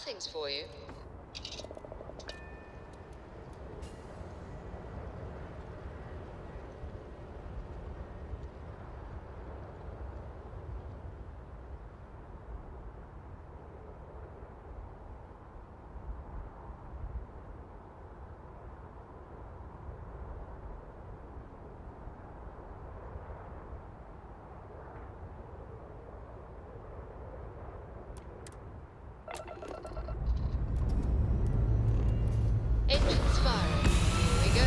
things for you. Engines firing. Here we go.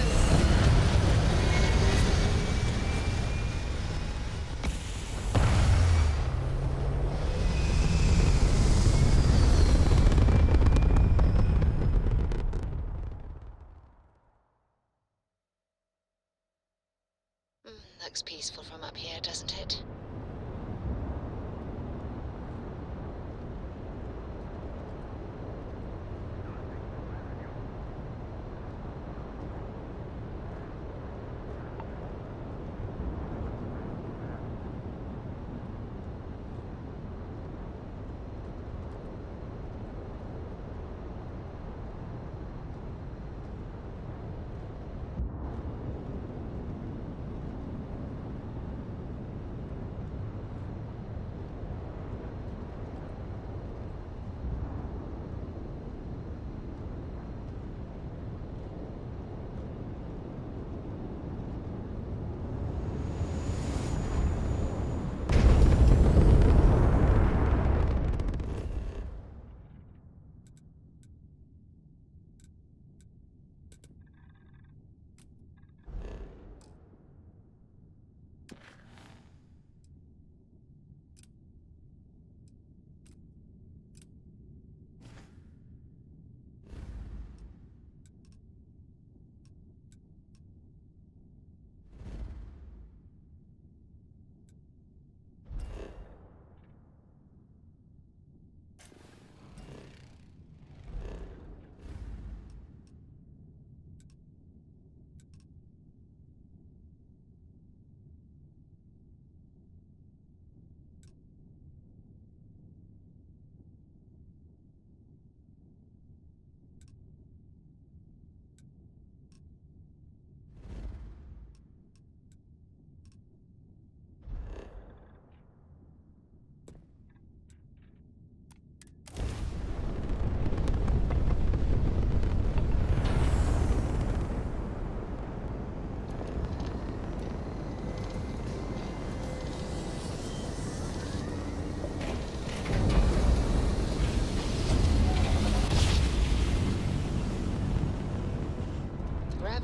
Looks peaceful from up here, doesn't it?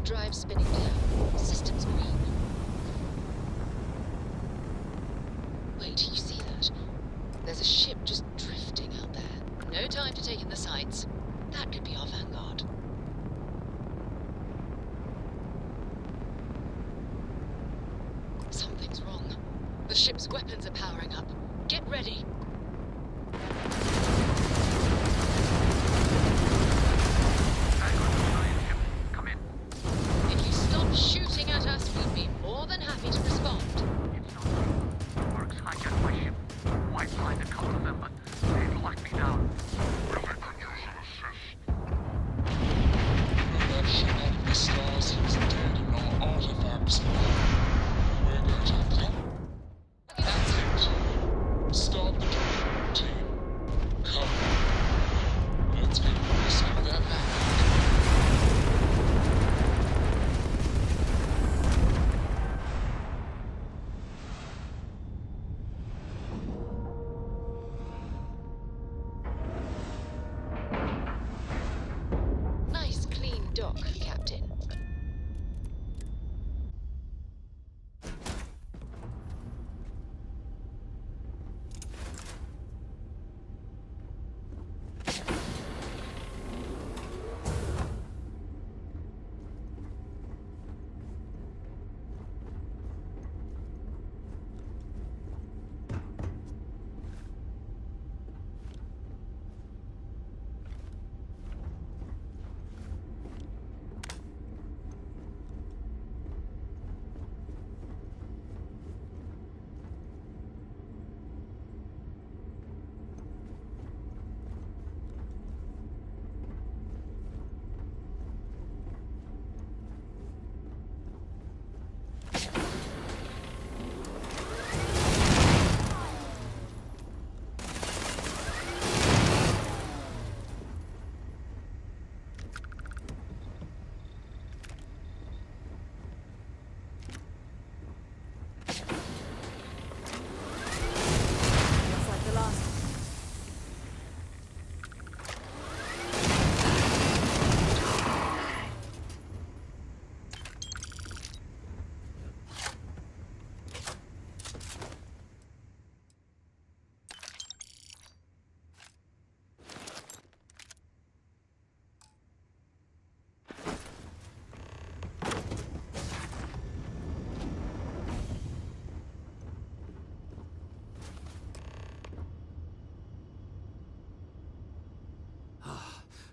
Drive spinning down. Systems green. Wait, you see that? There's a ship just drifting out there. No time to take in the sights. That could be our vanguard. Something's wrong. The ship's weapons are powering up. Get ready. Shooting at us, we'd be more than happy to respond. It's not true. Works hijacked my ship. White find a couple of them, but they've locked me down. Really could use an assist. That ship on the stars is dead and all artifacts. We're going to have to... That's it. Start the drill, team. Come on. Let's get rescue that man. Captain.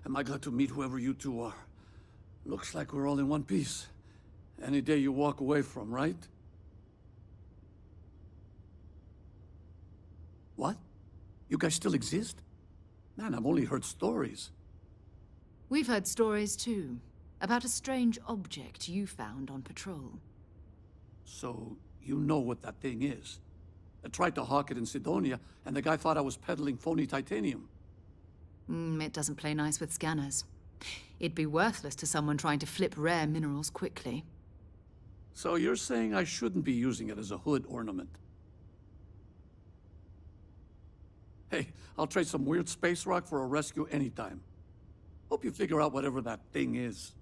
Am I glad to meet whoever you two are. Looks like we're all in one piece. Any day you walk away from, right? What? You guys still exist? Man, I've only heard stories. We've heard stories too, about a strange object you found on patrol. So, you know what that thing is. I tried to hawk it in Sidonia, and the guy thought I was peddling phony titanium. It doesn't play nice with scanners. It'd be worthless to someone trying to flip rare minerals quickly. So you're saying I shouldn't be using it as a hood ornament? Hey, I'll trade some weird space rock for a rescue anytime. Hope you figure out whatever that thing is.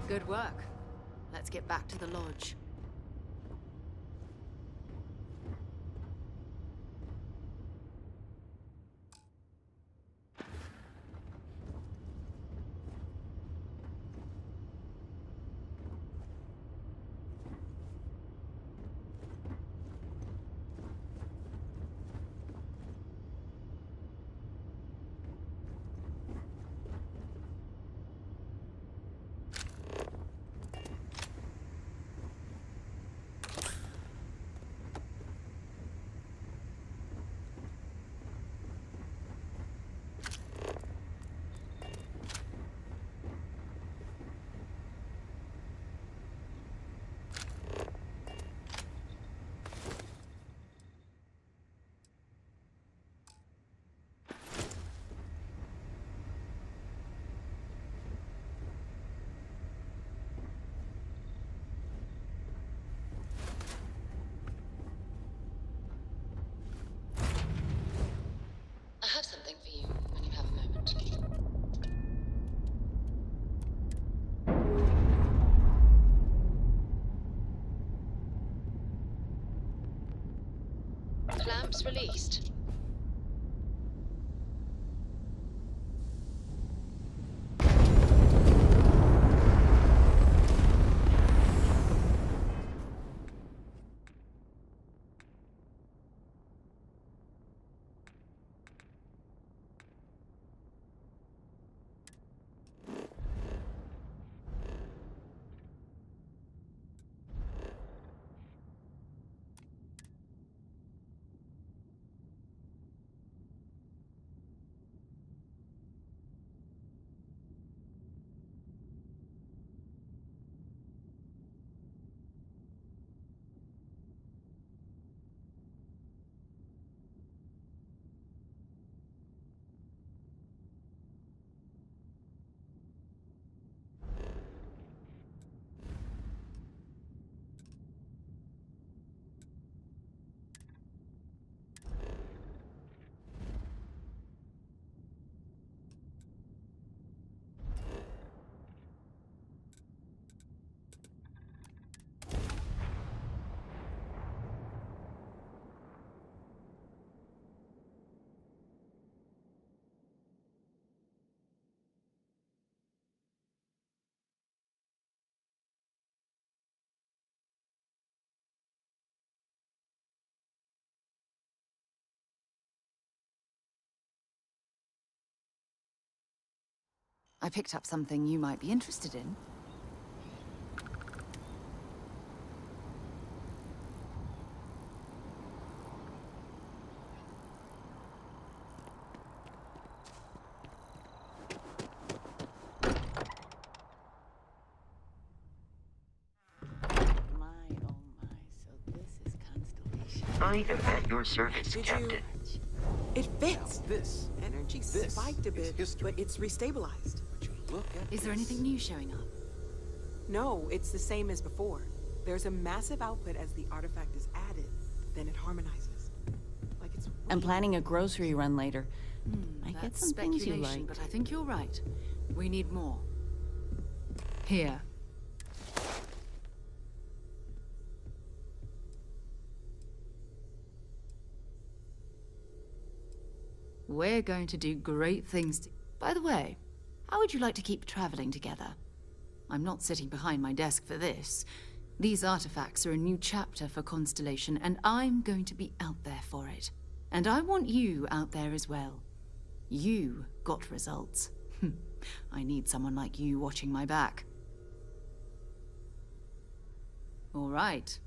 Good work. Let's get back to the lodge. I have something for you when you have a moment. Clamps released. I picked up something you might be interested in. My, oh my, so this is Constellation. I am at your service, Did Captain. It fits! This Energy this spiked a is bit, history. but it's restabilized. Would you look at Is there this? anything new showing up? No, it's the same as before. There's a massive output as the artifact is added, then it harmonizes. Like it's I'm weird. planning a grocery run later. I get That's some things you speculation, like. but I think you're right. We need more. Here. We're going to do great things. By the way, how would you like to keep traveling together? I'm not sitting behind my desk for this. These artifacts are a new chapter for Constellation, and I'm going to be out there for it. And I want you out there as well. You got results. I need someone like you watching my back. All right.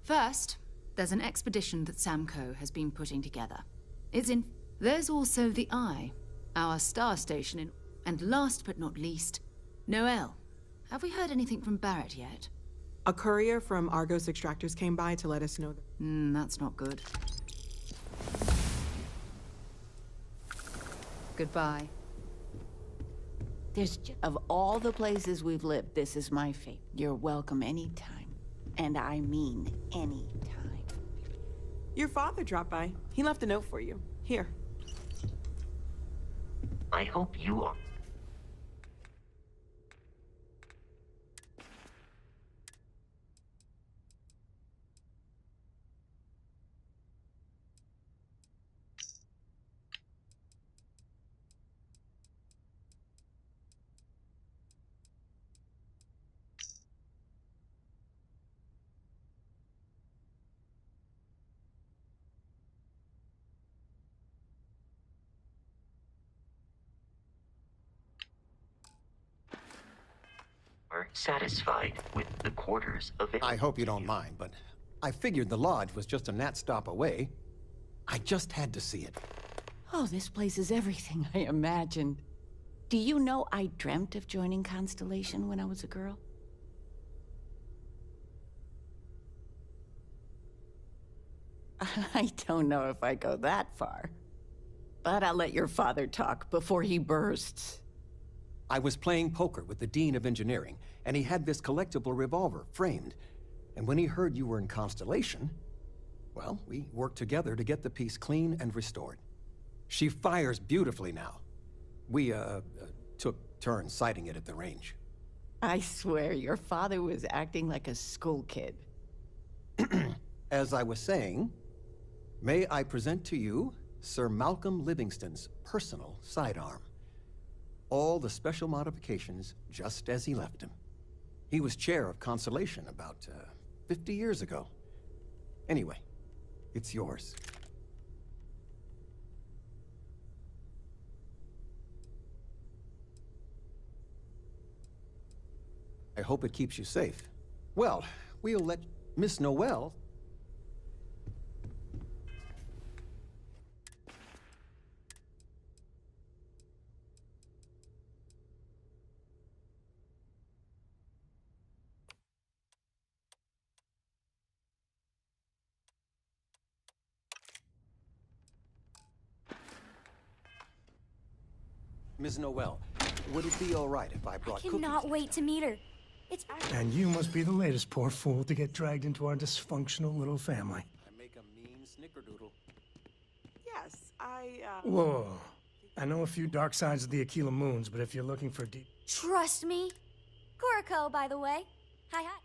First, there's an expedition that Samco has been putting together. It's in... There's also the Eye, our star station in... And last but not least, Noel. Have we heard anything from Barrett yet? A courier from Argos Extractors came by to let us know that... That's not good. Goodbye. Of all the places we've lived, this is my favorite. You're welcome anytime. And I mean anytime. Your father dropped by. He left a note for you. Here. I hope you are. Are satisfied with the quarters available. I hope you don't mind, but I figured the lodge was just a gnat stop away. I just had to see it. Oh, this place is everything I imagined. Do you know I dreamt of joining Constellation when I was a girl? I don't know if I go that far. But I'll let your father talk before he bursts. I was playing poker with the Dean of Engineering, and he had this collectible revolver framed. And when he heard you were in Constellation, well, we worked together to get the piece clean and restored. She fires beautifully now. We, took turns sighting it at the range. I swear, your father was acting like a school kid. As I was saying, may I present to you Sir Malcolm Livingston's personal sidearm. All the special modifications just as he left him. He was chair of Constellation about 50 years ago. Anyway, it's yours. I hope it keeps you safe. Well, we'll let Miss Noel... Ms. Noel, would it be all right if I brought cookies? Cannot wait to meet her. It's And you must be the latest poor fool to get dragged into our dysfunctional little family. I make a mean snickerdoodle. Yes, Whoa. I know a few dark sides of the Aquila Moons, but if you're looking for deep... trust me. Koriko, by the way. Hi, hi.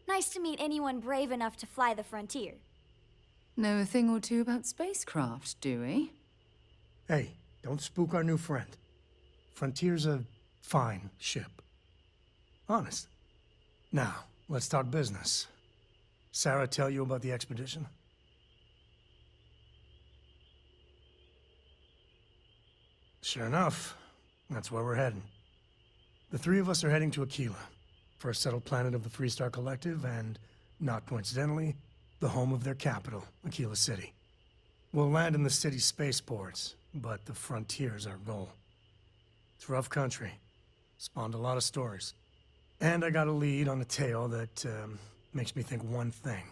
Nice to meet anyone brave enough to fly the frontier. Know a thing or two about spacecraft, do we? Hey, don't spook our new friend. Frontier's a fine ship. Honest. Now, let's talk business. Sarah tell you about the expedition? Sure enough, that's where we're heading. The three of us are heading to Aquila, first settled planet of the Freestar Collective, and, not coincidentally, the home of their capital, Aquila City. We'll land in the city's spaceports, but the frontier's our goal. It's rough country. Spawned a lot of stories. And I got a lead on a tale that makes me think one thing.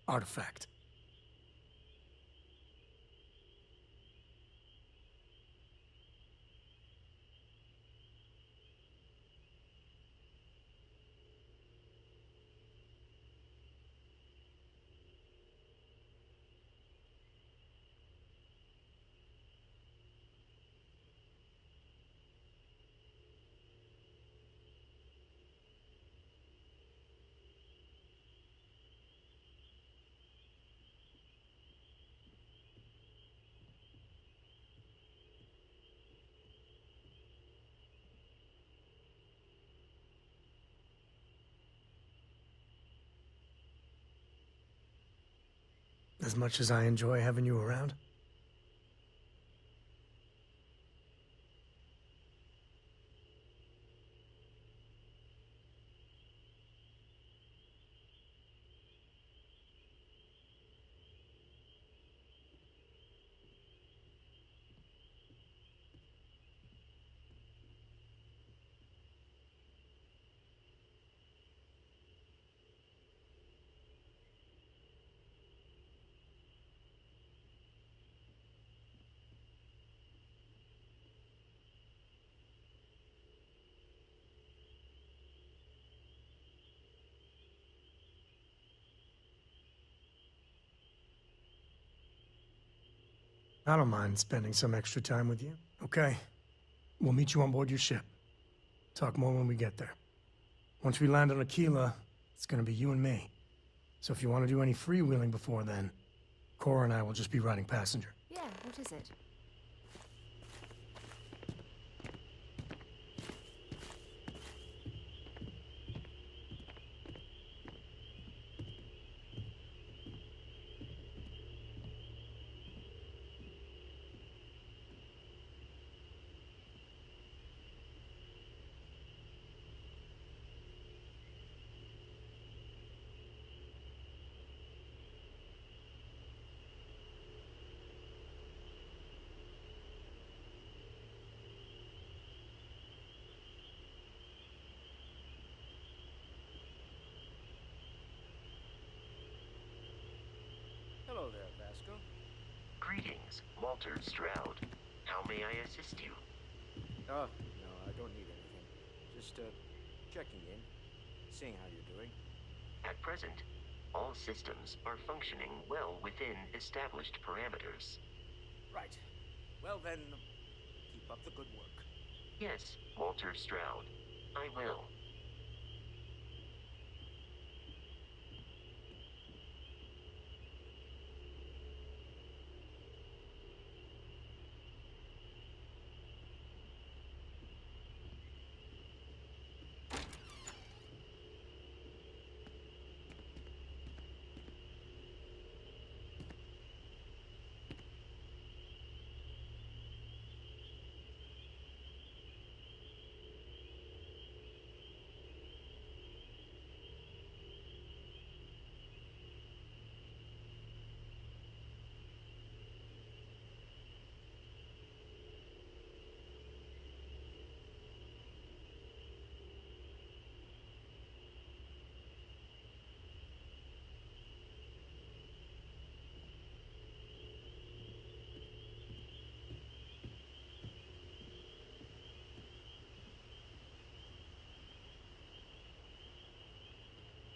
Artifact. as much as I enjoy having you around. I don't mind spending some extra time with you. Okay, we'll meet you on board your ship. Talk more when we get there. Once we land on Aquila, it's gonna be you and me. So if you want to do any freewheeling before then, Cora and I will just be riding passenger. Yeah, what is it? Hello there, Vasco. Greetings, Walter Stroud. How may I assist you? Oh, no, I don't need anything. Just, checking in, seeing how you're doing. At present, all systems are functioning well within established parameters. Right. Well then, keep up the good work. Yes, Walter Stroud. I will.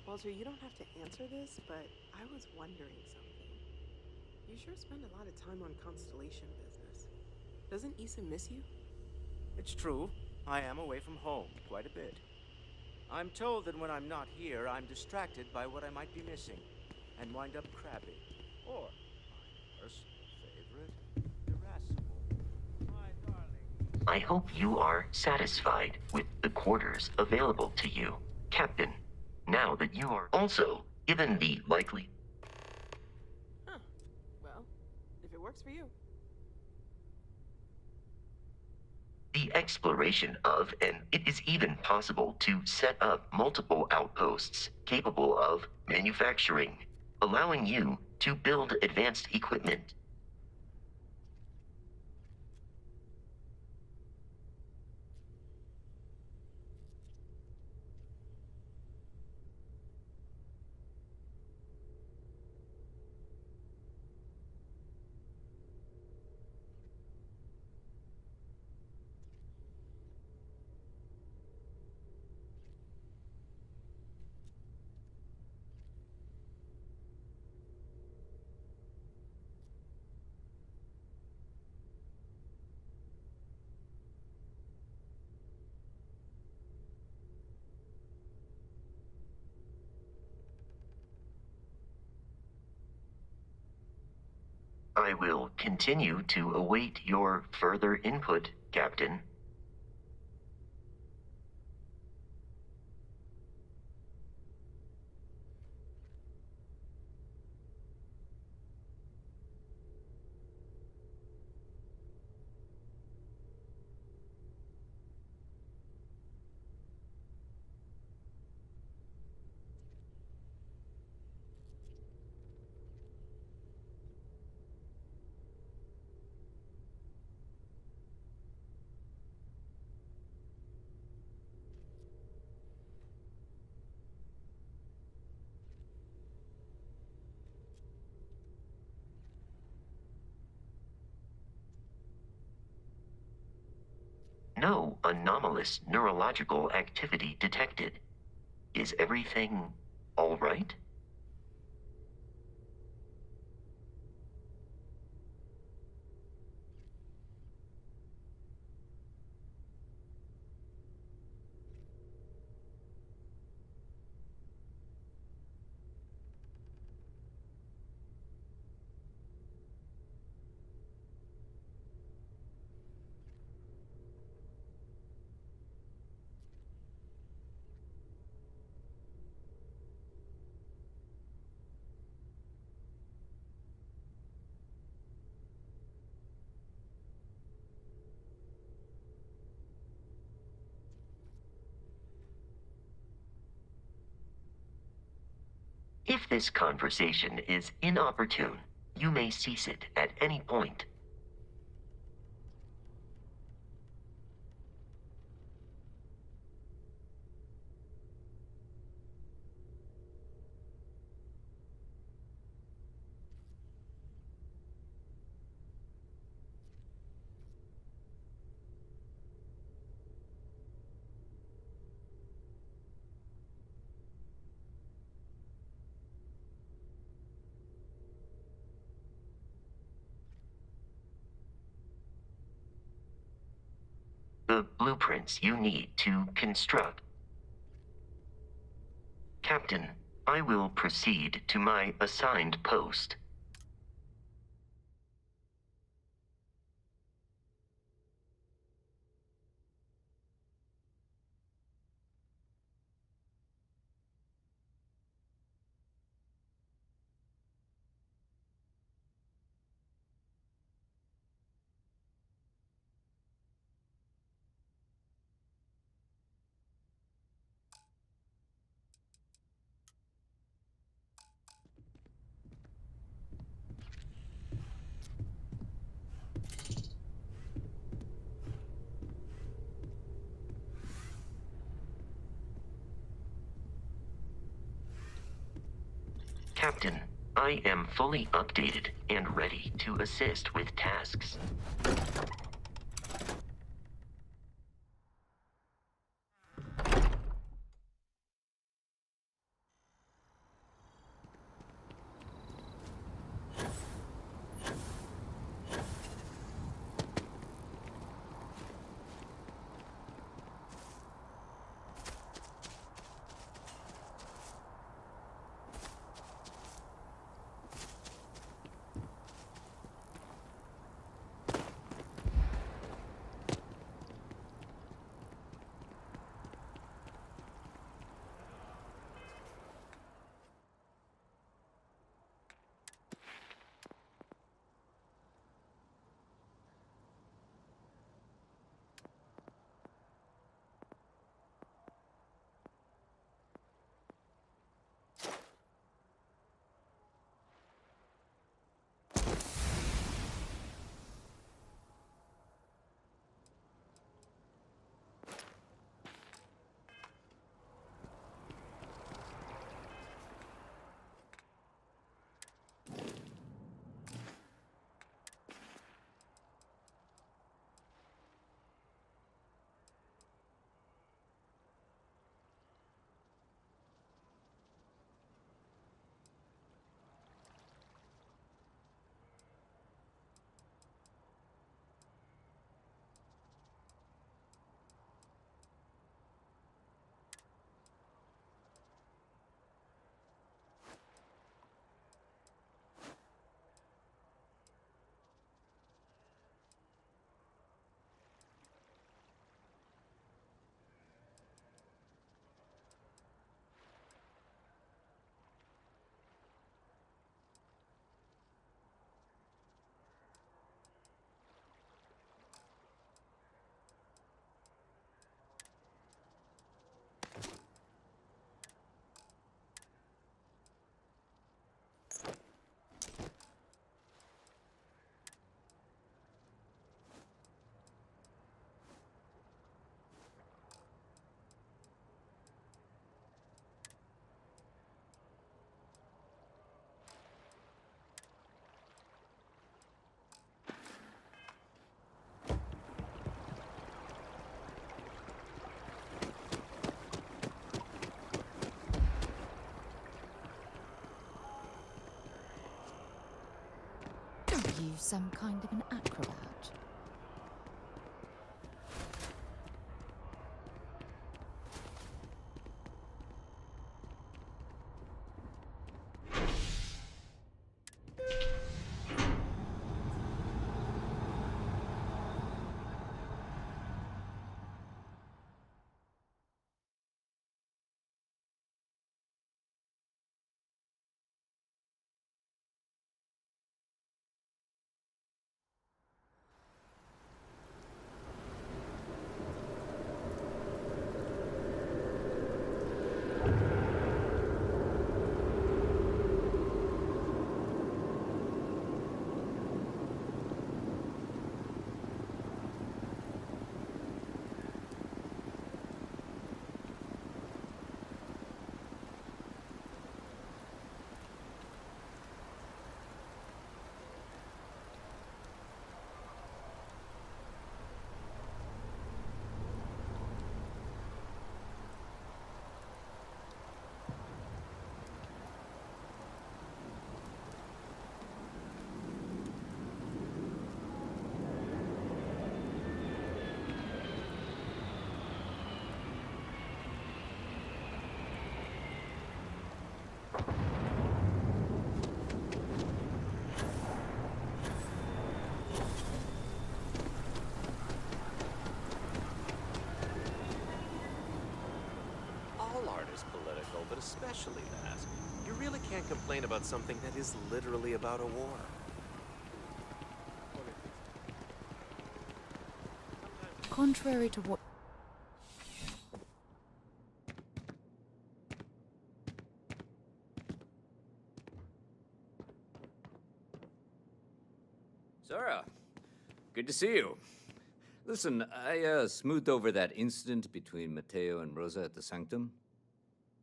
Walter, you don't have to answer this, but I was wondering something. You sure spend a lot of time on Constellation business. Doesn't Issa miss you? It's true. I am away from home quite a bit. I'm told that when I'm not here, I'm distracted by what I might be missing, and wind up crabbing. Or, my personal favorite, irascible. My darling. I hope you are satisfied with the quarters available to you, Captain. Now that you are also given the likely... Huh. Well, if it works for you. The exploration of, and it is even possible to set up multiple outposts capable of manufacturing, allowing you to build advanced equipment. I will continue to await your further input, Captain. No anomalous neurological activity detected. Is everything all right? If this conversation is inopportune, you may cease it at any point. The blueprints you need to construct. Captain, I will proceed to my assigned post. Captain, I am fully updated and ready to assist with tasks. some kind of an acrobat? All art is political, but especially that. You really can't complain about something that is literally about a war. Contrary to what... Sarah, good to see you. Listen, I smoothed over that incident between Matteo and Rosa at the Sanctum.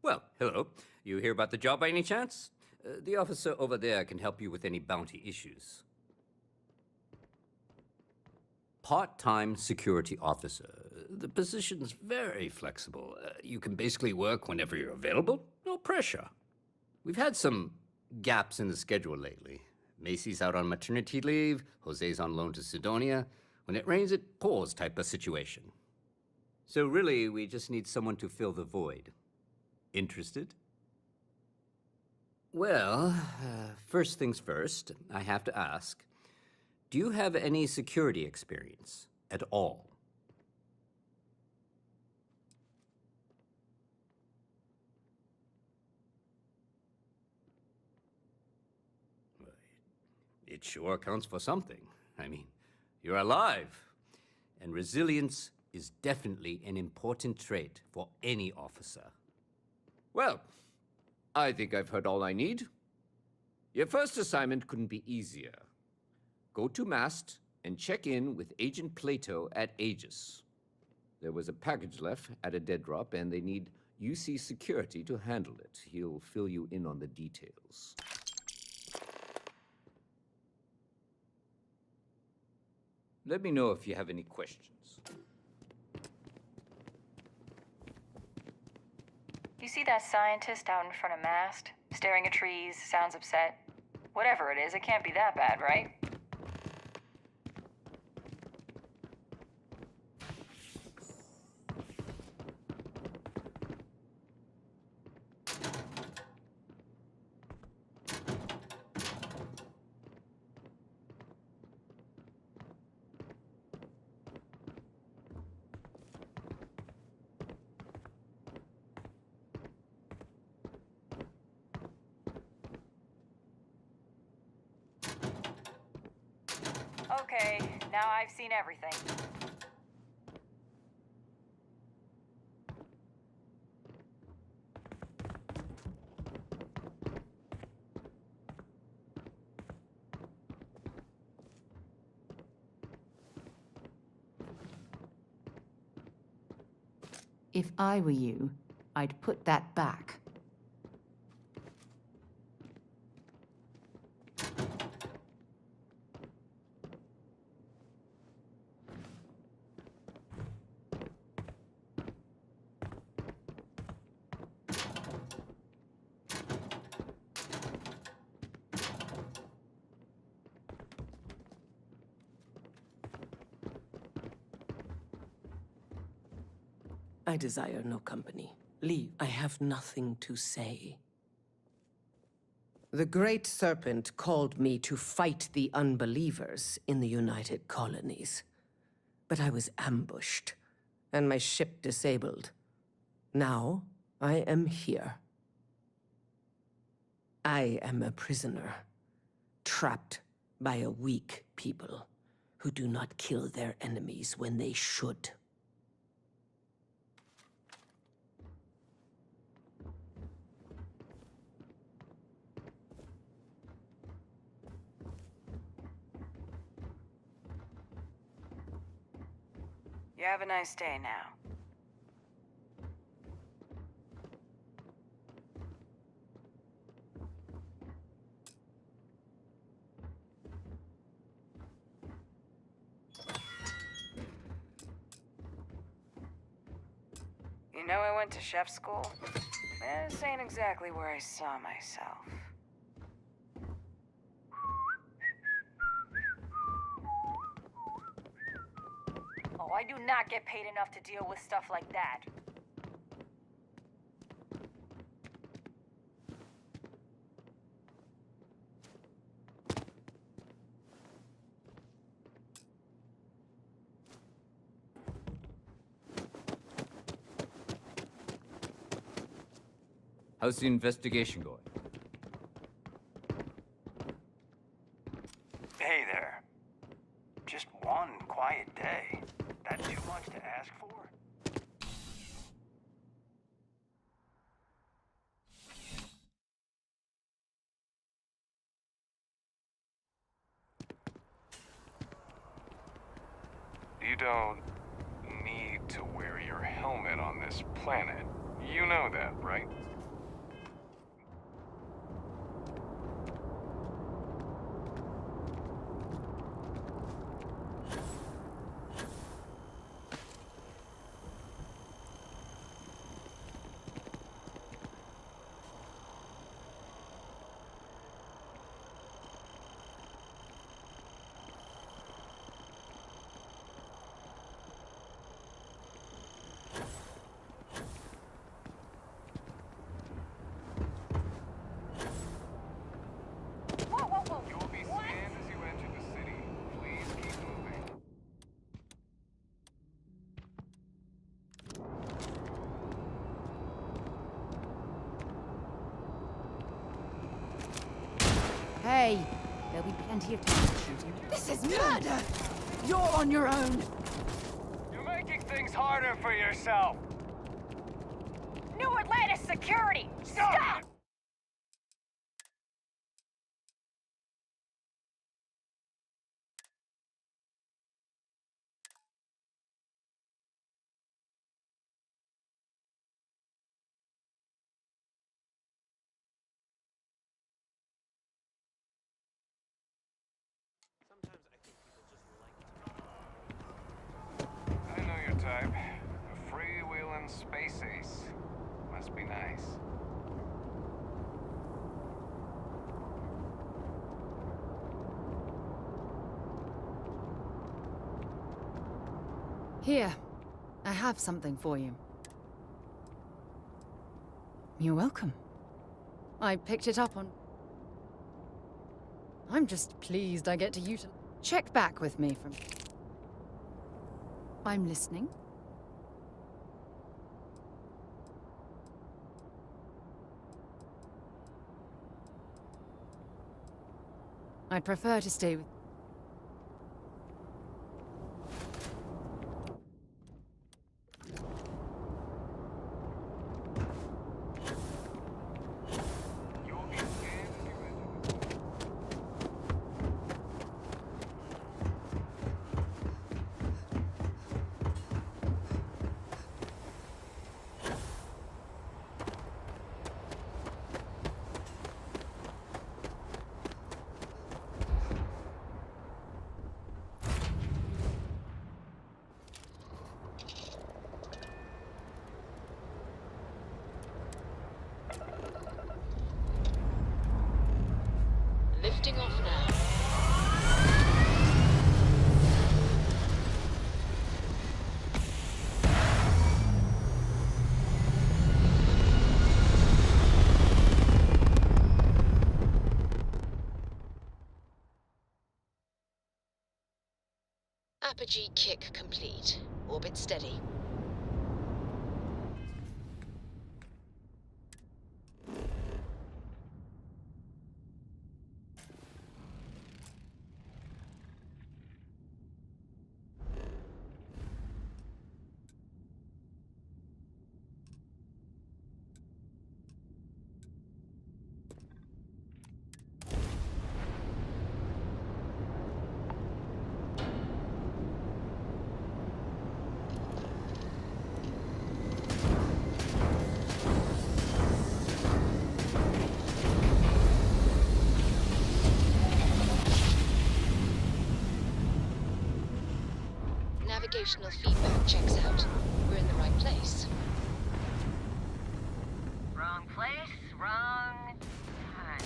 Well, hello. You hear about the job by any chance? The officer over there can help you with any bounty issues. Part-time security officer. The position's very flexible. You can basically work whenever you're available. No pressure. We've had some gaps in the schedule lately. Macy's out on maternity leave. Jose's on loan to Sidonia. When it rains, it pours type of situation. So really, we just need someone to fill the void. Interested? Well, first things first, I have to ask, do you have any security experience at all? It sure counts for something. I mean, you're alive. And resilience is definitely an important trait for any officer. Well, I think I've heard all I need. Your first assignment couldn't be easier. Go to Mast and check in with Agent Plato at Aegis. There was a package left at a dead drop, and they need UC security to handle it. He'll fill you in on the details. Let me know if you have any questions. You see that scientist out in front of Mast? Staring at trees, sounds upset. Whatever it is, it can't be that bad, right? Okay, now I've seen everything. If I were you, I'd put that back. I desire no company. Leave. I have nothing to say. The Great Serpent called me to fight the unbelievers in the United Colonies. But I was ambushed, and my ship disabled. Now, I am here. I am a prisoner, trapped by a weak people who do not kill their enemies when they should. You have a nice day now. You know, I went to chef school. This ain't exactly where I saw myself. Oh, I do not get paid enough to deal with stuff like that. How's the investigation going? Hey there. Just one quiet day. That too much to ask for? You don't need to wear your helmet on this planet. You know that, right? You will be scanned as you enter the city. Please keep moving. Hey, there'll be plenty of time to shoot him. This is murder! You're on your own. You're making things harder for yourself. New Atlantis security! Stop! I know your type. A freewheeling space ace. Must be nice. Here, I have something for you. You're welcome. I picked it up on... I'm just pleased I get to utilize... Check back with me from... I'm listening. I'd prefer to stay with... Lifting off now. Apogee kick complete. Orbit steady. Navigational feedback checks out. We're in the right place. Wrong place, wrong time.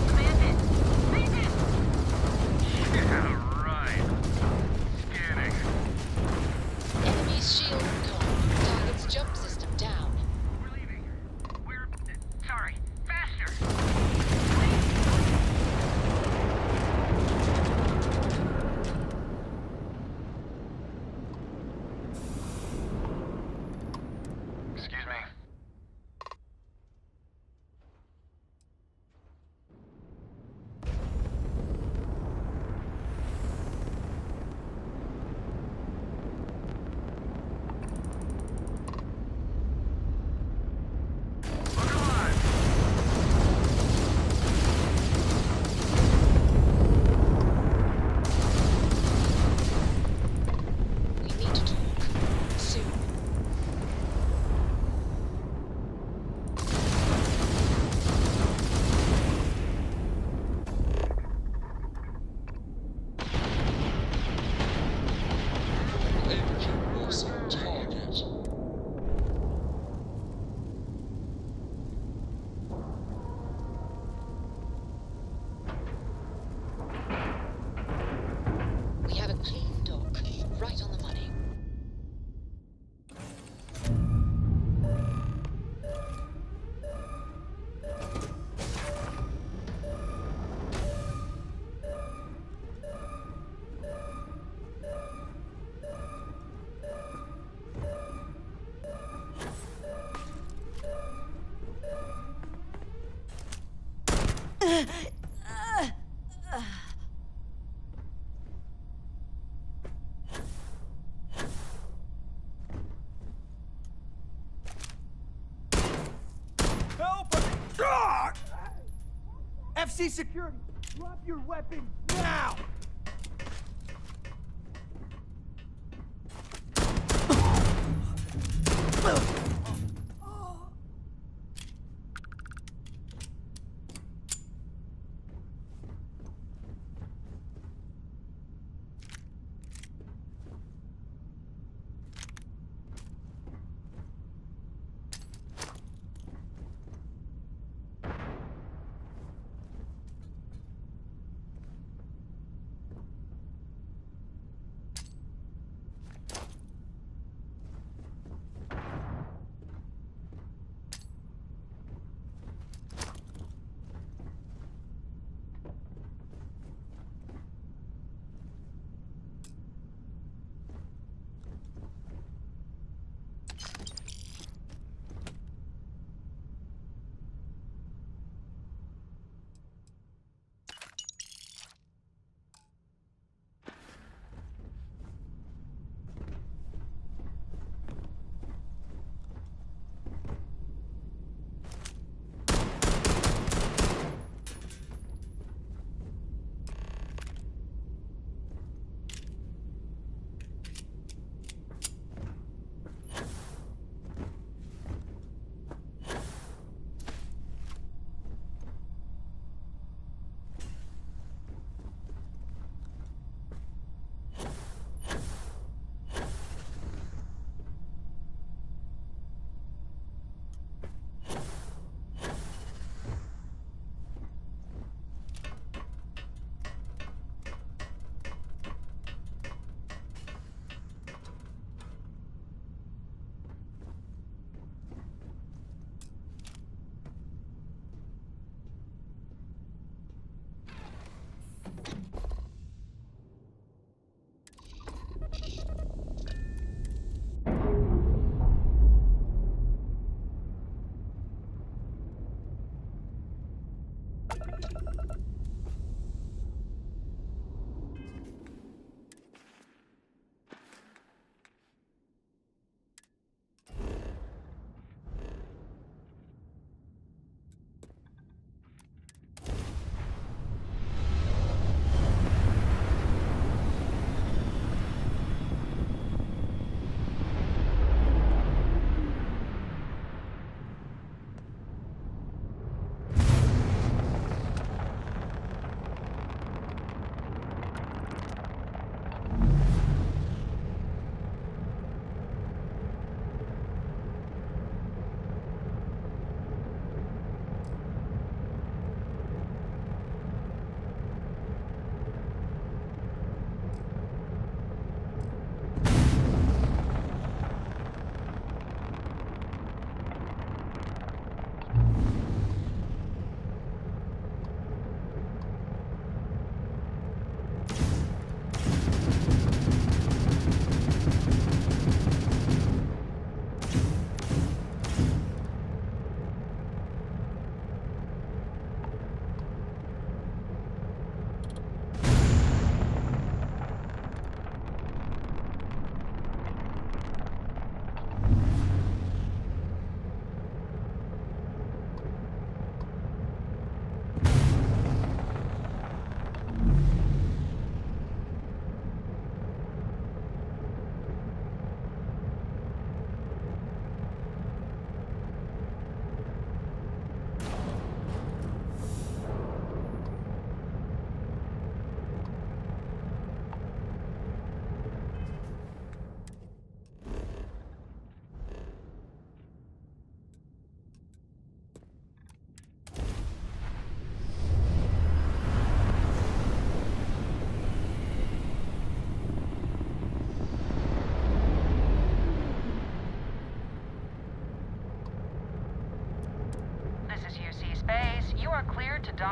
Command it! Make it! Yeah, right. Scanning. Enemy's shield gone. Target's jump system down. We're leaving. Sorry. Faster! Excuse me. We need to talk. Soon. Engine was on target. We have a clean dock. Right on the money. Help! FC security, drop your weapons now!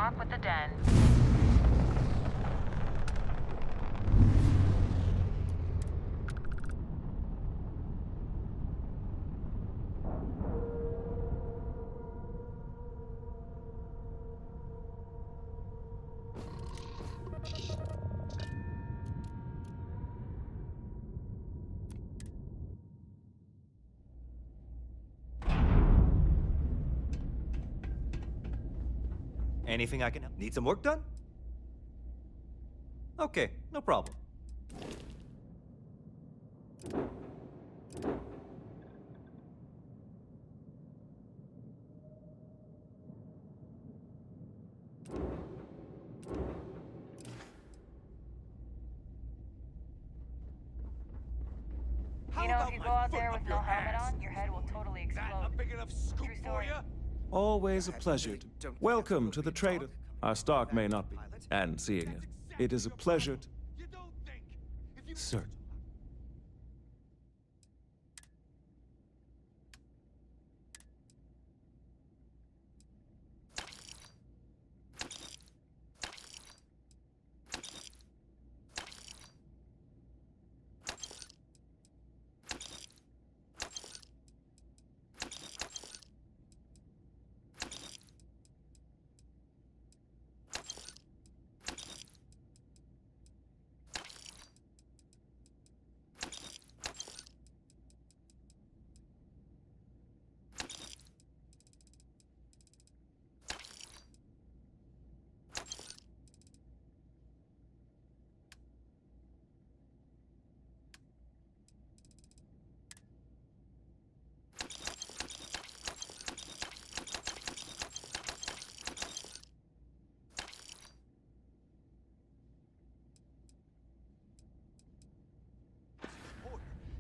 talk with the den. Anything I can help? Need some work done? Okay, no problem. You know, if you go out there with no helmet on, your head will totally explode. A big enough scoop for you? Always a pleasure. Welcome to the trader. Our stock may not be, and seeing it. It is a pleasure to... Sir.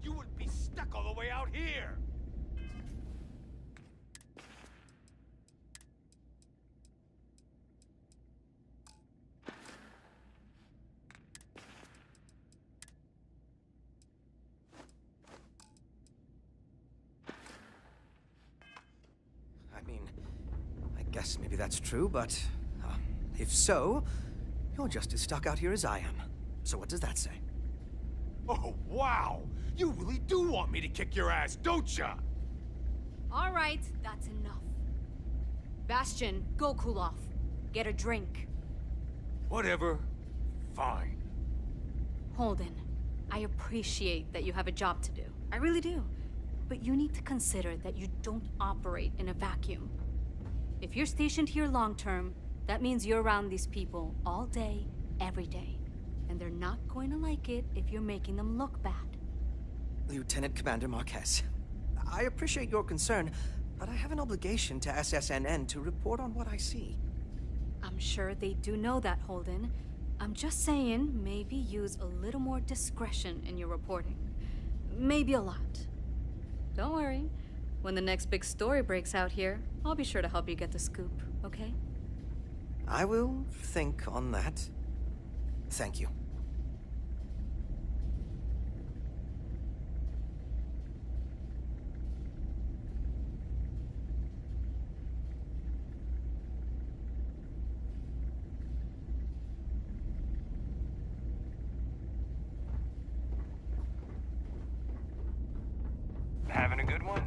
You would be stuck all the way out here! I mean, I guess maybe that's true, but if so, you're just as stuck out here as I am. So what does that say? Oh, wow! You really do want me to kick your ass, don't ya? All right, that's enough. Bastion, go cool off. Get a drink. Whatever. Fine. Holden, I appreciate that you have a job to do. I really do. But you need to consider that you don't operate in a vacuum. If you're stationed here long term, that means you're around these people all day, every day. And they're not going to like it if you're making them look bad. Lieutenant Commander Marquez, I appreciate your concern, but I have an obligation to SSNN to report on what I see. I'm sure they do know that, Holden. I'm just saying, maybe use a little more discretion in your reporting. Maybe a lot. Don't worry. When the next big story breaks out here, I'll be sure to help you get the scoop, okay? I will think on that. Thank you. Having a good one?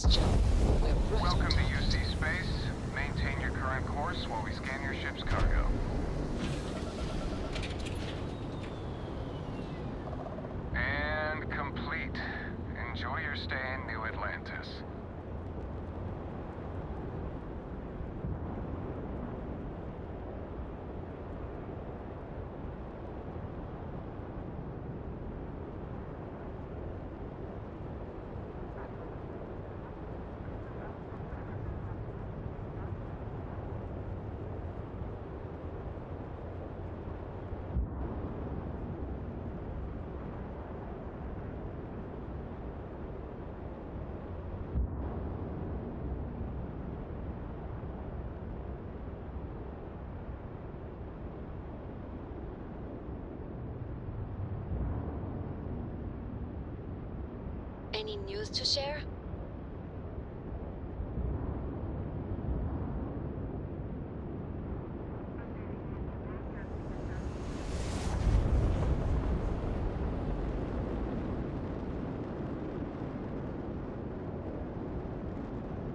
Nice job. We're right Welcome on to top. UC Space. Maintain your current course while we scan your ship's cargo. And complete. Enjoy your stay in New Atlantis. Any news to share?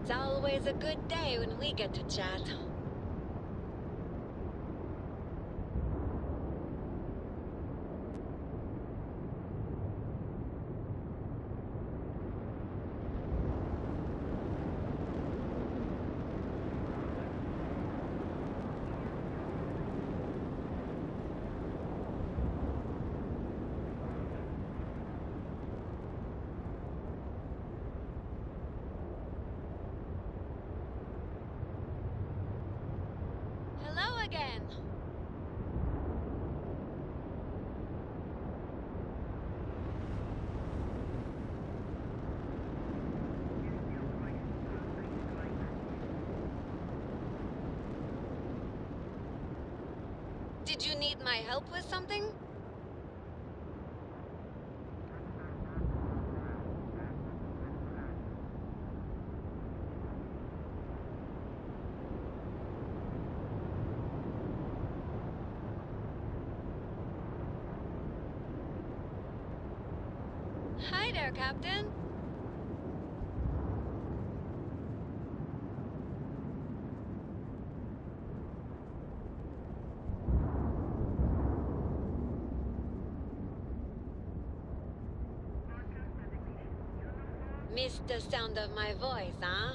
It's always a good day when we get to chat. Hello again. Did you need my help with something? Hi there, Captain. Missed the sound of my voice, huh?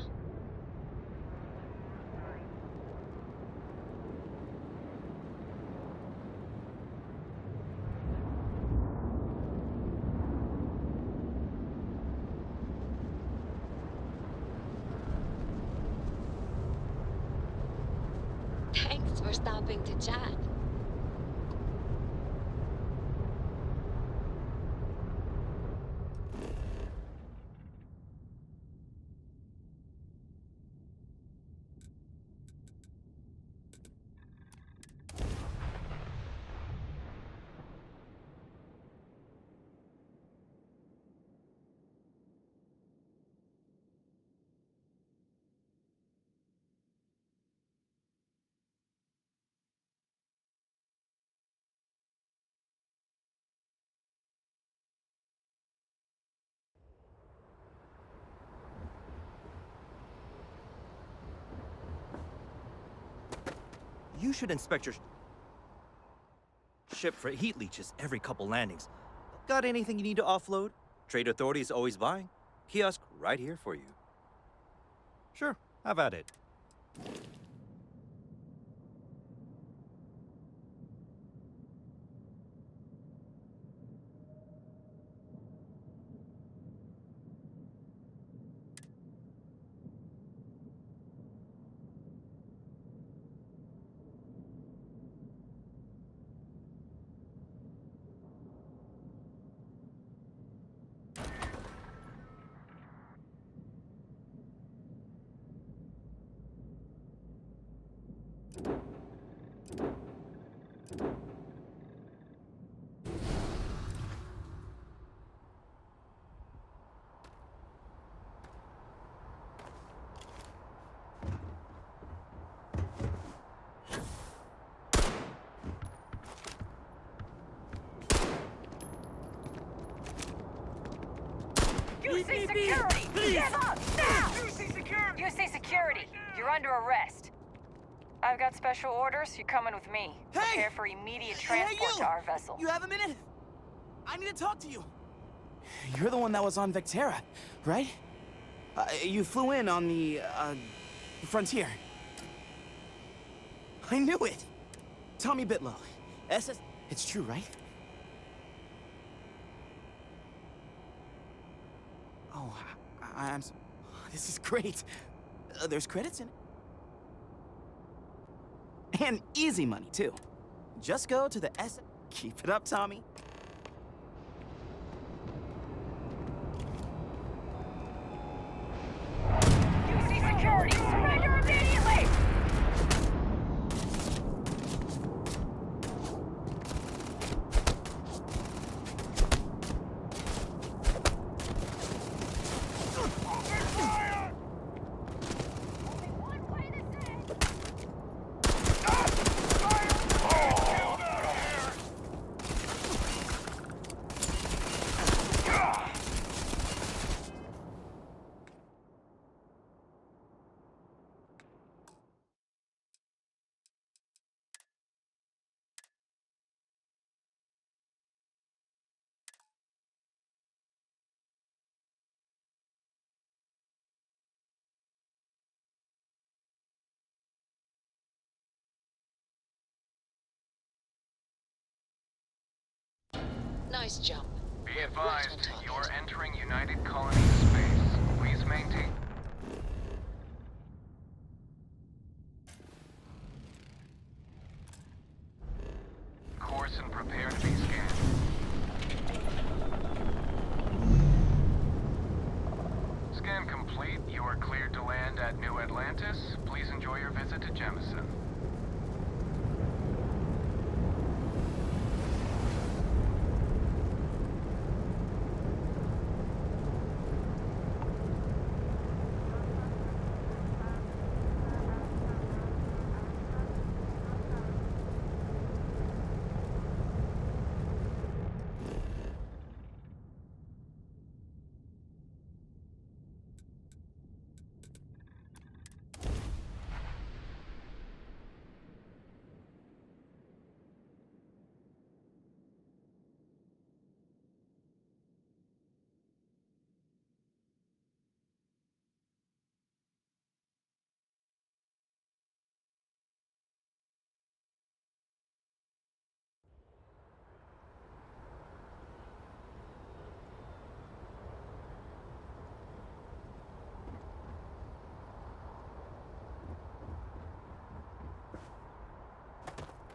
Thanks for stopping to chat. You should inspect your ship for heat leeches every couple landings. Got anything you need to offload? Trade Authority is always buying. Kiosk right here for you. Sure, have at it. You see security! Give up now! UC security, you're under arrest. I've got special orders. You're coming with me. Prepare for immediate transport to our vessel. You have a minute? I need to talk to you. You're the one that was on Vectera, right? You flew in on the, Frontier. I knew it! Tommy Bitlow. SS... It's true, right? Oh, I'm... This is great. There's credits in it. And easy money, too. Just go to the S... Keep it up, Tommy. UC security, surrender immediately! Nice jump. Be We're advised, right on target. you're entering United Colony space. Please maintain... course and prepare to be scanned. Scan complete. You are cleared to land at New Atlantis. Please enjoy your visit to Jemison.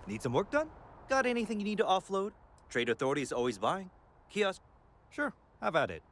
Need some work done? Got anything you need to offload? Trade Authority is always buying. Kiosk? Sure, have at it.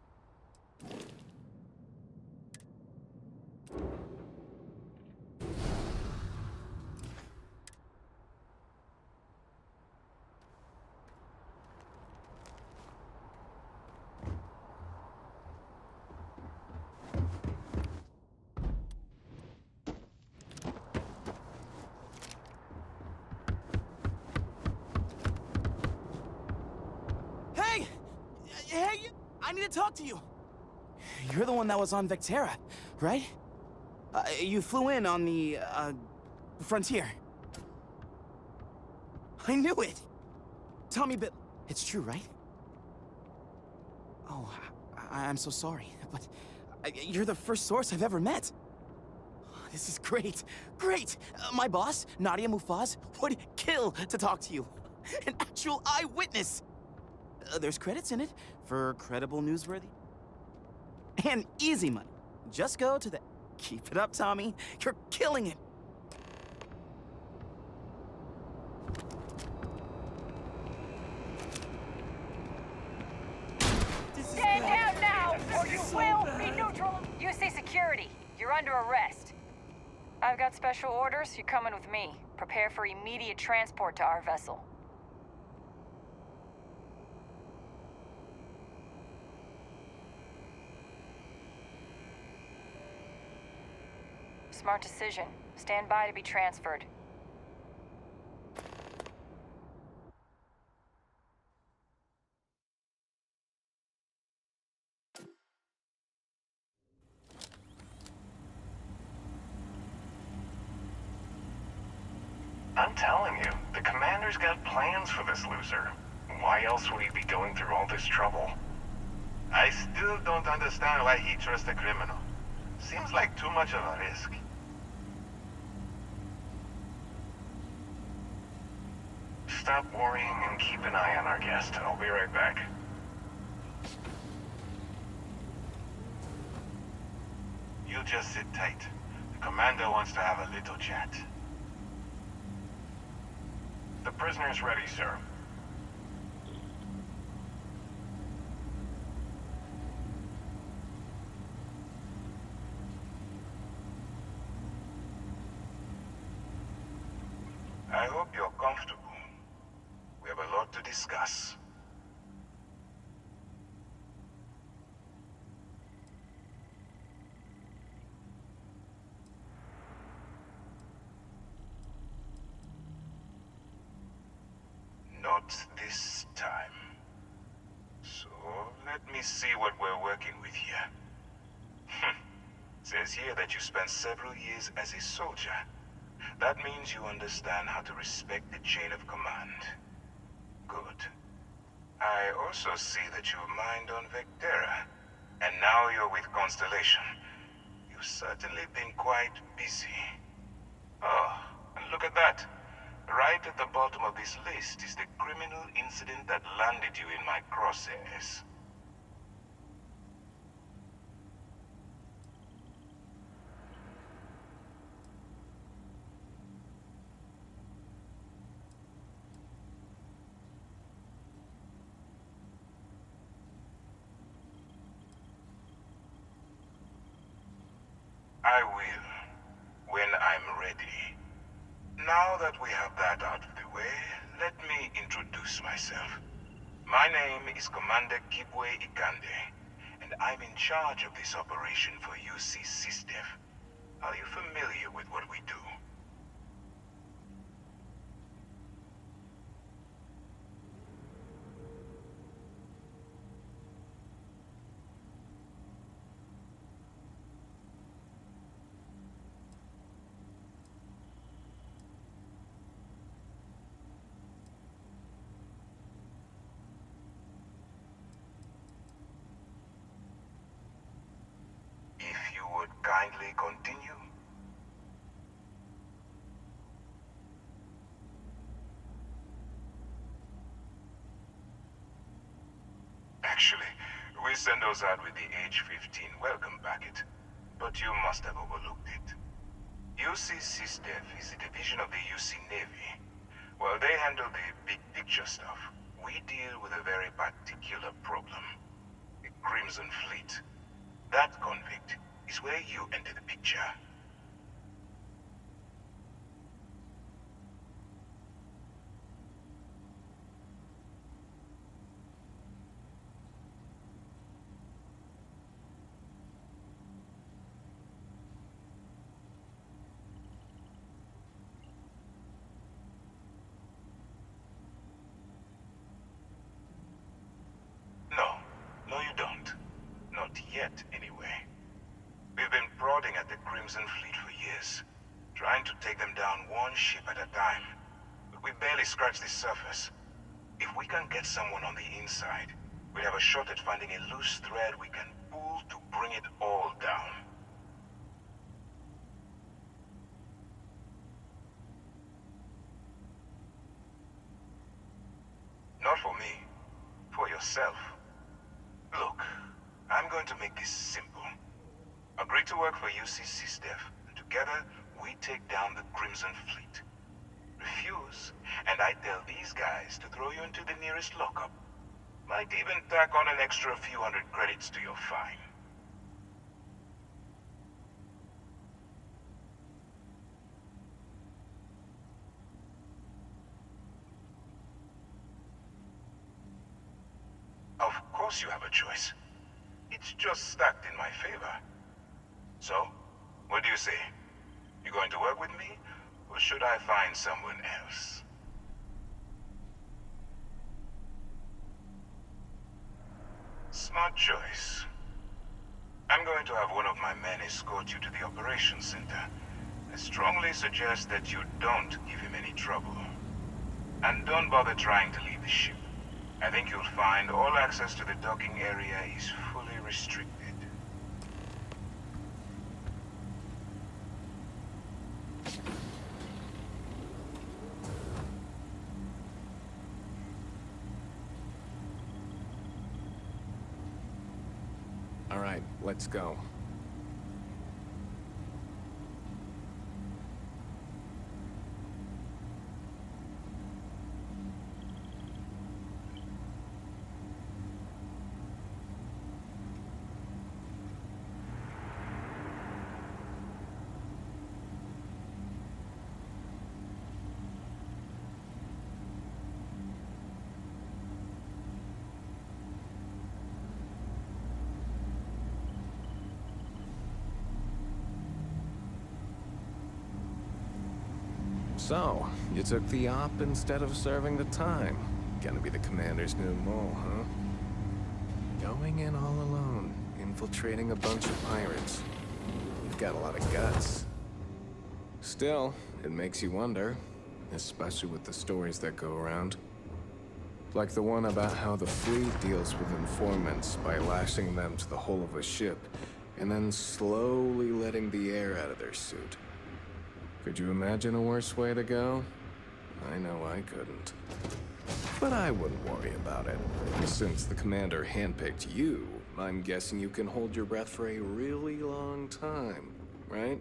Hey! Hey, I need to talk to you. You're the one that was on Vectera, right? You flew in on the, Frontier. I knew it! Tommy Bit... It's true, right? Oh, I'm so sorry, but you're the first source I've ever met. This is great. Great! My boss, Nadia Mufaz, would kill to talk to you. An actual eyewitness! There's credits in it for credible newsworthy. And easy money. Just go to the... Keep it up, Tommy. You're killing it. Stand down now, or you will be neutral. UC security, you're under arrest. I've got special orders. You're coming with me. Prepare for immediate transport to our vessel. Smart decision. Stand by to be transferred. telling you, the commander's got plans for this loser. Why else would he be going through all this trouble? I still don't understand why he trusts a criminal. Seems like too much of a risk. Stop worrying and keep an eye on our guest. I'll be right back. You just sit tight. The commander wants to have a little chat. The prisoner's ready, sir. I hope you're comfortable. We have a lot to discuss. Not this time. So, let me see what we're working with here. Says here that you spent several years as a soldier. That means you understand how to respect the chain of command. Good. I also see that you mined on Vectera, and now you're with Constellation. You've certainly been quite busy. Oh, and look at that. Right at the bottom of this list is the criminal incident that landed you in my crosshairs. I will, when I'm ready. Now that we have that out of the way, let me introduce myself. My name is Commander Kibwe Ikande, and I'm in charge of this operation for UC SysDef. Are you familiar with what we do? If you would kindly continue. Actually, we send those out with the H-15 welcome packet, but you must have overlooked it. UC SysDef is a division of the UC Navy. While they handle the big picture stuff, we deal with a very particular problem. The Crimson Fleet. That convict is where you enter the picture. No, you don't. Not yet, anyway. We've been prodding at the Crimson Fleet for years, trying to take them down one ship at a time. But we barely scratched the surface. If we can get someone on the inside, we have a shot at finding a loose thread we can pull to bring it all down. Not for me. For yourself. Look, I'm going to make this simple. Agree to work for UC SysDef, and together we take down the Crimson Fleet. Refuse, and I tell these guys to throw you into the nearest lockup. Might even tack on an extra few hundred credits to your fine. Of course you have a choice. It's just stacked in my favor. So, what do you say? You going to work with me, or should I find someone else? Smart choice. I'm going to have one of my men escort you to the operations center. I strongly suggest that you don't give him any trouble. And don't bother trying to leave the ship. I think you'll find all access to the docking area is fully restricted. All right, let's go. So, you took the op instead of serving the time. Gonna be the commander's new mole, huh? Going in all alone, infiltrating a bunch of pirates. You've got a lot of guts. Still, it makes you wonder, especially with the stories that go around. Like the one about how the fleet deals with informants by lashing them to the hull of a ship, and then slowly letting the air out of their suit. Could you imagine a worse way to go? I know I couldn't. But I wouldn't worry about it. Since the commander handpicked you, I'm guessing you can hold your breath for a really long time, right?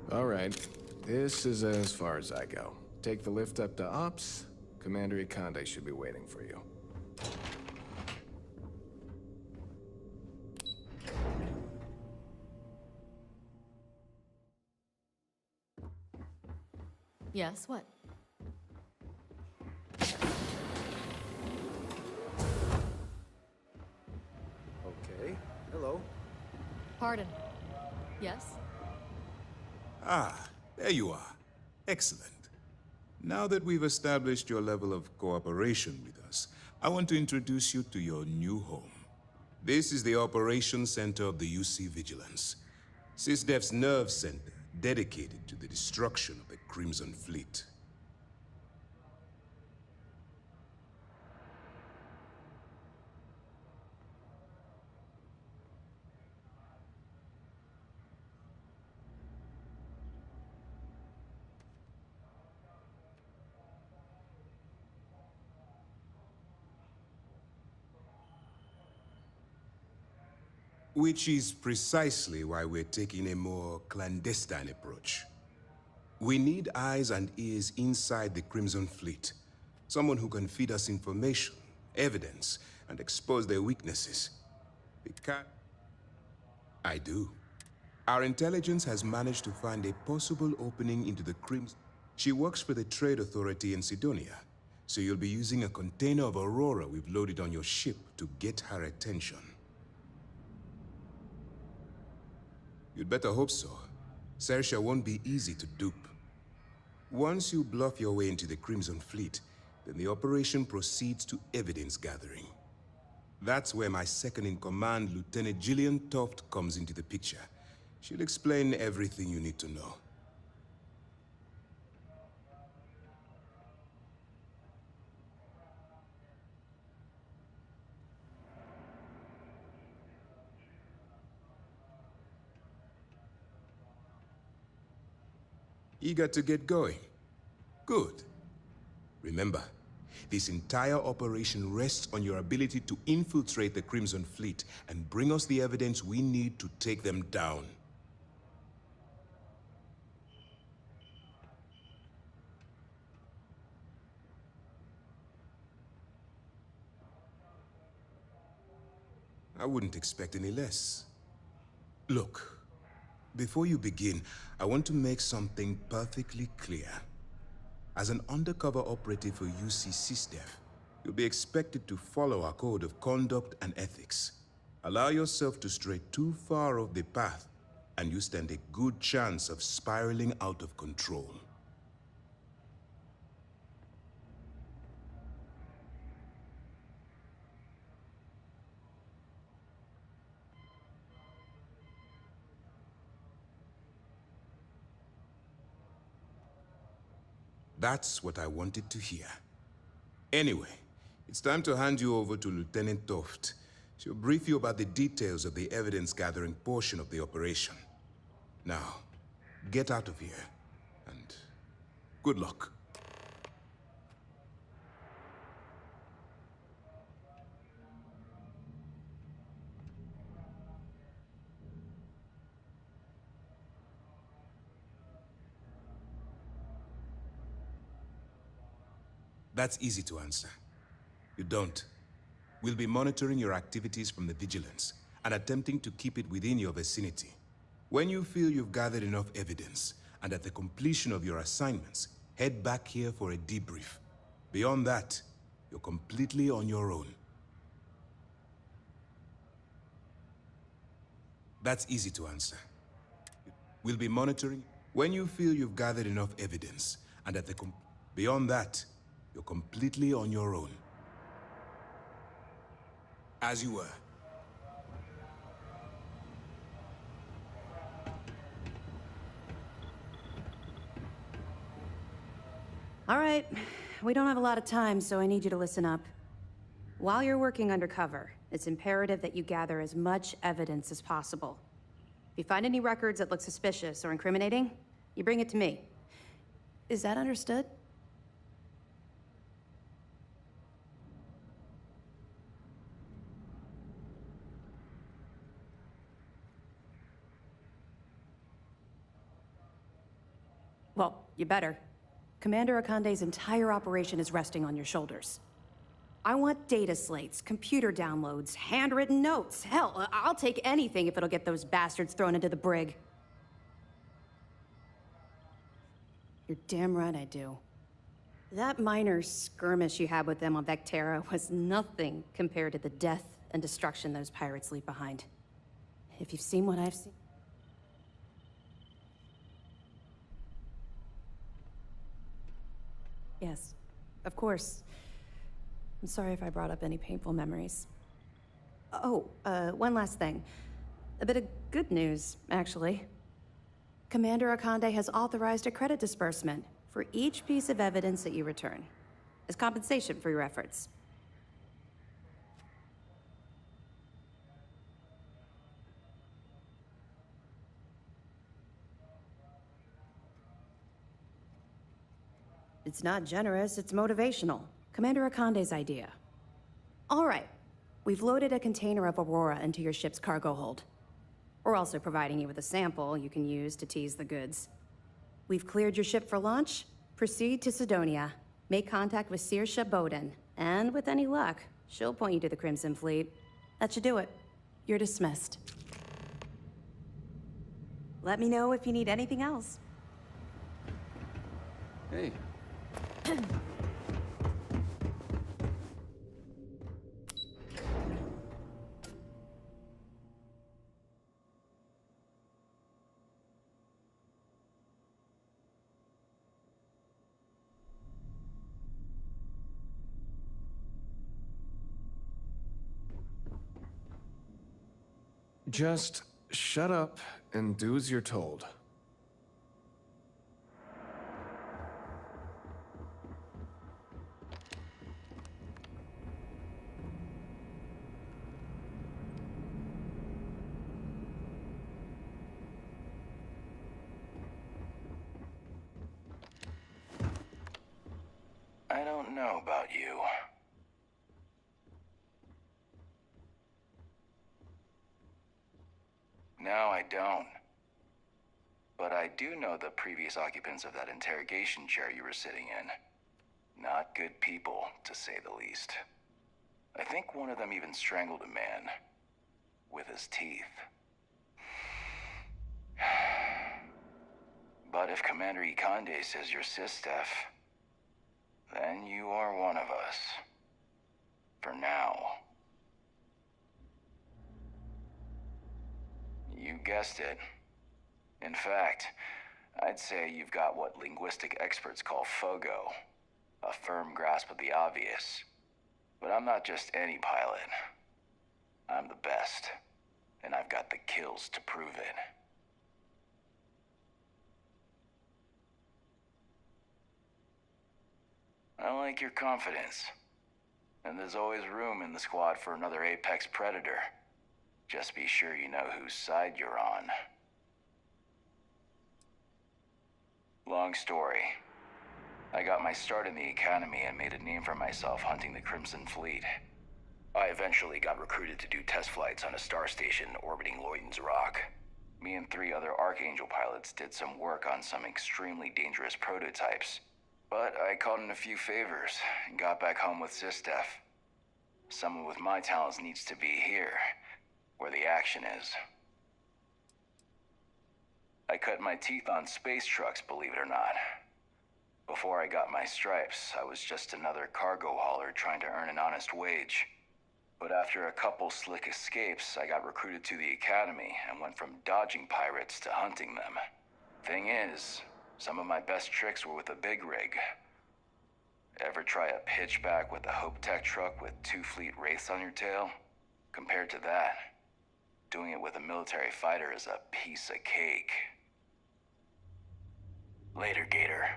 All right, this is as far as I go. Take the lift up to Ops. Commander Ikande should be waiting for you. Yes, what? Okay, hello. Pardon. Yes? Ah, there you are. Excellent. Now that we've established your level of cooperation with us, I want to introduce you to your new home. This is the Operations Center of the UC Vigilance, SysDef's nerve center dedicated to the destruction of the Crimson Fleet. Which is precisely why we're taking a more clandestine approach. We need eyes and ears inside the Crimson Fleet. Someone who can feed us information, evidence, and expose their weaknesses. Because I do. Our intelligence has managed to find a possible opening into the Crimson. She works for the Trade Authority in Sidonia, so you'll be using a container of Aurora we've loaded on your ship to get her attention. You'd better hope so. Sersha won't be easy to dupe. Once you bluff your way into the Crimson Fleet, then the operation proceeds to evidence gathering. That's where my second-in-command, Lieutenant Gillian Toft, comes into the picture. She'll explain everything you need to know. Eager to get going? Good. Remember, this entire operation rests on your ability to infiltrate the Crimson Fleet and bring us the evidence we need to take them down. I wouldn't expect any less. Look. Before you begin, I want to make something perfectly clear. As an undercover operative for UC SysDef, you'll be expected to follow our code of conduct and ethics. Allow yourself to stray too far off the path, and you stand a good chance of spiraling out of control. That's what I wanted to hear. Anyway, it's time to hand you over to Lieutenant Toft. She'll brief you about the details of the evidence-gathering portion of the operation. Now, get out of here, and good luck. That's easy to answer. You don't. We'll be monitoring your activities from the Vigilance and attempting to keep it within your vicinity. When you feel you've gathered enough evidence, and at the completion of your assignments, head back here for a debrief. Beyond that, you're completely on your own. That's easy to answer. We'll be monitoring when you feel you've gathered enough evidence, and at the beyond that, you're completely on your own. As you were. All right, we don't have a lot of time, so I need you to listen up. While you're working undercover, it's imperative that you gather as much evidence as possible. If you find any records that look suspicious or incriminating, you bring it to me. Is that understood? Well, you better. Commander Akande's entire operation is resting on your shoulders. I want data slates, computer downloads, handwritten notes. Hell, I'll take anything if it'll get those bastards thrown into the brig. You're damn right I do. That minor skirmish you had with them on Vectera was nothing compared to the death and destruction those pirates leave behind. If you've seen what I've seen... Yes, of course. I'm sorry if I brought up any painful memories. Oh, one last thing. A bit of good news, actually. Commander Akande has authorized a credit disbursement for each piece of evidence that you return, as compensation for your efforts. It's not generous, it's motivational. Commander Akande's idea. All right, we've loaded a container of Aurora into your ship's cargo hold. We're also providing you with a sample you can use to tease the goods. We've cleared your ship for launch. Proceed to Sidonia. Make contact with Saoirse Bowden. And with any luck, she'll point you to the Crimson Fleet. That should do it. You're dismissed. Let me know if you need anything else. Hey. Just shut up and do as you're told. I don't know about you. No, I don't. But I do know the previous occupants of that interrogation chair you were sitting in. Not good people, to say the least. I think one of them even strangled a man. With his teeth. But if Commander Ikande says you're Sys-Steph, then you are one of us. For now. You guessed it. In fact, I'd say you've got what linguistic experts call FOGO, a firm grasp of the obvious. But I'm not just any pilot. I'm the best, and I've got the kills to prove it. I like your confidence. And there's always room in the squad for another apex predator. Just be sure you know whose side you're on. Long story. I got my start in the academy and made a name for myself hunting the Crimson Fleet. I eventually got recruited to do test flights on a star station orbiting Lloyd's Rock. Me and 3 other Archangel pilots did some work on some extremely dangerous prototypes. But I called in a few favors and got back home with Sistef. Someone with my talents needs to be here, where the action is. I cut my teeth on space trucks, believe it or not. Before I got my stripes, I was just another cargo hauler trying to earn an honest wage. But after a couple slick escapes, I got recruited to the academy and went from dodging pirates to hunting them. Thing is, some of my best tricks were with a big rig. Ever try a pitchback with a Hope Tech truck with 2 fleet wraiths on your tail? Compared to that, doing it with a military fighter is a piece of cake. Later, Gator.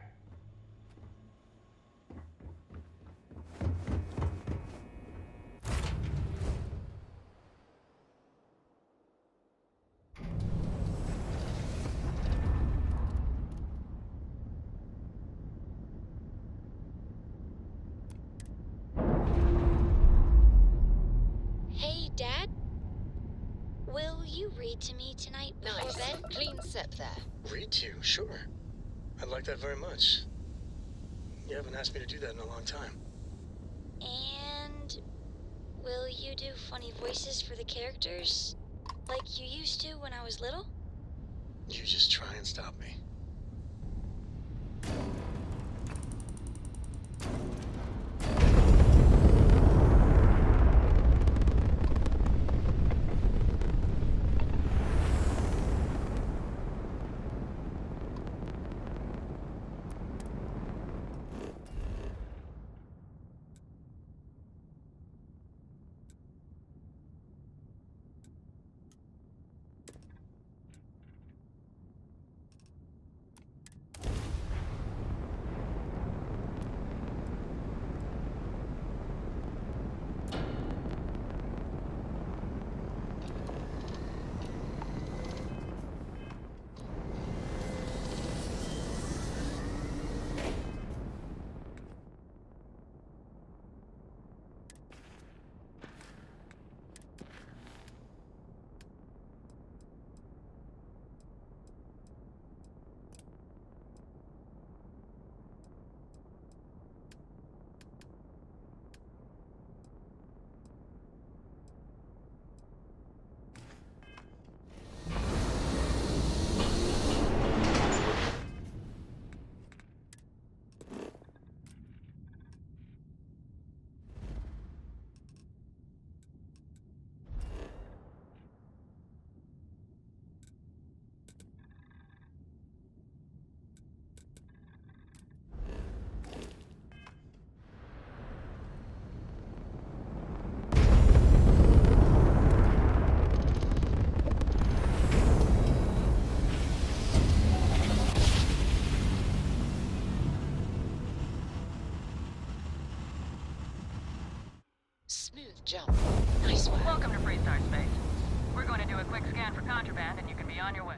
Hey, Dad? Will you read to me tonight before Nice. bed? Clean sip there. Read to you, sure. I'd like that very much. You haven't asked me to do that in a long time. And will you do funny voices for the characters? Like you used to when I was little? You just try and stop me. Smooth jump. Nice work. Welcome to Freestar Space. We're going to do a quick scan for contraband and you can be on your way.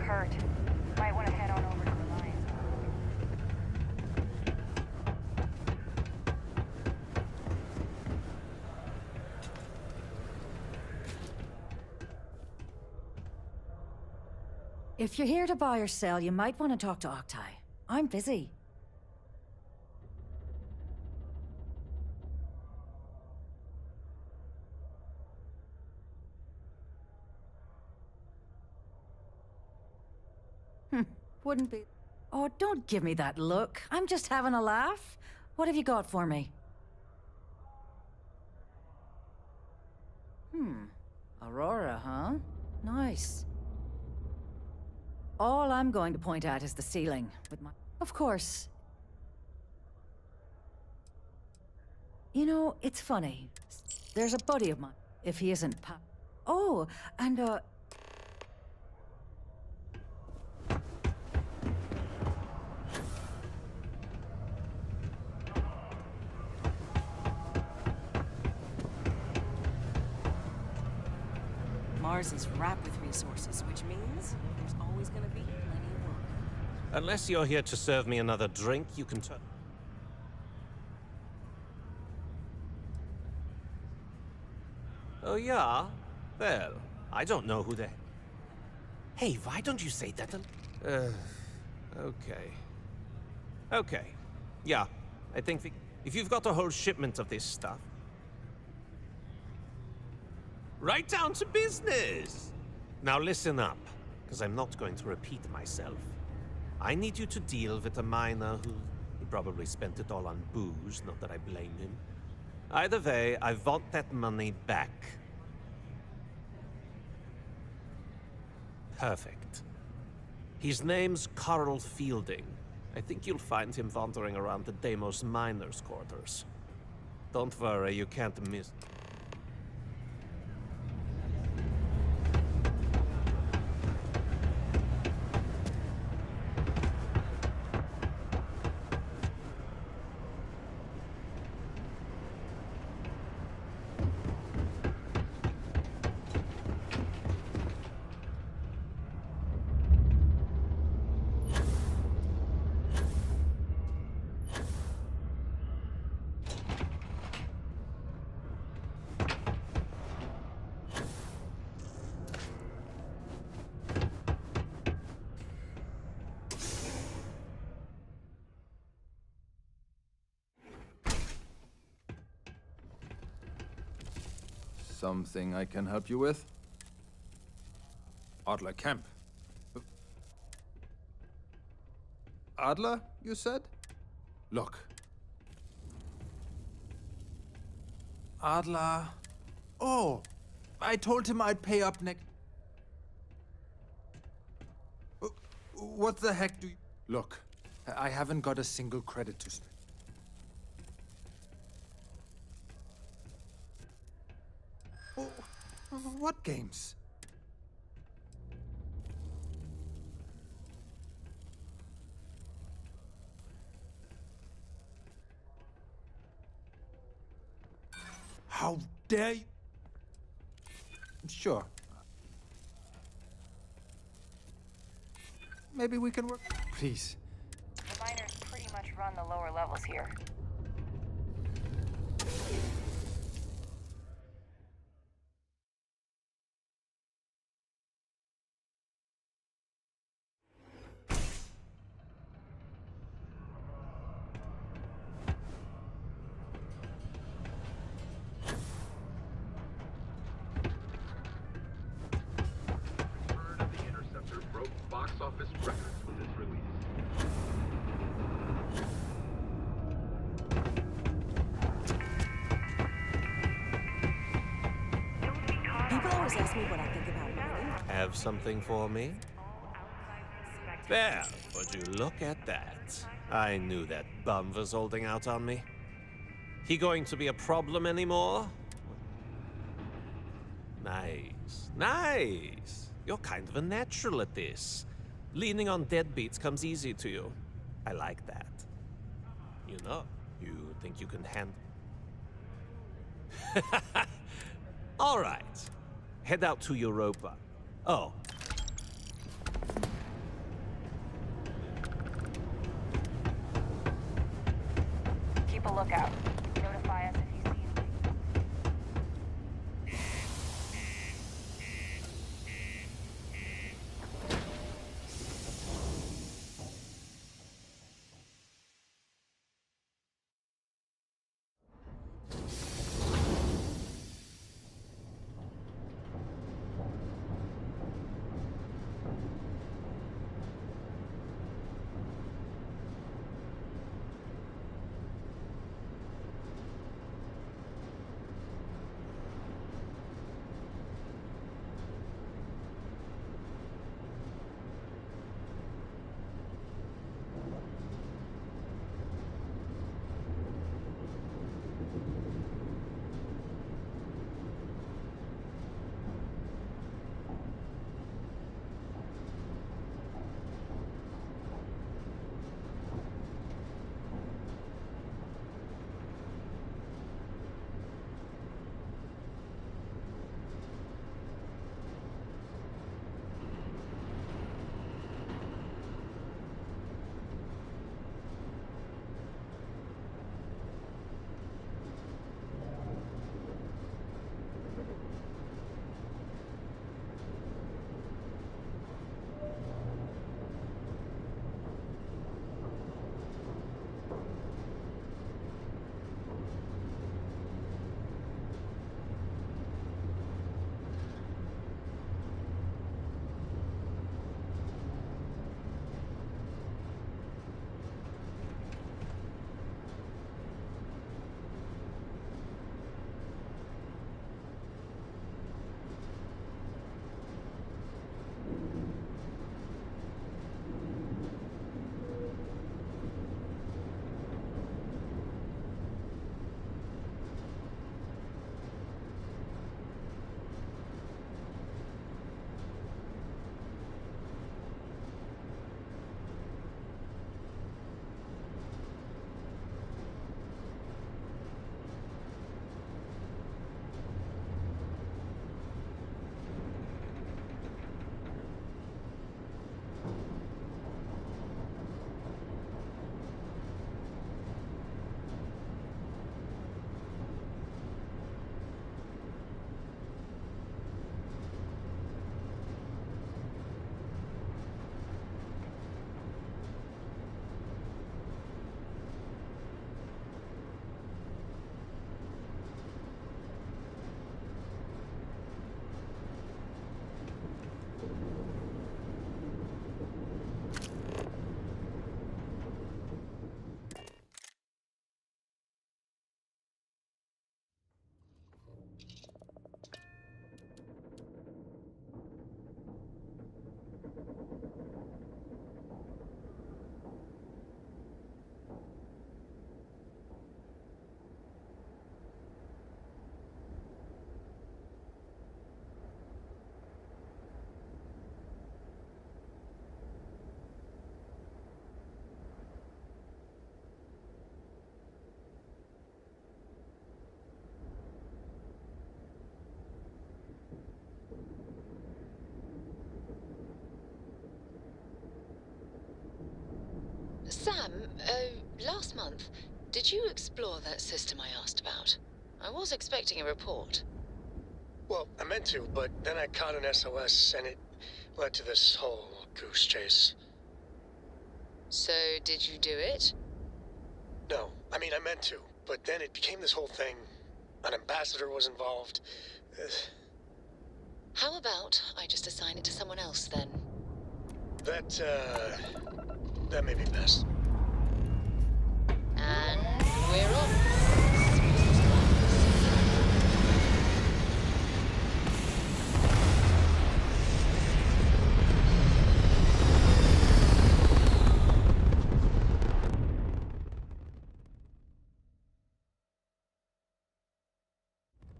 hurt. Might want to head on over to Reliance. If you're here to buy or sell, you might want to talk to Octai. I'm busy. Wouldn't be. Oh, don't give me that look. I'm just having a laugh. What have you got for me? Aurora, huh? Nice. All I'm going to point at is the ceiling, with my... Of course. You know, it's funny. There's a buddy of mine, if he isn't Oh, and, Mars is wrapped with resources, which means there's always gonna be plenty of work. Unless you're here to serve me another drink, you can turn. Oh, yeah? Well, I don't know who they... Hey, why don't you say that? Okay. Okay. Yeah, I think if you've got a whole shipment of this stuff... Right down to business! Now listen up, because I'm not going to repeat myself. I need you to deal with a miner who... He probably spent it all on booze, not that I blame him. Either way, I want that money back. Perfect. His name's Carl Fielding. I think you'll find him wandering around the Deimos miners' quarters. Don't worry, you can't miss... Something I can help you with? Adler Camp. Adler, you said? Look. Adler... Oh! I told him I'd pay up next... What the heck do you... Look, I haven't got a single credit to spend. What games? How dare you? Sure. Maybe we can work. Please. The miners pretty much run the lower levels here. Office records with its release. People always ask me what I think about mining. Have something for me? There, would you look at that? I knew that bum was holding out on me. He going to be a problem anymore? Nice, nice. You're kind of a natural at this. Leaning on deadbeats comes easy to you. I like that. You know, you think you can handle... All right. Head out to Europa. Oh. a lookout. Notify us if you see anything. Sam, last month, did you explore that system I asked about? I was expecting a report. Well, I meant to, but then I caught an SOS, and it led to this whole goose chase. So, did you do it? No, I mean, I meant to, but then it became this whole thing. An ambassador was involved. How about I just assign it to someone else, then? That may be best. And we're off.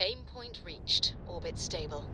Aim point reached. Orbit stable.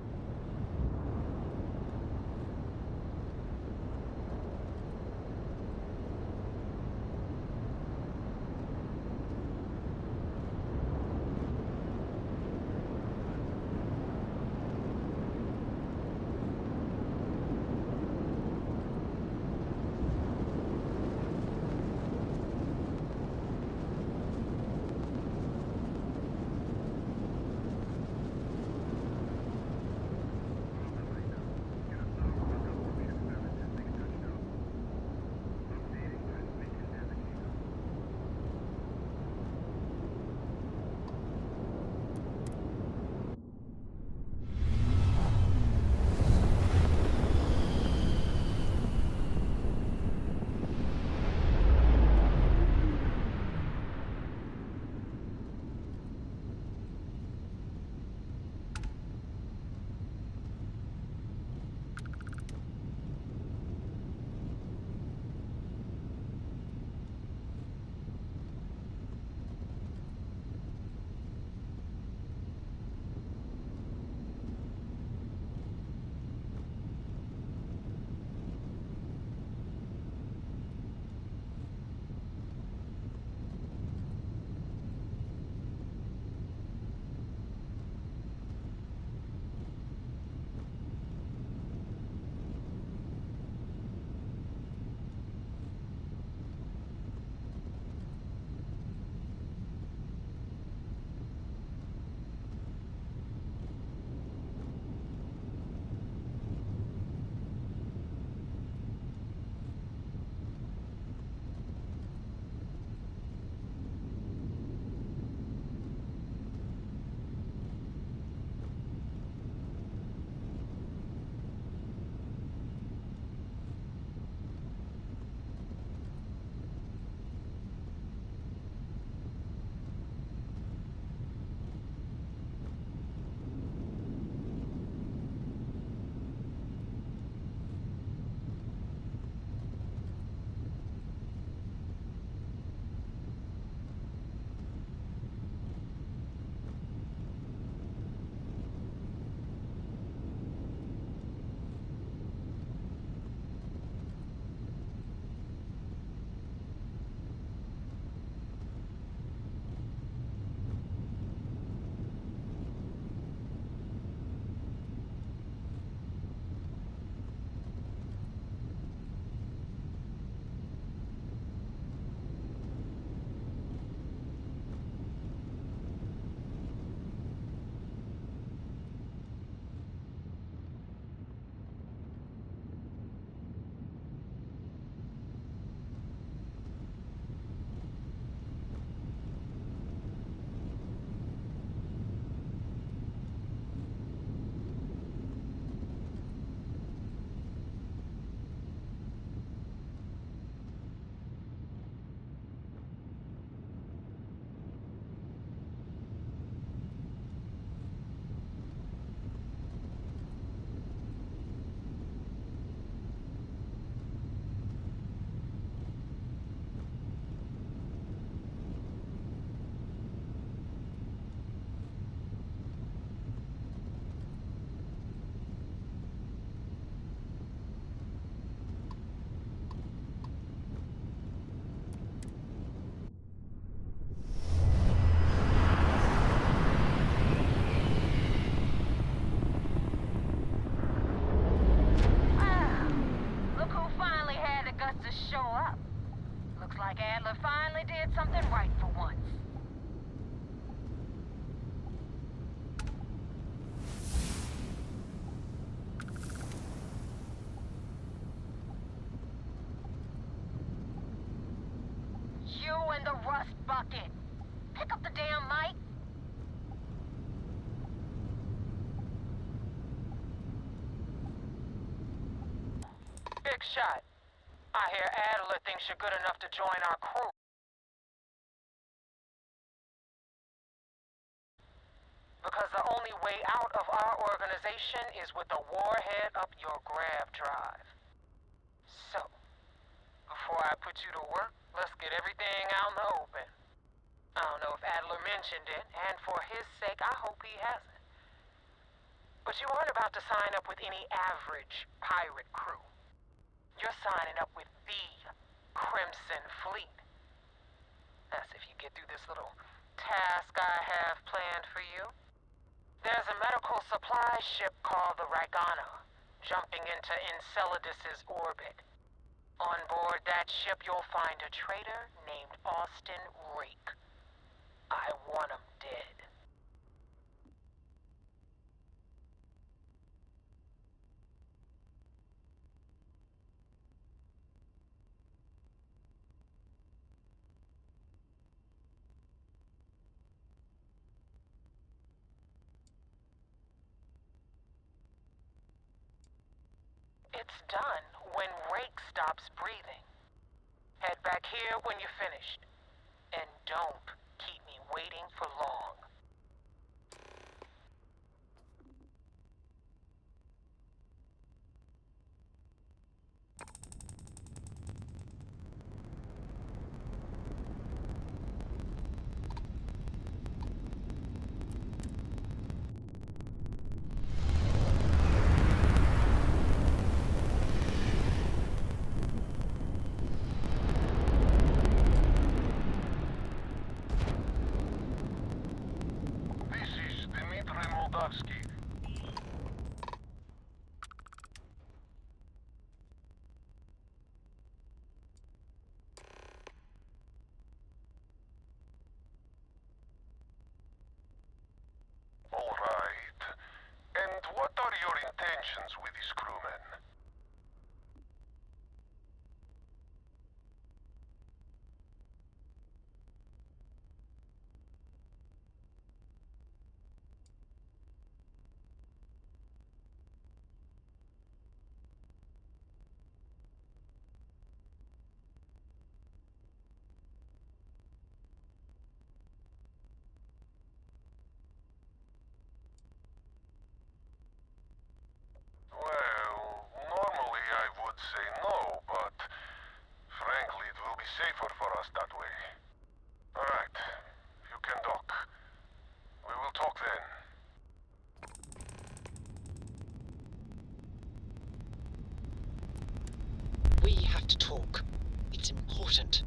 like Adler finally did something right for once. You and the rust bucket. Pick up the damn mic. Big shot. I hear Adler thinks you're good enough to join our crew. Because the only way out of our organization is with a warhead up your grav drive. So, before I put you to work, let's get everything out in the open. I don't know if Adler mentioned it, and for his sake, I hope he hasn't. But you aren't about to sign up with any average pirate crew. You're signing up with the Crimson Fleet. That's if you get through this little task I have planned for you. There's a medical supply ship called the Ragana, jumping into Enceladus's orbit. On board that ship, you'll find a traitor named Austin Rake. I want him dead. It's done when Rake stops breathing. Head back here when you're finished. And don't keep me waiting for long. All right. And what are your intentions with these crewmen? Well, normally I would say no, but frankly it will be safer for us that way. Alright, you can dock. We will talk then. We have to talk. It's important.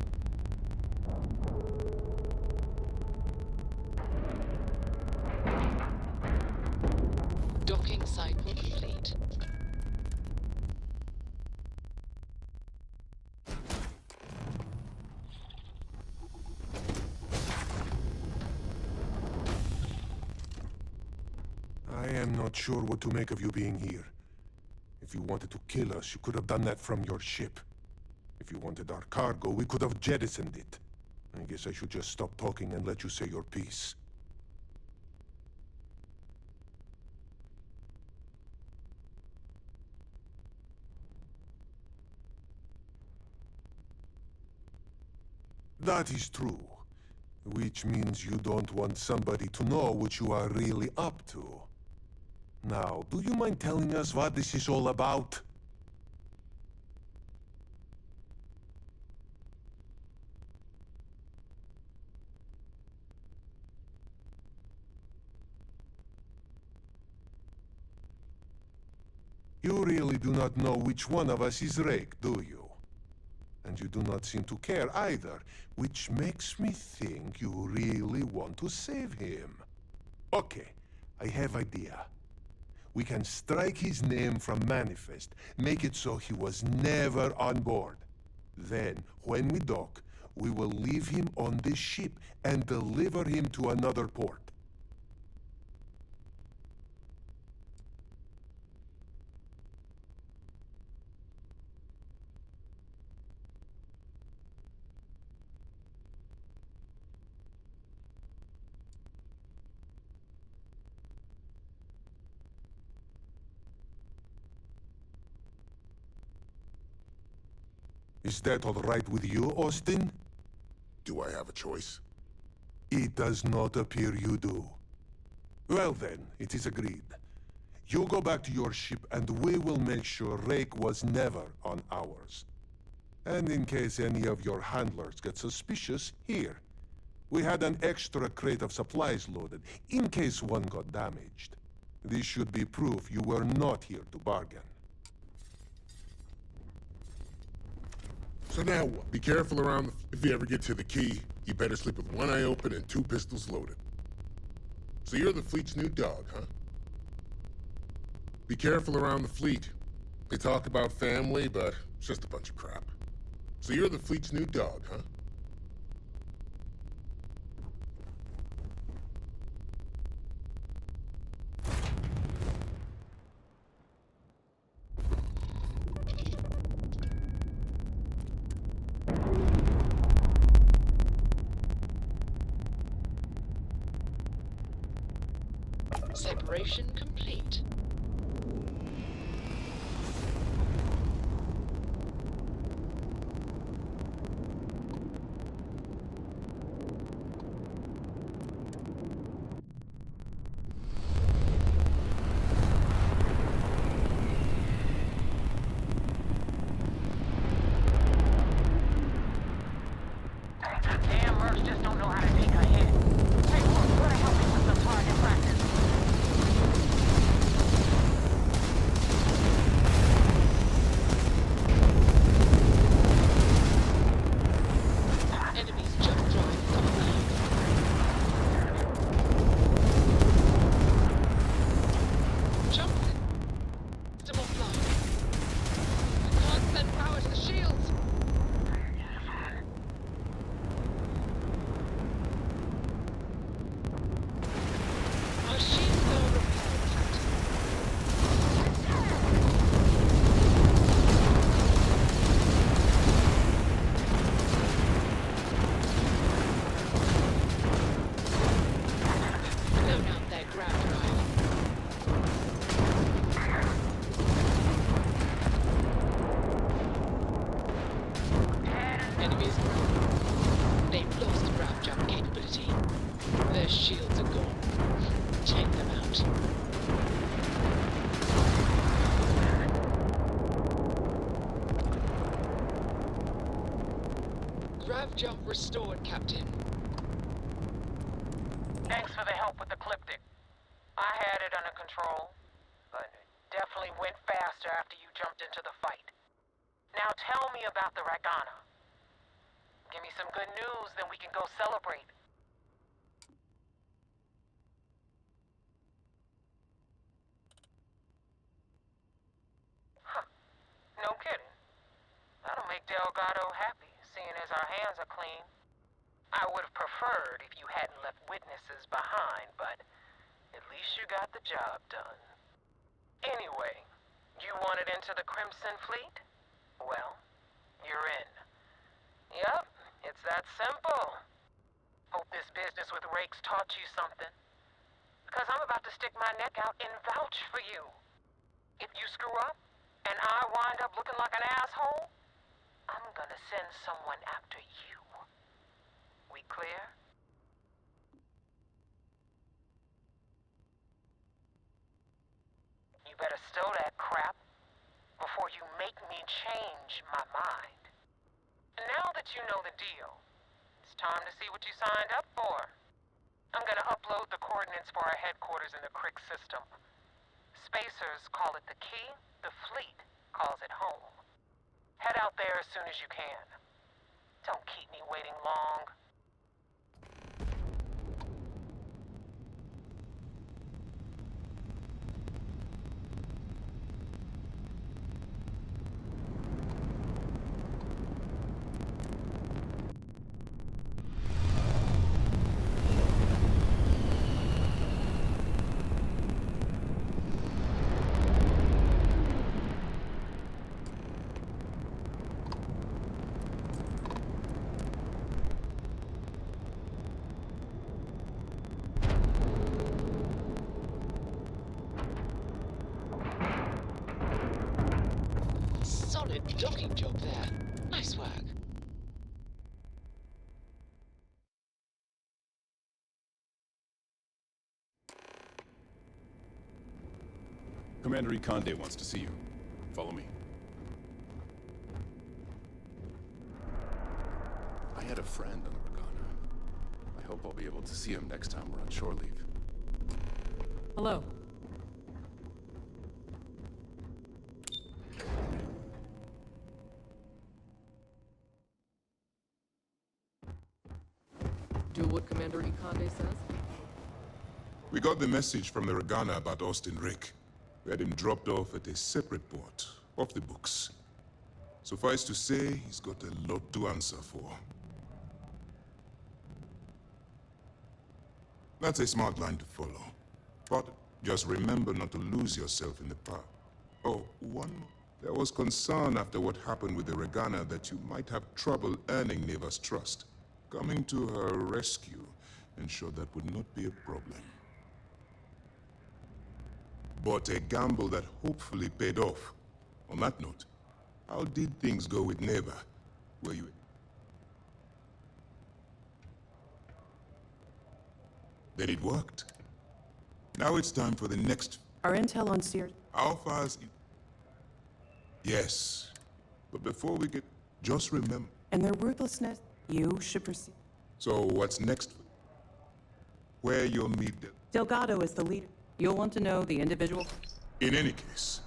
Docking cycle complete. I am not sure what to make of you being here. If you wanted to kill us, you could have done that from your ship. If you wanted our cargo, we could have jettisoned it. I guess I should just stop talking and let you say your piece. That is true. Which means you don't want somebody to know what you are really up to. Now, do you mind telling us what this is all about? You really do not know which one of us is Rake, do you? And you do not seem to care either, which makes me think you really want to save him. Okay, I have idea. We can strike his name from Manifest, make it so he was never on board. Then, when we dock, we will leave him on this ship and deliver him to another port. Is that all right with you, Austin? Do I have a choice? It does not appear you do. Well then, it is agreed. You go back to your ship and we will make sure Rake was never on ours. And in case any of your handlers get suspicious, here. We had an extra crate of supplies loaded, in case one got damaged. This should be proof you were not here to bargain. So now what? Be careful around if you ever get to the key, you better sleep with one eye open and 2 pistols loaded. So you're the fleet's new dog, huh? Be careful around the fleet. They talk about family, but it's just a bunch of crap. So you're the fleet's new dog, huh? Separation complete. Damn mercs just don't know how to take a hit. Hey, look, you gotta help me with some target practice. Enemies jump drive online. Jump! Still offline. I can't send power to the shields. Our shields are repaired, Captain. Blown out their ground drive. Enemies ground. They've lost ground jump capability. Their shields are gone. Take them out. Grav jump restored, Captain. Thanks for the help with the Cliptic. I had it under control, but it definitely went faster after you jumped into the fight. Now tell me about the Ragana. Give me some good news, then we can go celebrate. Huh. No kidding. That'll make Delgado happy, seeing as our hands are clean. I would have preferred if you hadn't left witnesses behind, but at least you got the job done. Anyway, you wanted into the Crimson Fleet? Well, you're in. Yup, it's that simple. Hope this business with Rake's taught you something. Because I'm about to stick my neck out and vouch for you. If you screw up, and I wind up looking like an asshole, I'm gonna send someone after you. We clear? You better stow that crap before you make me change my mind. And now that you know the deal, it's time to see what you signed up for. I'm gonna upload the coordinates for our headquarters in the Crick system. Spacers call it the key, the fleet calls it home. Head out there as soon as you can. Don't keep me waiting long. Docking job there. Nice work. Commander Ikonde wants to see you. Follow me. I had a friend on the Regana. I hope I'll be able to see him next time we're on shore leave. Hello. Do what Commander Ikonde says? We got the message from the Regana about Austin Rick. We had him dropped off at a separate port, off the books. Suffice to say, he's got a lot to answer for. That's a smart line to follow. But just remember not to lose yourself in the path. Oh, one more. There was concern after what happened with the Regana that you might have trouble earning Neva's trust. Coming to her rescue ensured that would not be a problem. But a gamble that hopefully paid off. On that note, how did things go with Neva? Were you... Then it worked. Now it's time for the next... Our intel on Sears. How far is... Yes. But before we get... Just remember... And their ruthlessness, you should proceed. So what's next? Where you'll meet... Delgado is the leader. You'll want to know the individual... In any case,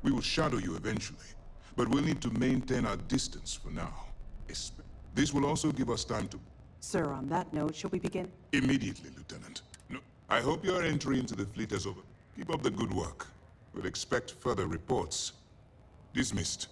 we will shadow you eventually. But we'll need to maintain our distance for now. This will also give us time to... Sir, on that note, shall we begin? Immediately, Lieutenant. No, I hope your entry into the fleet is over. Keep up the good work. We'll expect further reports. Dismissed.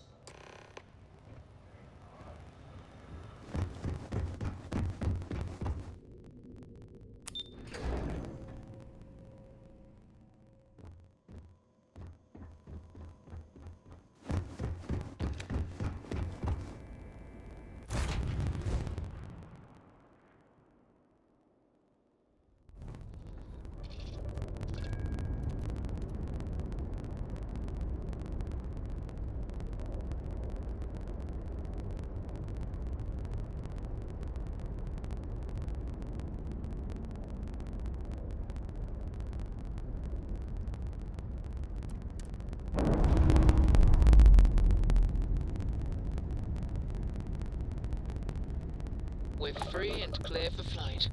We're free and clear for flight.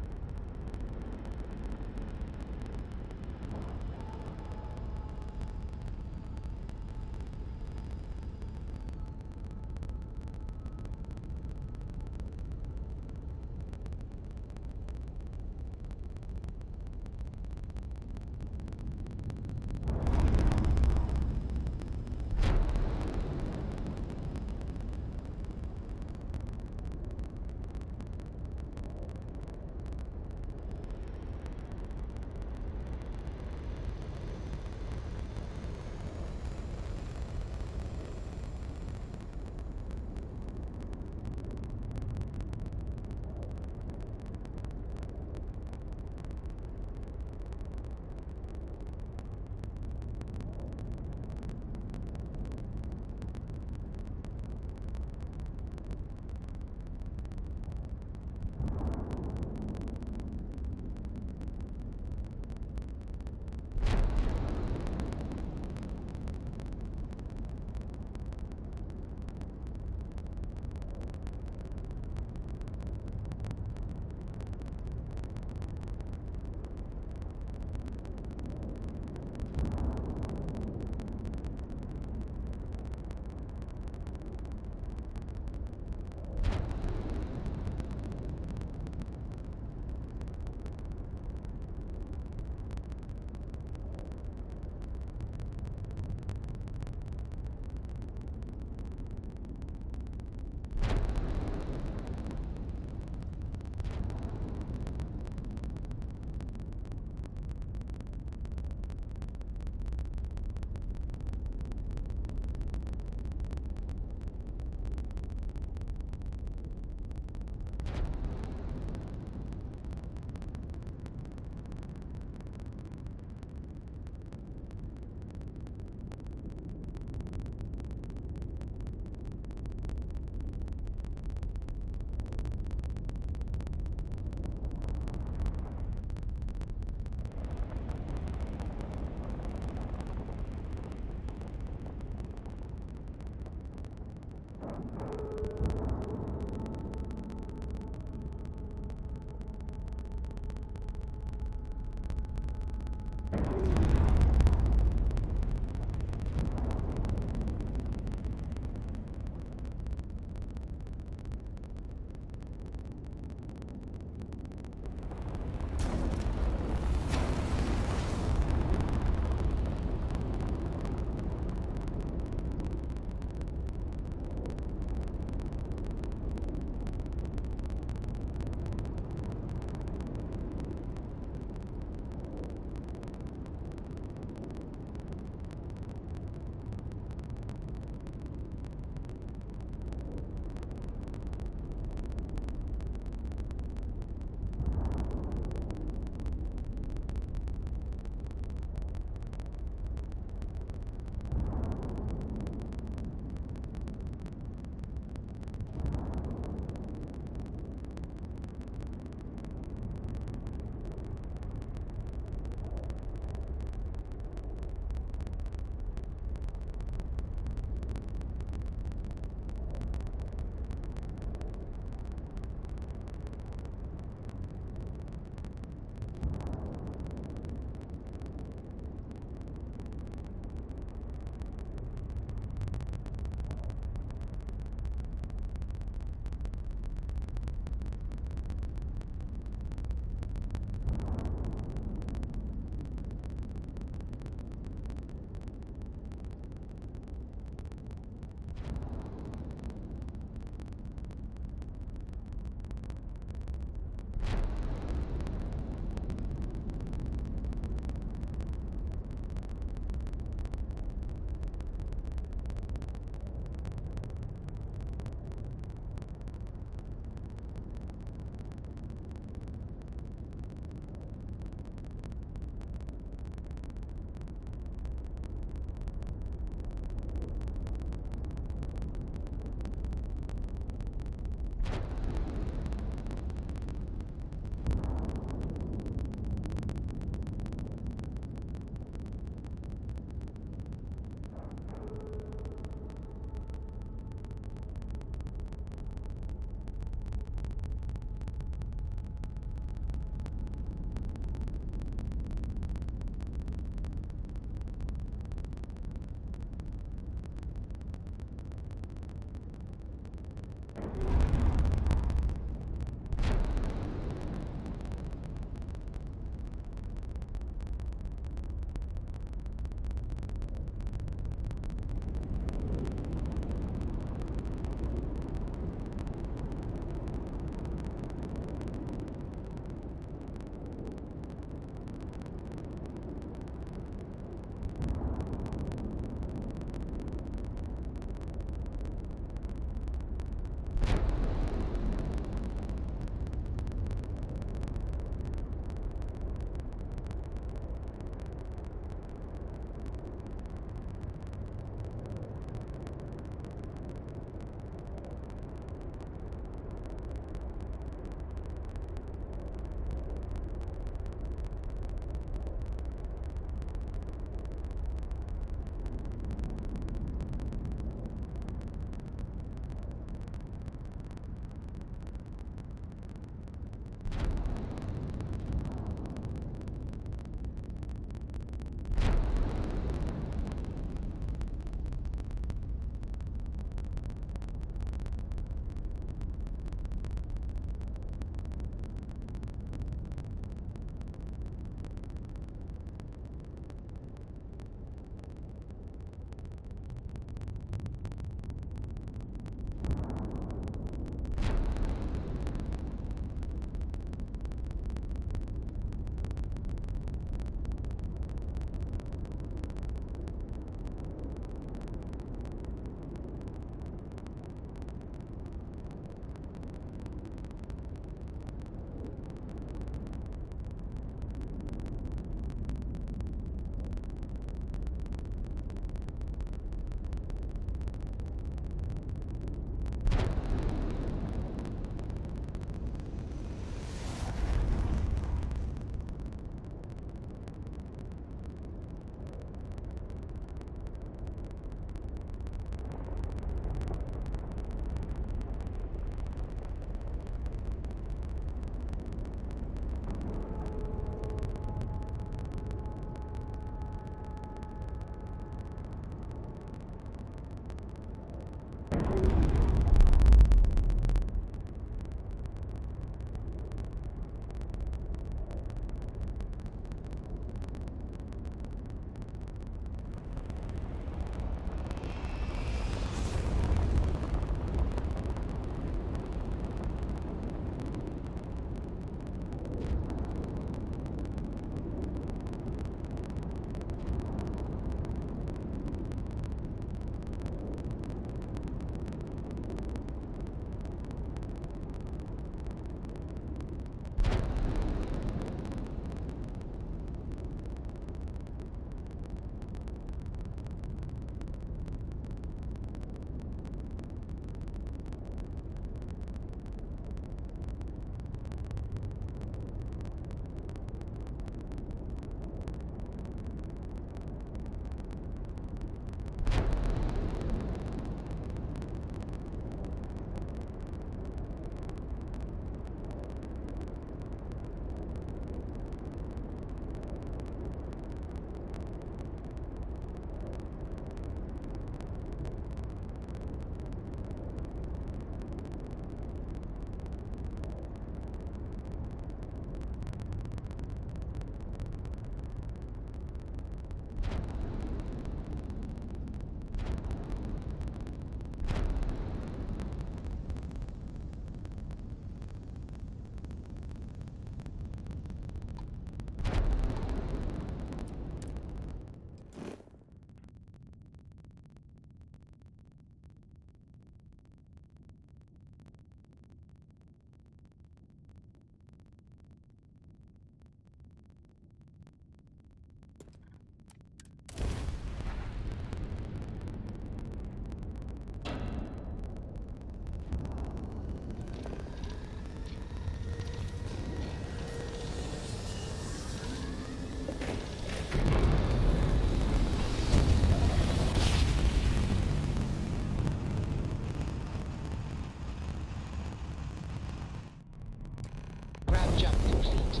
Grab jump complete.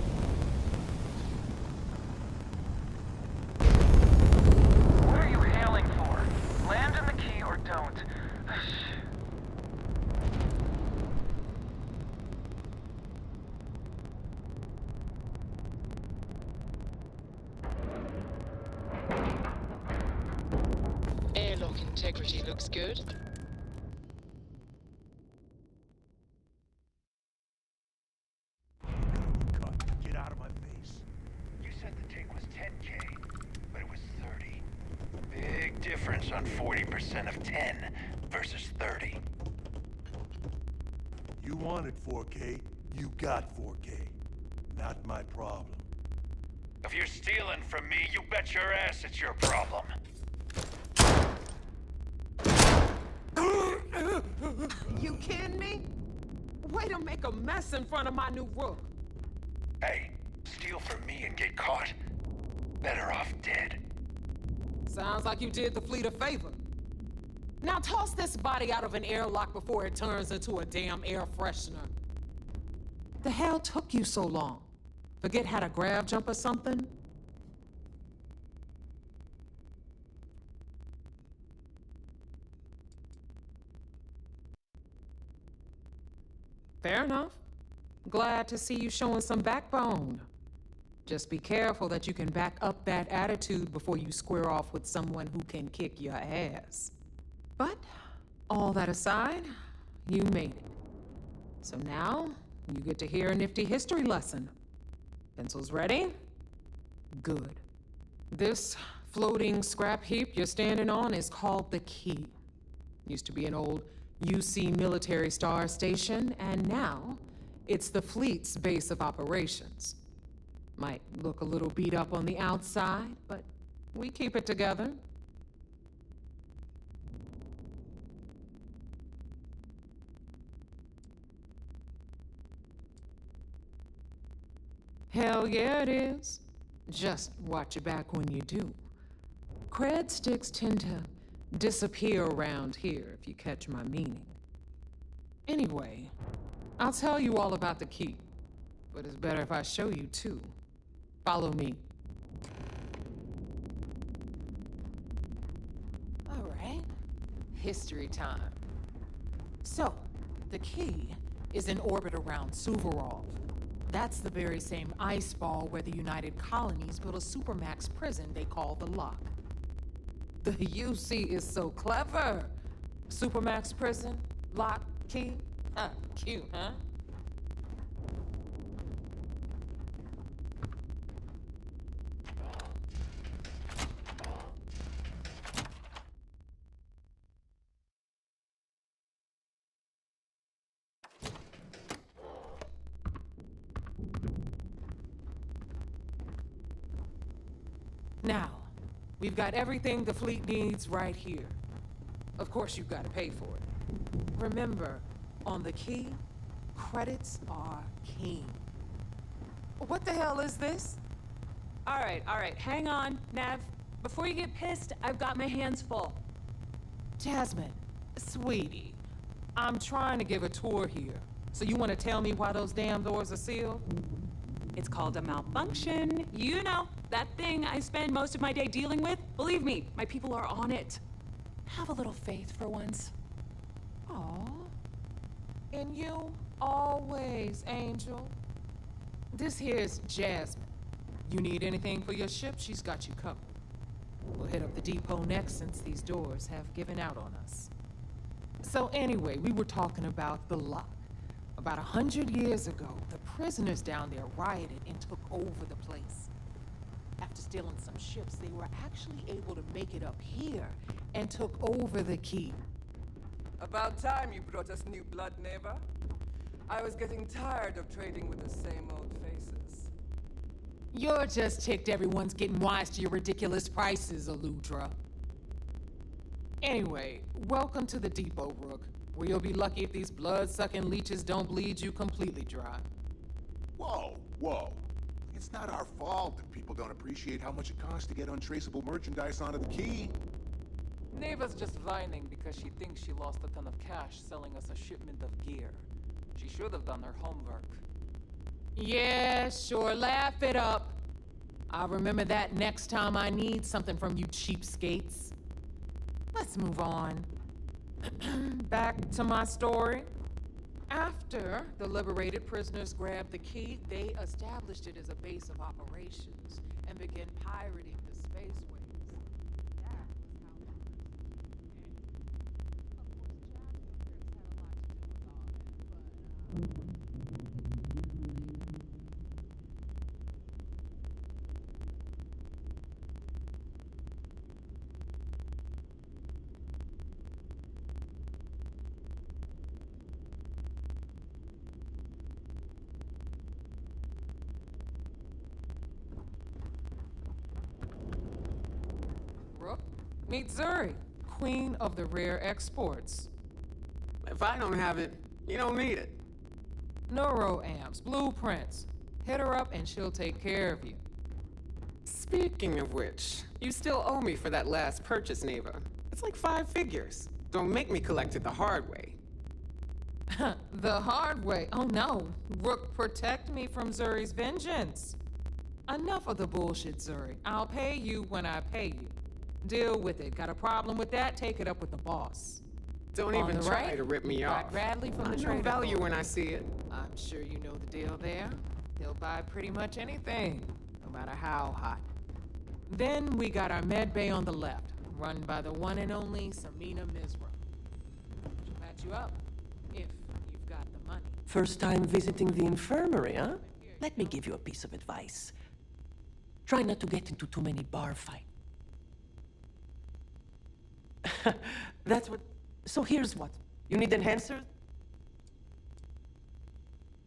What are you hailing for? Land in the key or don't. Airlock integrity looks good. Get out of my face. You said the take was 10K, but it was 30. Big difference on 40% of 10 versus 30. You wanted 4K, you got 4K. Not my problem. If you're stealing from me, you bet your ass it's your problem. You kidding me? Way to make a mess in front of my new roof. Hey, steal from me and get caught? Better off dead. Sounds like you did the fleet a favor. Now toss this body out of an airlock before it turns into a damn air freshener. The hell took you so long? Forget how to grab jump or something? Fair enough. Glad to see you showing some backbone. Just be careful that you can back up that attitude before you square off with someone who can kick your ass. But, all that aside, you made it. So now, you get to hear a nifty history lesson. Pencils ready? Good. This floating scrap heap you're standing on is called the Key. Used to be an old UC military star station, and now it's the fleet's base of operations. Might look a little beat up on the outside, but we keep it together. Hell yeah, it is. Just watch your back when you do. Cred sticks tend to disappear around here, if you catch my meaning. Anyway, I'll tell you all about the Key, but it's better if I show you too. Follow me. All right, history time. So, the Key is in orbit around Suvorov. That's the very same ice ball where the United Colonies built a supermax prison they call the Lock. The UC is so clever. Supermax prison, Lock, Key. Cute, huh? Now, we've got everything the fleet needs right here. Of course, you've got to pay for it. Remember, on the key, credits are king. What the hell is this? All right, hang on, Nav. Before you get pissed, I've got my hands full. Jasmine, sweetie, I'm trying to give a tour here. So you want to tell me why those damn doors are sealed? It's called a malfunction. You know, that thing I spend most of my day dealing with. Believe me, my people are on it. Have a little faith for once. Aw. And you, always, Angel. This here's Jasmine. You need anything for your ship, she's got you covered. We'll hit up the depot next since these doors have given out on us. So anyway, we were talking about the lock. About 100 years ago, the prisoners down there rioted and took over the place. After stealing some ships, they were actually able to make it up here and took over the key. About time you brought us new blood, neighbor. I was getting tired of trading with the same old faces. You're just ticked everyone's getting wise to your ridiculous prices, Aludra. Anyway, welcome to the depot, Rook, where you'll be lucky if these blood-sucking leeches don't bleed you completely dry. Whoa, whoa. It's not our fault that people don't appreciate how much it costs to get untraceable merchandise onto the key. Neva's just whining because she thinks she lost a ton of cash selling us a shipment of gear. She should have done her homework. Yeah, sure, laugh it up. I'll remember that next time I need something from you cheapskates. Let's move on. Back to my story. After the liberated prisoners grabbed the key, they established it as a base of operations and began pirating the spaceways. That was how the Of course, Jasmine Cripps had a lot to do with all that, but meet Zuri, queen of the rare exports. If I don't have it, you don't need it. Neuroamps, blueprints. Hit her up and she'll take care of you. Speaking of which, you still owe me for that last purchase, Neva. It's like 5 figures. Don't make me collect it the hard way. The hard way? Oh no. Rook, protect me from Zuri's vengeance. Enough of the bullshit, Zuri. I'll pay you when I pay you. Deal with it. Got a problem with that? Take it up with the boss. Don't even try to rip me off. Bradley from the I know Trader value Corps. when I see it. I'm sure you know the deal there. He'll buy pretty much anything, no matter how hot. Then we got our med bay on the left, run by the one and only Samina Mizra. She'll patch you up, if you've got the money. First time visiting the infirmary, huh? Let me give you a piece of advice. Try not to get into too many bar fights. That's what... So here's what. You need enhancers?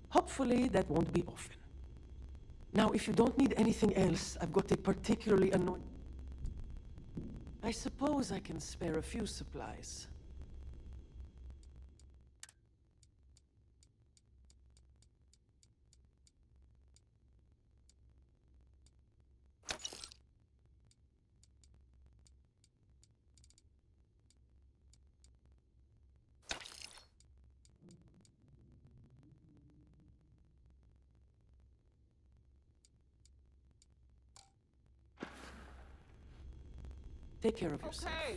Hopefully that won't be often. Now, if you don't need anything else, I've got a particularly annoying... I suppose I can spare a few supplies. Take care of yourself. Okay.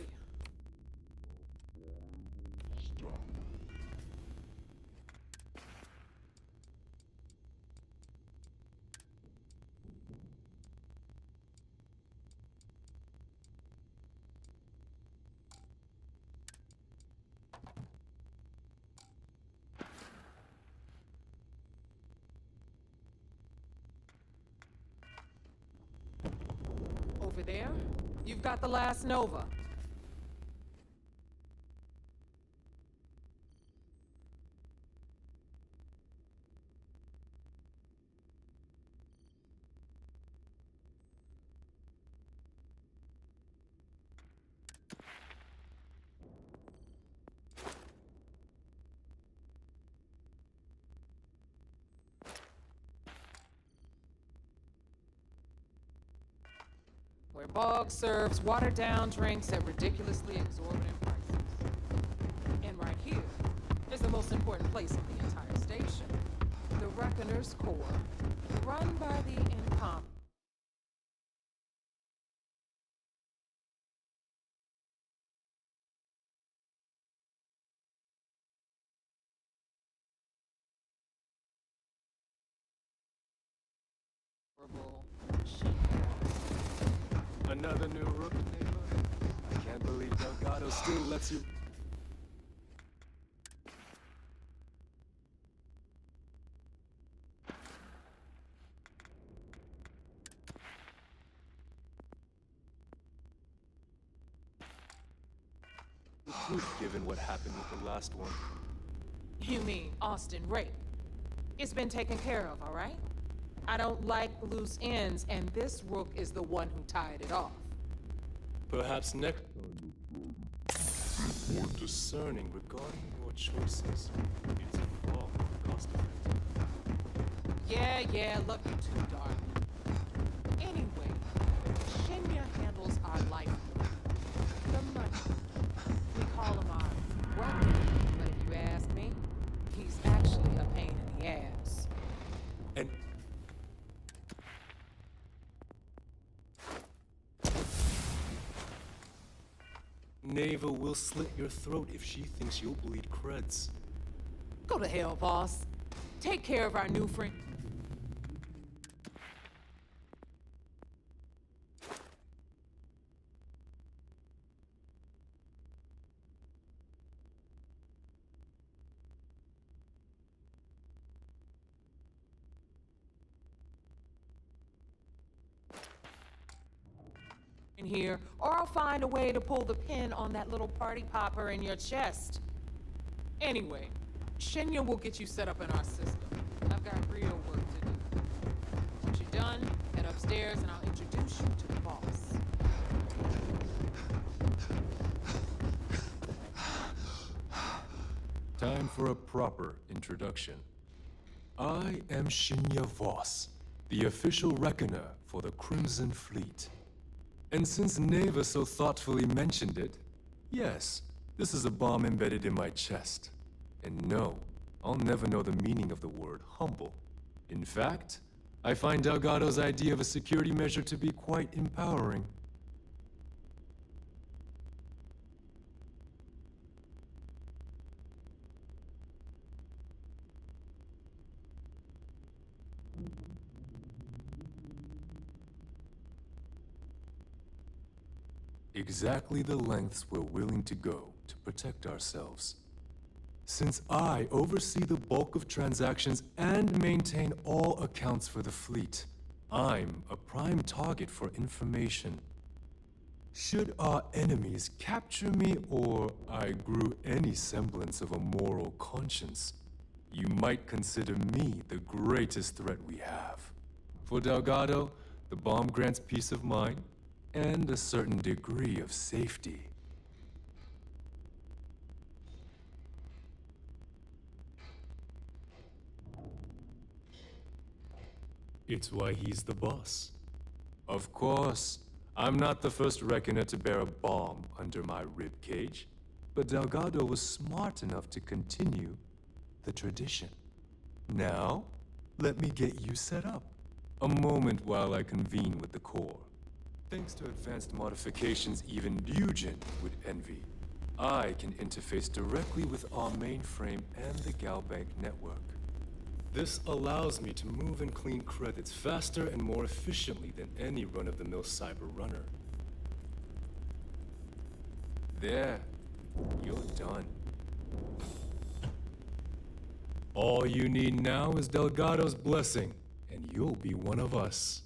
Over there, you've got the last Nova. where Bog serves watered-down drinks at ridiculously exorbitant prices. And right here is the most important place in the entire station, the Reckoner's Core, run by the incomparable Another new rookie neighbor? I can't believe Delgado still lets you... Proof given what happened with the last one. You mean Austin rape? It's been taken care of, all right? I don't like loose ends, and this rook is the one who tied it off. Perhaps next time you're more discerning regarding your choices. It's far more cost-effective. Yeah, love you too, darling. Anyway, Shinya handles our life. The money. We call him our weapon, but if you ask me, he's actually a pain in the ass. And... Neva will slit your throat if she thinks you'll bleed creds. Go to hell, boss. Take care of our new friend. In here, or I'll find a way to pull the pin on that little party popper in your chest. Anyway, Shinya will get you set up in our system. I've got real work to do. Once you're done, head upstairs and I'll introduce you to the boss. Time for a proper introduction. I am Shinya Voss, the official reckoner for the Crimson Fleet. And since Neva so thoughtfully mentioned it, yes, this is a bomb embedded in my chest. And no, I'll never know the meaning of the word humble. In fact, I find Delgado's idea of a security measure to be quite empowering. Exactly the lengths we're willing to go to protect ourselves. Since I oversee the bulk of transactions and maintain all accounts for the fleet, I'm a prime target for information. Should our enemies capture me or I grew any semblance of a moral conscience, you might consider me the greatest threat we have. For Delgado, the bomb grants peace of mind and a certain degree of safety. It's why he's the boss. Of course, I'm not the first reckoner to bear a bomb under my ribcage, but Delgado was smart enough to continue the tradition. Now, let me get you set up. A moment while I convene with the Core. Thanks to advanced modifications even Bugin would envy, I can interface directly with our mainframe and the Galbank network. This allows me to move and clean credits faster and more efficiently than any run-of-the-mill cyber runner. There, you're done. All you need now is Delgado's blessing, and you'll be one of us.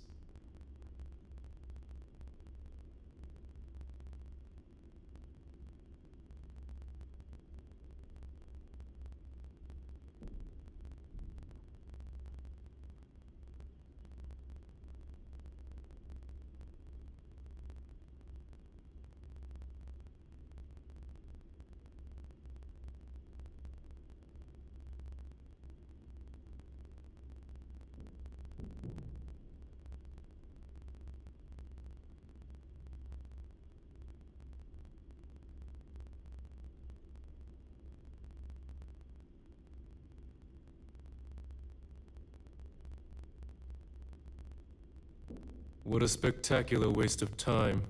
What a spectacular waste of time.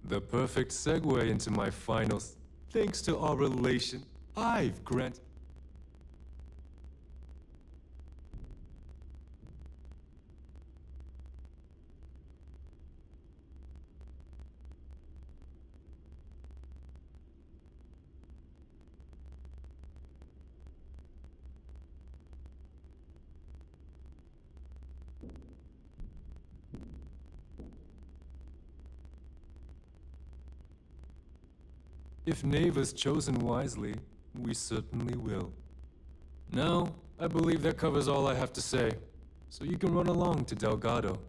The perfect segue into my finals. Thanks to our relation, I've granted. If Neva's chosen wisely, we certainly will. Now, I believe that covers all I have to say, so you can run along to Delgado.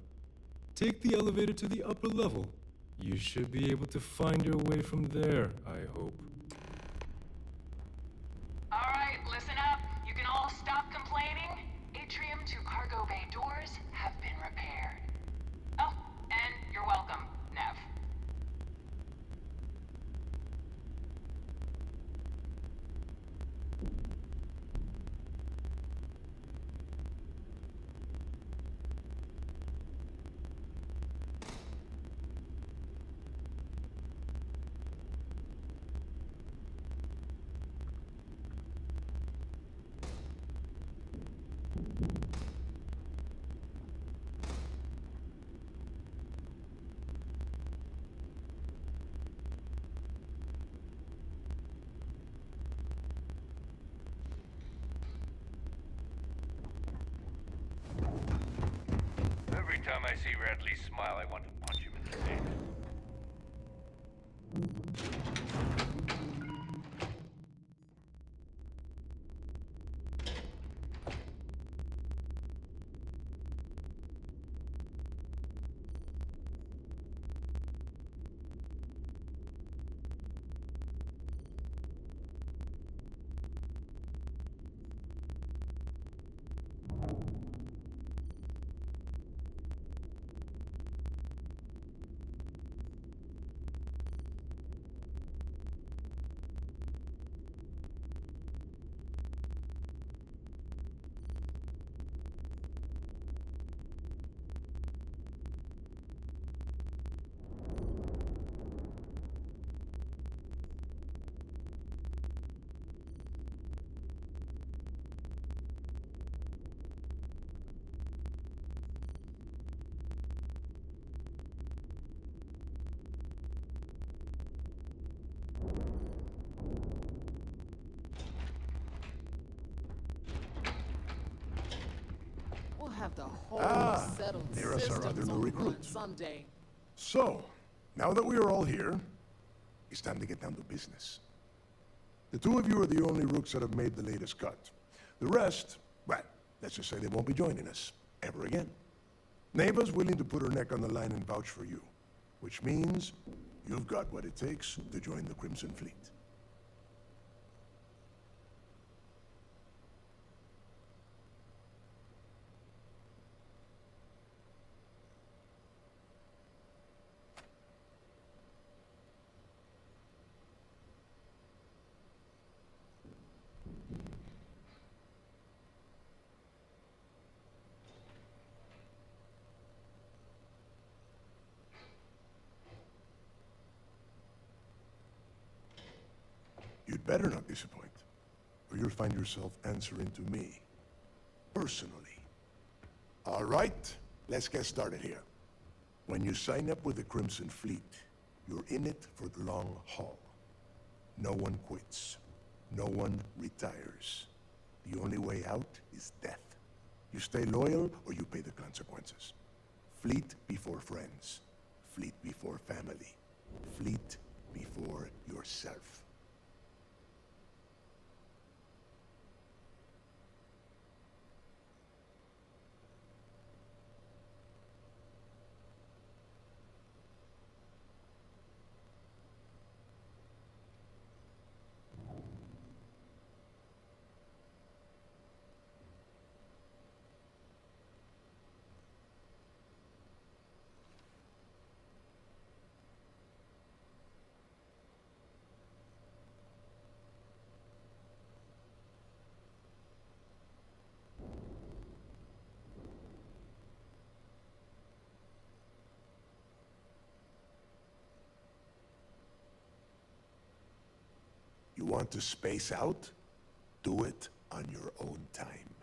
Take the elevator to the upper level. You should be able to find your way from there, I hope. Alright, listen up. You can all stop complaining. Atrium to cargo bay doors have been repaired. Oh, and you're welcome, Nev. Every time I see Radley smile, I want to punch him in the face. We'll have the whole settled there's our systems other new on recruit. someday. So, now that we are all here, it's time to get down to business. The two of you are the only rooks that have made the latest cut. The rest, well, let's just say they won't be joining us ever again. Neva's willing to put her neck on the line and vouch for you, which means you've got what it takes to join the Crimson Fleet. You'd better not disappoint, or you'll find yourself answering to me, personally. All right, let's get started here. When you sign up with the Crimson Fleet, you're in it for the long haul. No one quits. No one retires. The only way out is death. You stay loyal, or you pay the consequences. Fleet before friends. Fleet before family. Fleet before yourself. You want to space out? Do it on your own time.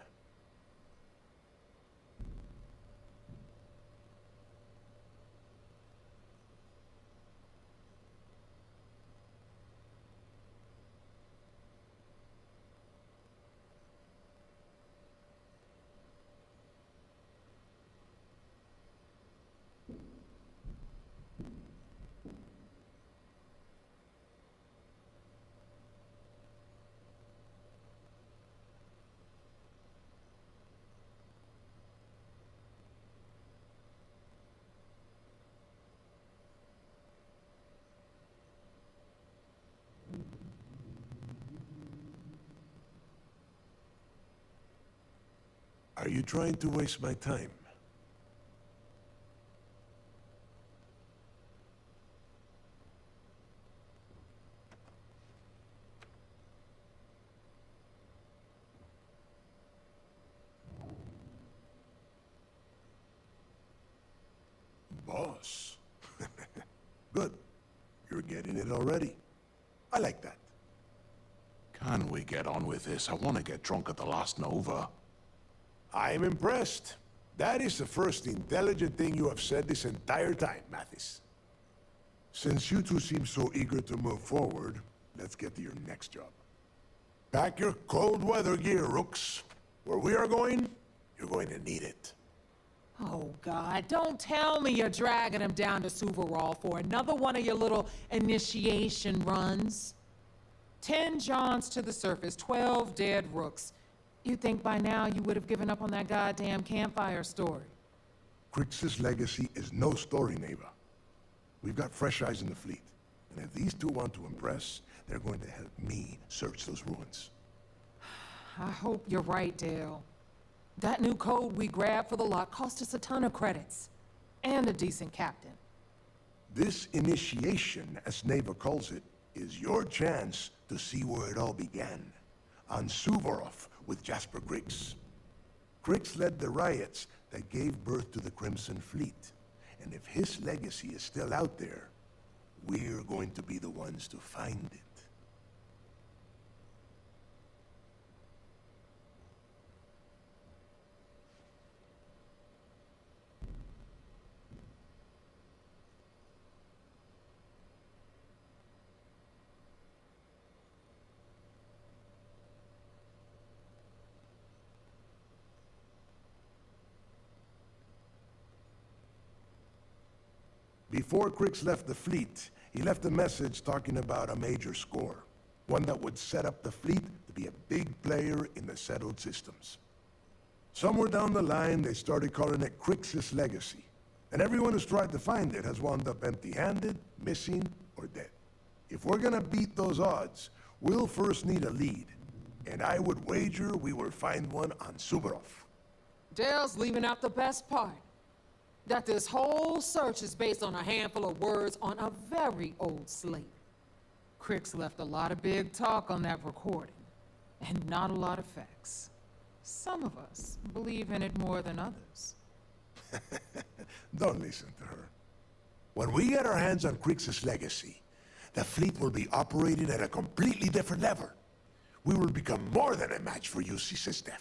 Are you trying to waste my time? Boss. Good. You're getting it already. I like that. Can we get on with this? I want to get drunk at the last Nova. I'm impressed. That is the first intelligent thing you have said this entire time, Mathis. Since you two seem so eager to move forward, let's get to your next job. Pack your cold weather gear, Rooks. Where we are going, you're going to need it. Oh, God, don't tell me you're dragging him down to Suvorov for another one of your little initiation runs. 10 Johns to the surface, 12 dead Rooks. You'd think by now you would have given up on that goddamn campfire story. Crix's legacy is no story, Neva. We've got fresh eyes in the fleet. And if these two want to impress, they're going to help me search those ruins. I hope you're right, Dale. That new code we grabbed for the lot cost us a ton of credits. And a decent captain. This initiation, as Neva calls it, is your chance to see where it all began. On Suvorov with Jasper Crix. Crix led the riots that gave birth to the Crimson Fleet. And if his legacy is still out there, we're going to be the ones to find it. Before Crix left the fleet, he left a message talking about a major score. One that would set up the fleet to be a big player in the settled systems. Somewhere down the line, they started calling it Crix's legacy. And everyone who's tried to find it has wound up empty-handed, missing, or dead. If we're gonna beat those odds, we'll first need a lead. And I would wager we will find one on Suvorov. Dale's leaving out the best part. That this whole search is based on a handful of words on a very old slate. Crix left a lot of big talk on that recording, and not a lot of facts. Some of us believe in it more than others. Don't listen to her. When we get our hands on Crix's legacy, the fleet will be operating at a completely different level. We will become more than a match for UC Sysdef.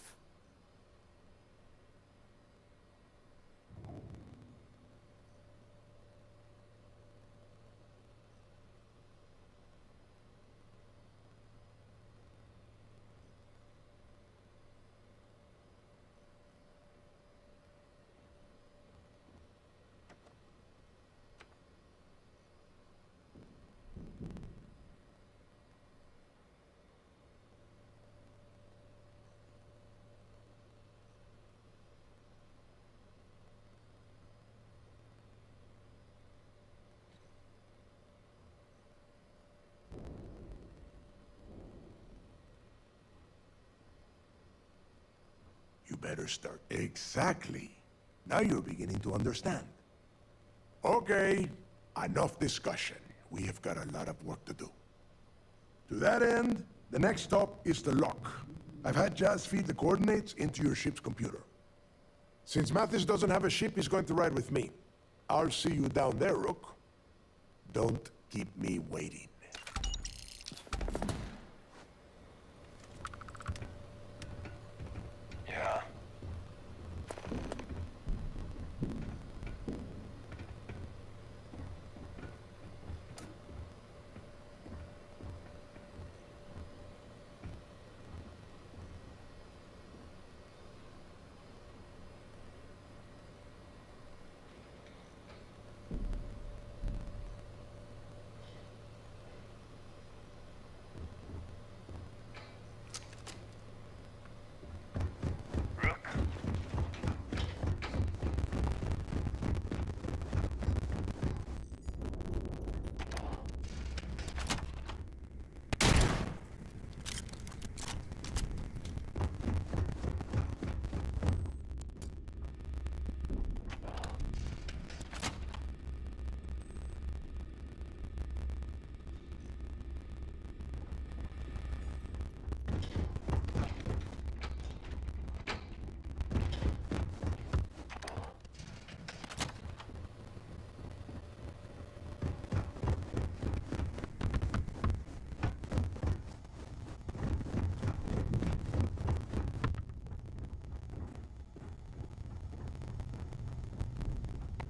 better start. Exactly. Now you're beginning to understand. Okay, enough discussion. We have got a lot of work to do. To that end, the next stop is the lock. I've had Jazz feed the coordinates into your ship's computer. Since Mathis doesn't have a ship, he's going to ride with me. I'll see you down there, Rook. Don't keep me waiting. Yeah.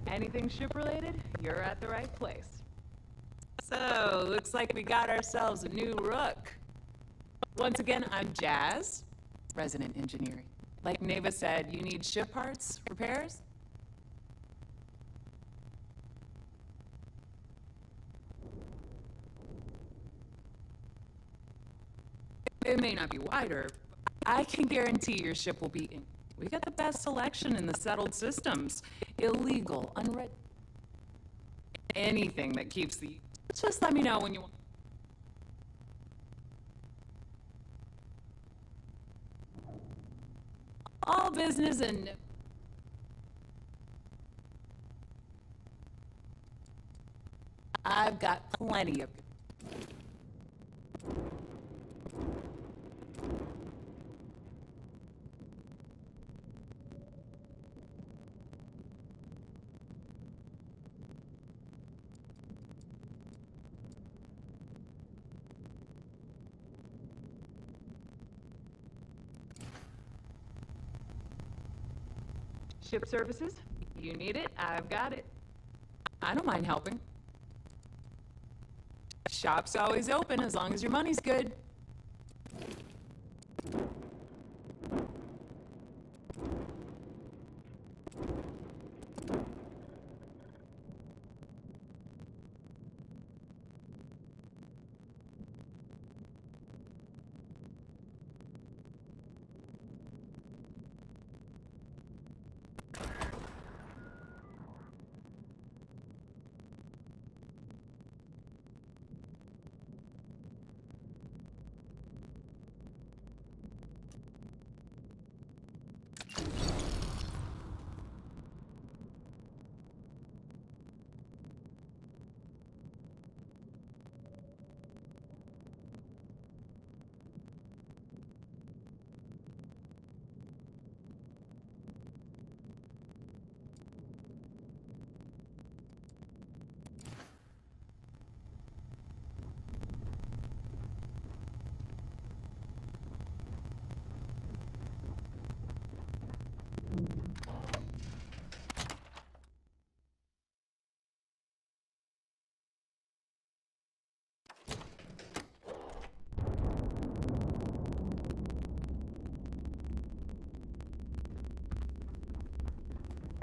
Anything ship-related, you're at the right place. So, looks like we got ourselves a new Rook. Once again, I'm Jazz, resident engineer. Like Neva said, you need ship parts, repairs? It may not be wider, but I can guarantee your ship will be in. We got the best selection in the settled systems. Illegal, unread. Anything that keeps the... Just let me know when you want. All business and... I've got plenty of... Ship services? You need it, I've got it. I don't mind helping. Shop's always open as long as your money's good.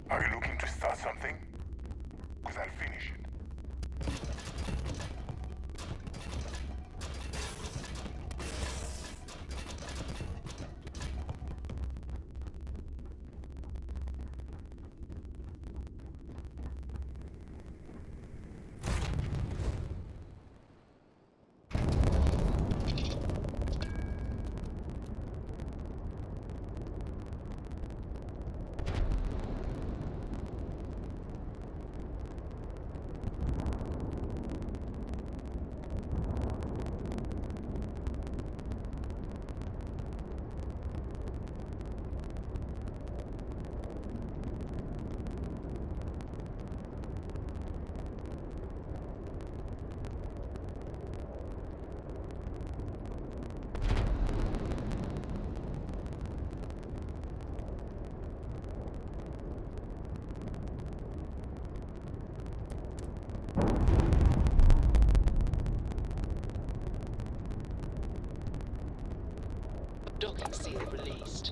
Are you looking to start something? Because I'll finish it. being sealed released.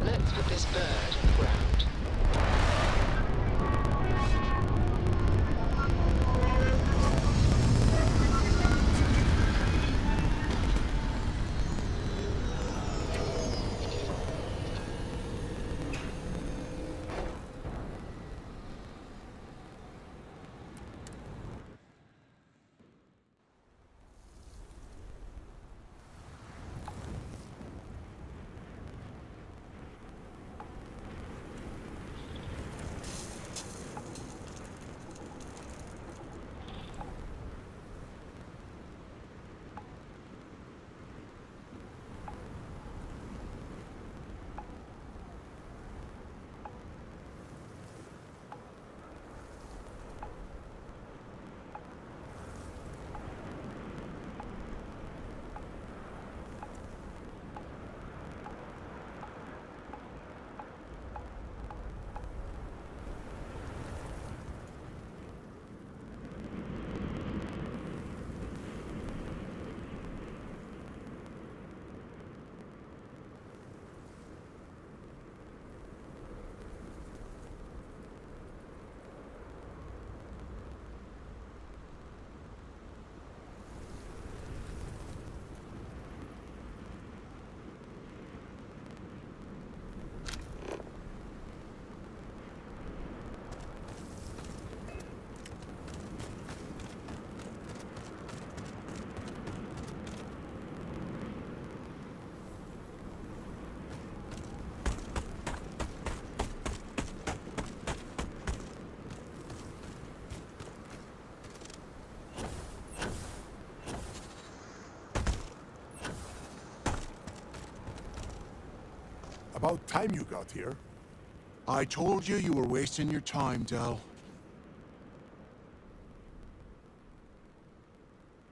Let's put this bird on the ground. About time you got here. I told you you were wasting your time, Del.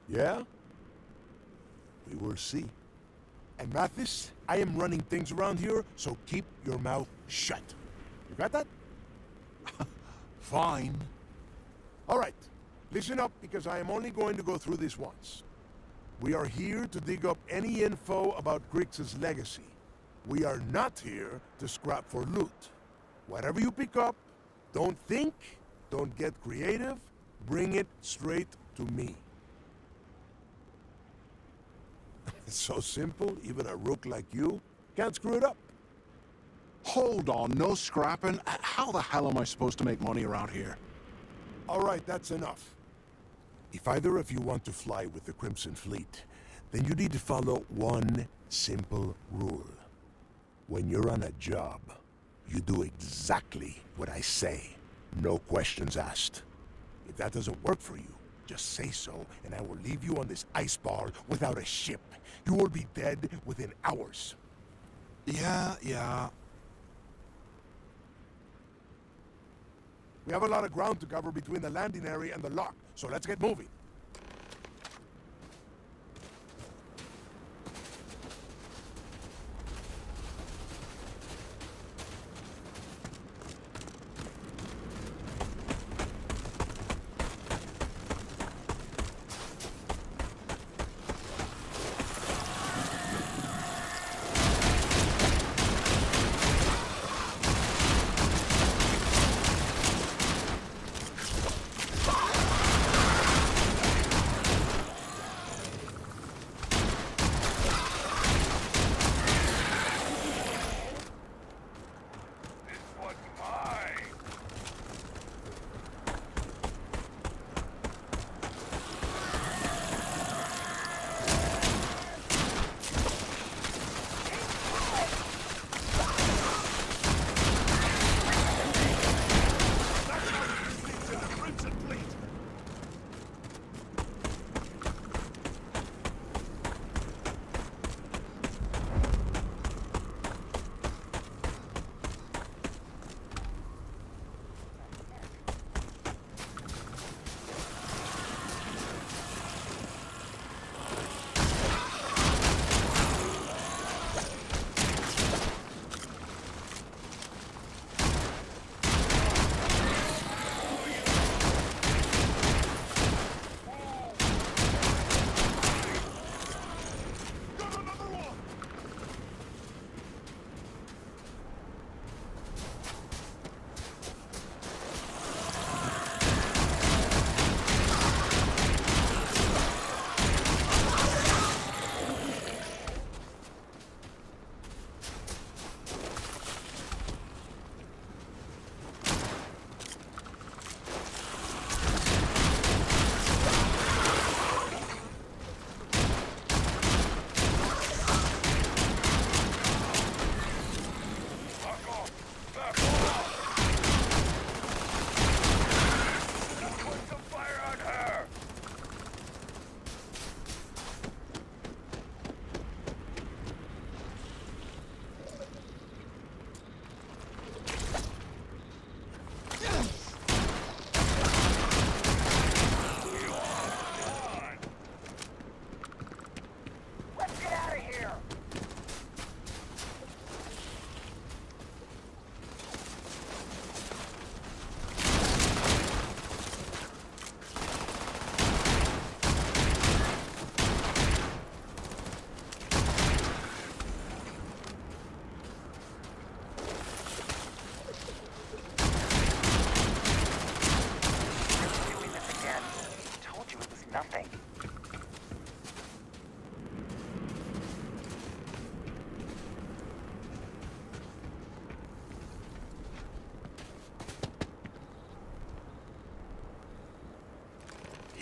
Yeah? We will see. And Mathis, I am running things around here, so keep your mouth shut. You got that? Fine. All right. Listen up, because I am only going to go through this once. We are here to dig up any info about Grix's legacy. We are not here to scrap for loot. Whatever you pick up, don't think, don't get creative, bring it straight to me. It's so simple, even a rook like you can't screw it up. Hold on, no scrapping? How the hell am I supposed to make money around here? All right, that's enough. If either of you want to fly with the Crimson Fleet, then you need to follow one simple rule. When you're on a job, you do exactly what I say. No questions asked. If that doesn't work for you, just say so, and I will leave you on this ice bar without a ship. You will be dead within hours. Yeah. We have a lot of ground to cover between the landing area and the lock, so let's get moving.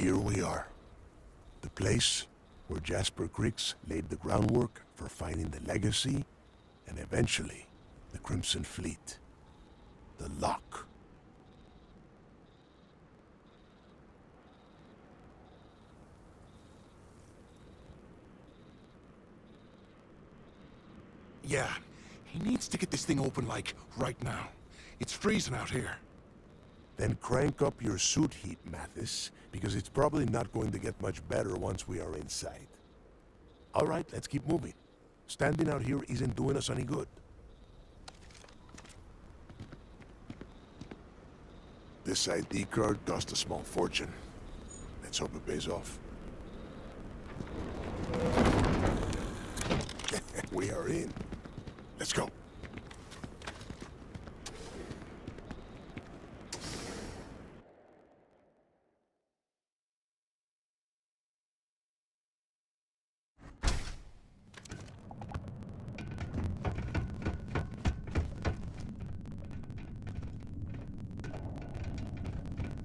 Here we are. The place where Jasper Griggs laid the groundwork for finding the Legacy and eventually the Crimson Fleet. The Lock. Yeah, he needs to get this thing open, like, right now. It's freezing out here. Then crank up your suit heat, Mathis, because it's probably not going to get much better once we are inside. All right, let's keep moving. Standing out here isn't doing us any good. This ID card cost a small fortune. Let's hope it pays off. We are in. Let's go.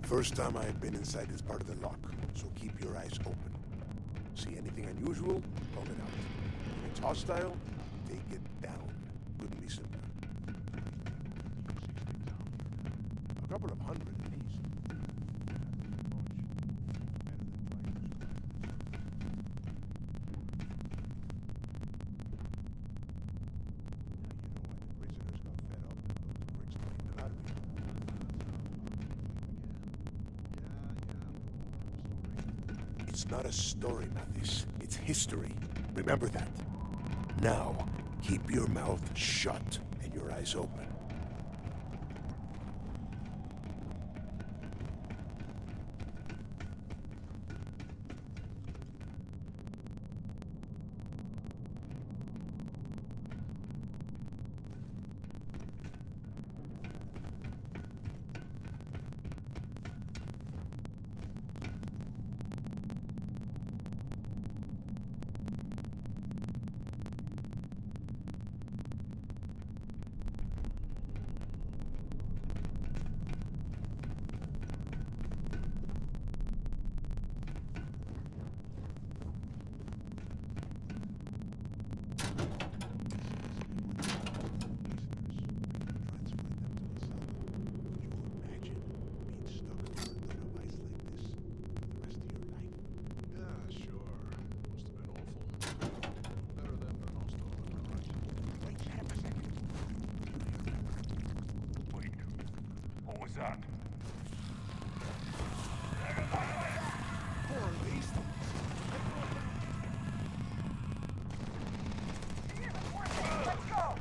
First time I have been inside this part of the lock, so keep your eyes open. See anything unusual? Call it out. If it's hostile, take it down. Couldn't be simpler. A couple of hundred at least. It's not a story, Mathis. It's history. Remember that. Now, keep your mouth shut and your eyes open. That. Poor beast. Let's go!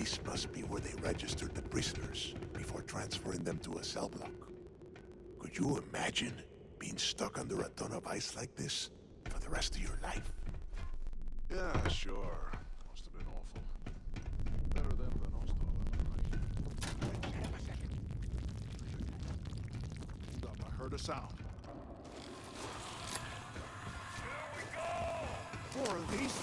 This must be where they registered the prisoners before transferring them to a cell block. Could you imagine being stuck under a ton of ice like this for the rest of your life? Yeah, sure. Must have been awful. Better them than us, though. I heard a sound. More of these.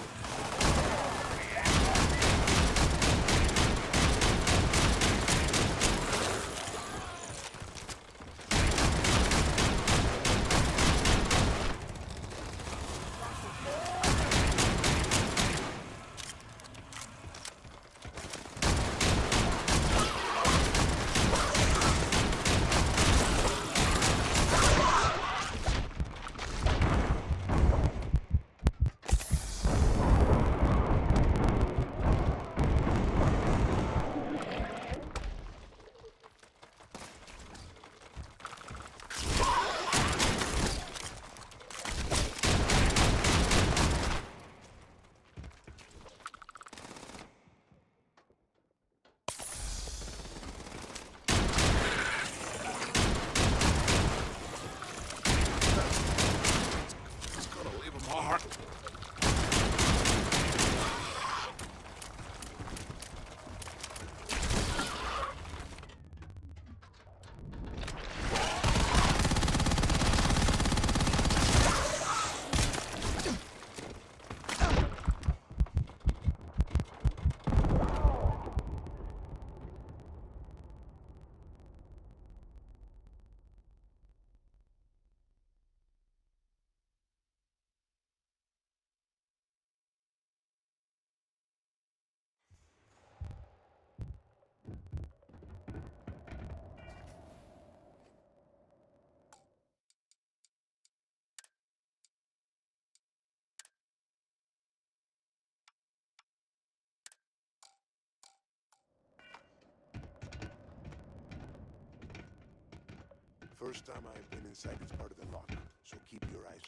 First time I've been inside this part of the lock, so keep your eyes.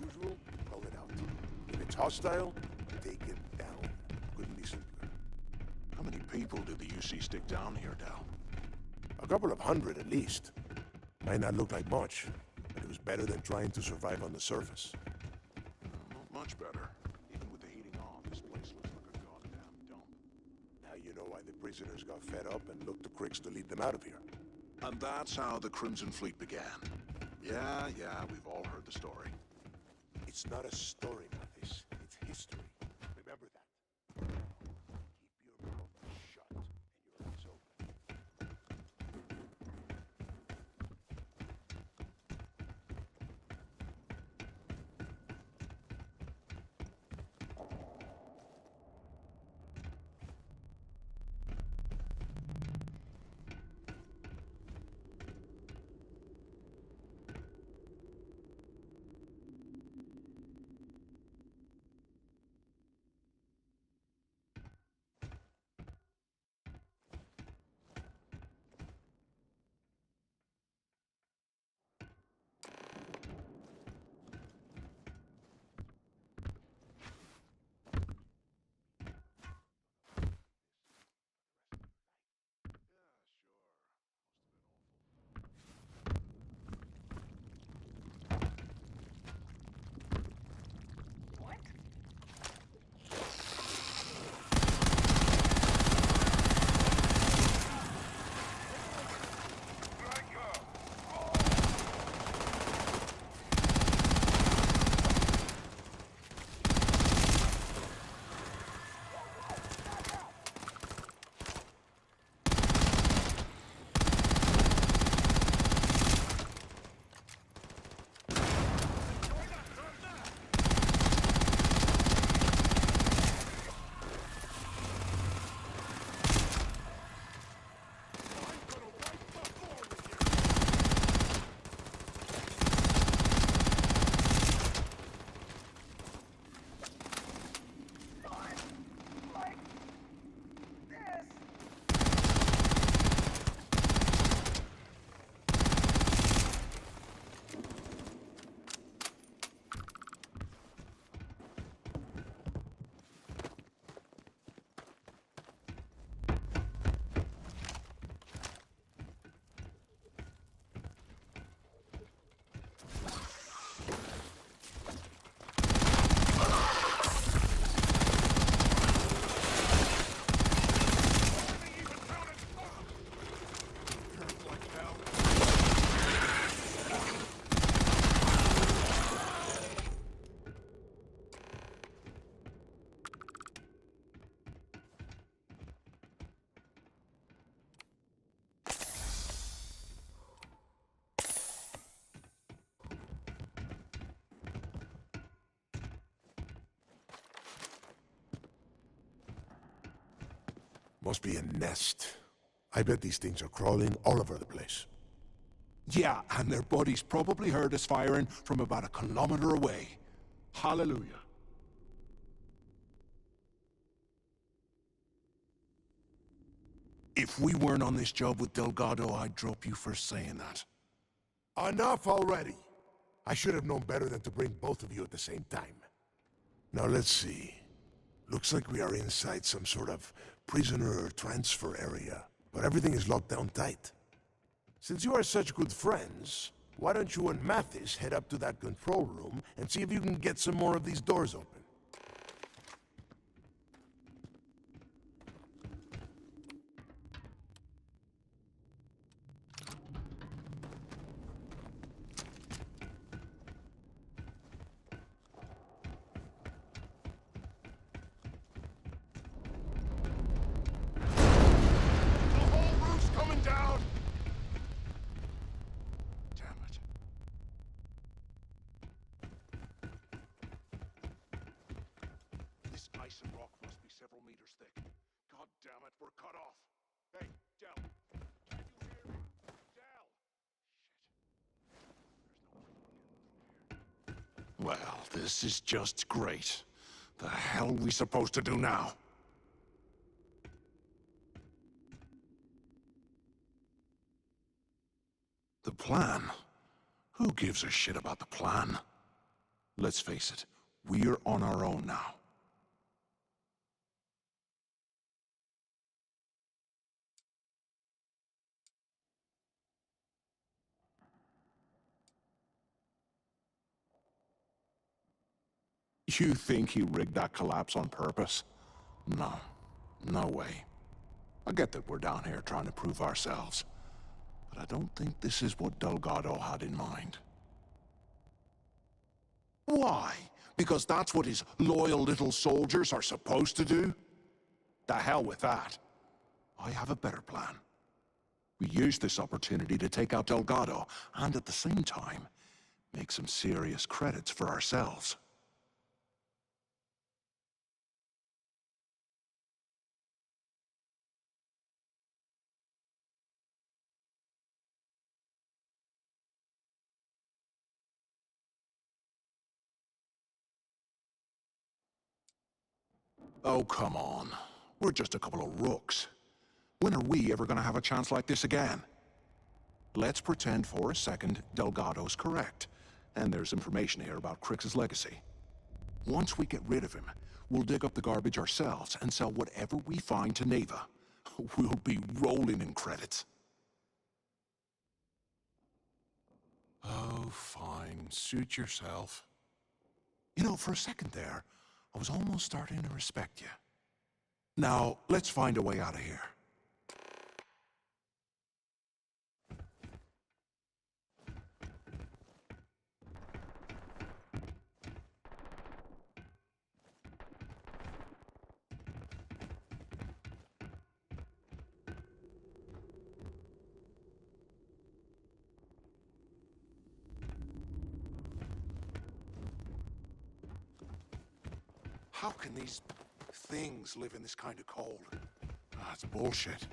Usual, roll it out. If it's hostile, take it down. Couldn't be simpler. How many people did the UC stick down here, Dal? A couple of hundred at least. Might not look like much, but it was better than trying to survive on the surface. Not much better. Even with the heating on, this place looks like a goddamn dump. Now you know why the prisoners got fed up and looked to Cricks to lead them out of here. And that's how the Crimson Fleet began. Yeah, we've all heard the story. It's not a story, Mathis. It's history. Remember that. Keep your mouth shut and your eyes open. Must be a nest. I bet these things are crawling all over the place. Yeah, and their buddies probably heard us firing from about 1 kilometer away. Hallelujah. If we weren't on this job with Delgado, I'd drop you for saying that. Enough already! I should have known better than to bring both of you at the same time. Now let's see. Looks like we are inside some sort of prisoner transfer area, but everything is locked down tight. Since you are such good friends, why don't you and Mathis head up to that control room and see if you can get some more of these doors open? Ice and rock must be several meters thick. God damn it, we're cut off. Hey, Del. Can you hear me? Del! Shit. Well, this is just great. The hell are we supposed to do now? The plan? Who gives a shit about the plan? Let's face it, we're on our own now. You think he rigged that collapse on purpose? No. No way. I get that we're down here trying to prove ourselves, but I don't think this is what Delgado had in mind. Why? Because that's what his loyal little soldiers are supposed to do? The hell with that. I have a better plan. We use this opportunity to take out Delgado, and at the same time, make some serious credits for ourselves. Oh, come on. We're just a couple of rooks. When are we ever gonna have a chance like this again? Let's pretend for a second Delgado's correct, and there's information here about Crix's legacy. Once we get rid of him, we'll dig up the garbage ourselves and sell whatever we find to Neva. We'll be rolling in credits. Oh, fine. Suit yourself. You know, for a second there, I was almost starting to respect you. Now, let's find a way out of here. How can these things live in this kind of cold? That's bullshit.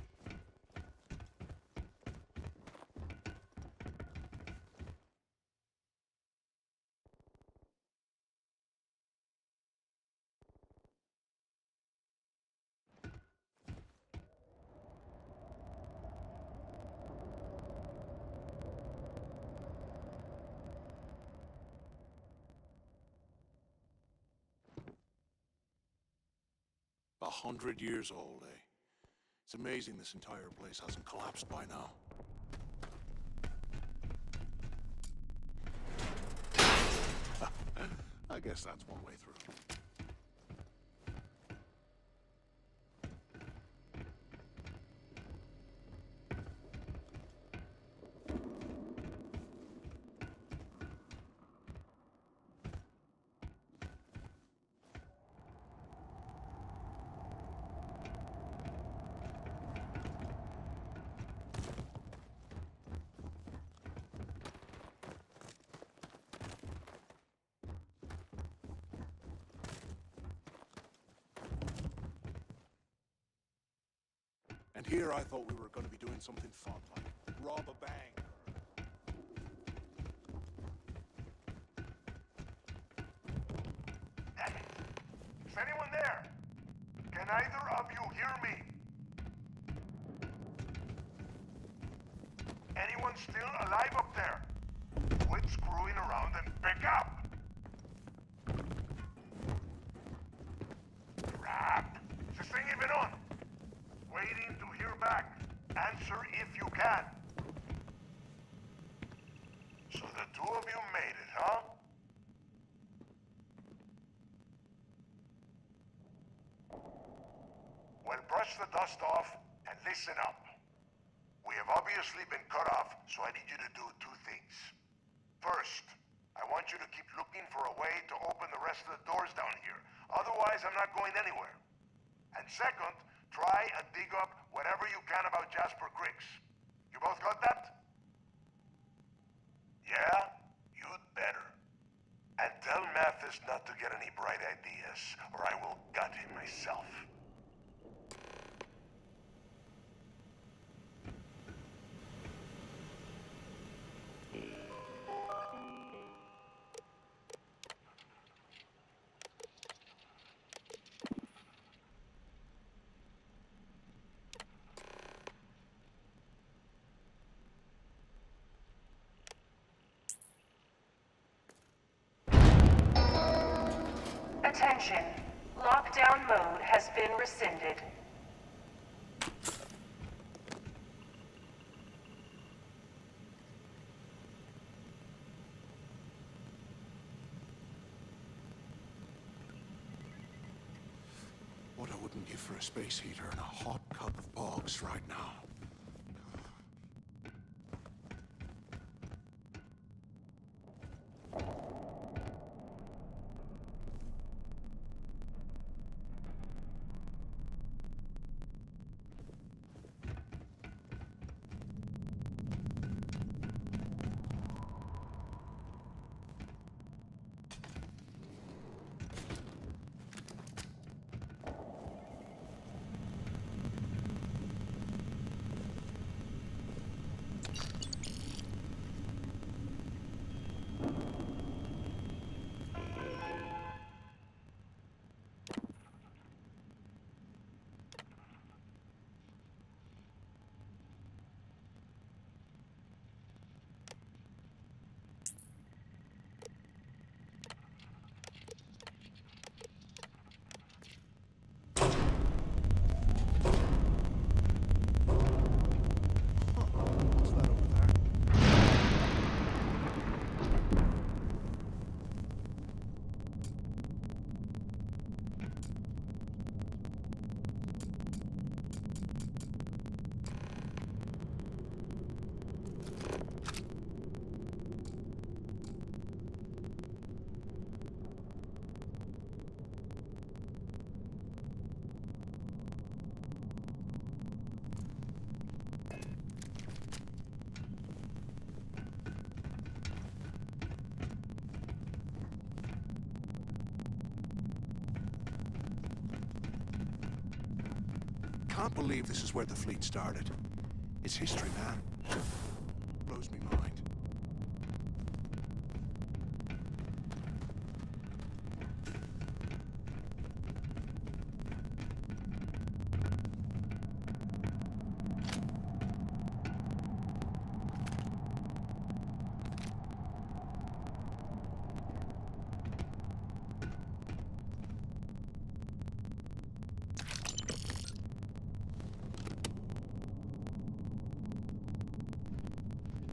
A 100 years old, eh? It's amazing this entire place hasn't collapsed by now. I guess that's one way through. And here I thought we were going to be doing something fun, like rob a bank. Is anyone there? Can either of you hear me? Anyone still alive up there? Quit screwing around and pick up! Crap! Is this thing even on? Waiting to hear back. Answer if you can. So the two of you made it, huh? Well, brush the dust off and listen up. We have obviously been cut off, so I need you to do two things. First, I want you to keep looking for a way to open the rest of the doors down here. Otherwise, I'm not going anywhere. And second, try and dig up whatever you can about Jasper Griggs. You both got that? Yeah? You'd better. And tell Mathis not to get any bright ideas, or I will gut him myself. Attention. Lockdown mode has been rescinded. What I wouldn't give for a space heater and a hot cup of bogs right now. Can't believe this is where the fleet started. It's history, man. Blows me mind.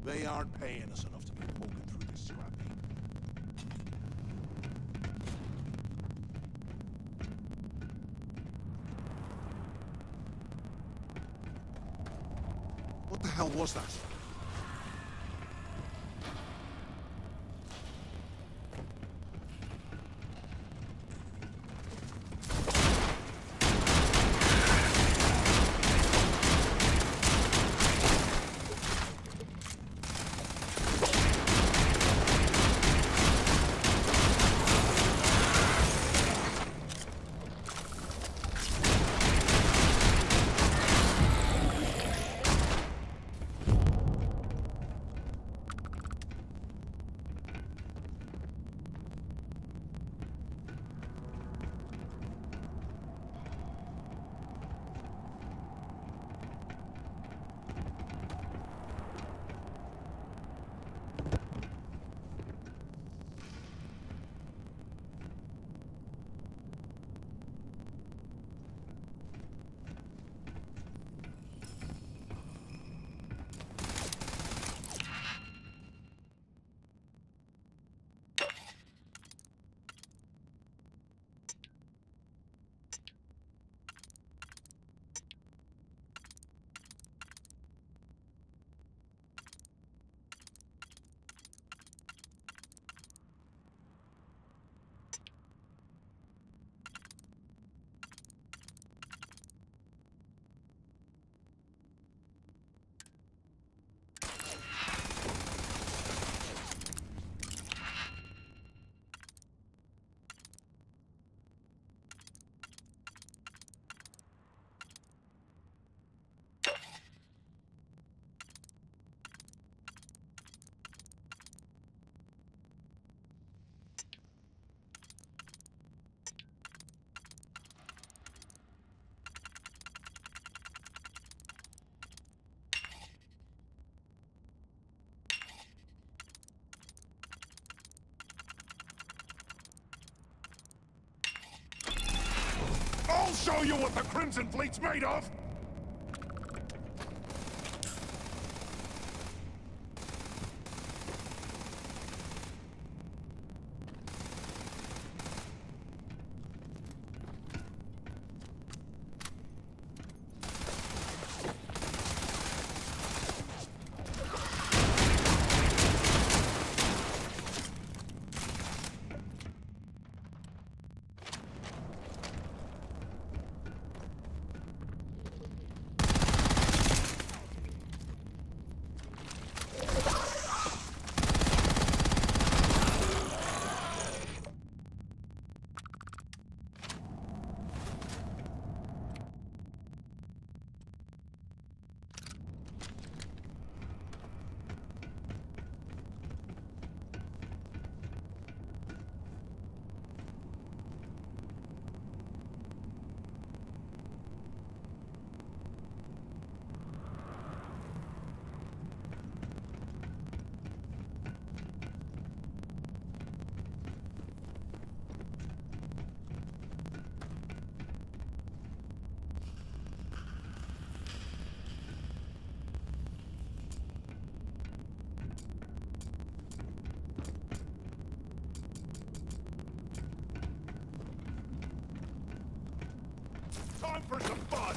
They aren't paying us enough to be poking through this scrappy. What the hell was that? show you what the Crimson Fleet's made of? Time for some fun!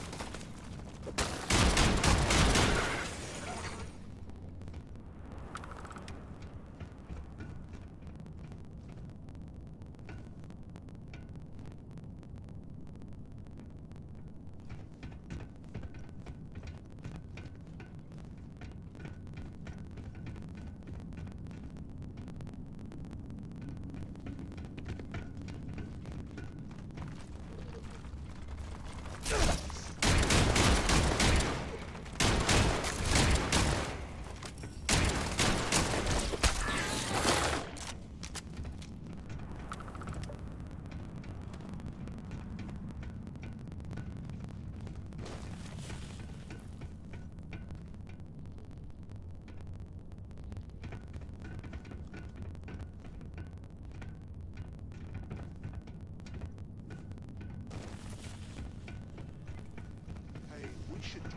We should talk.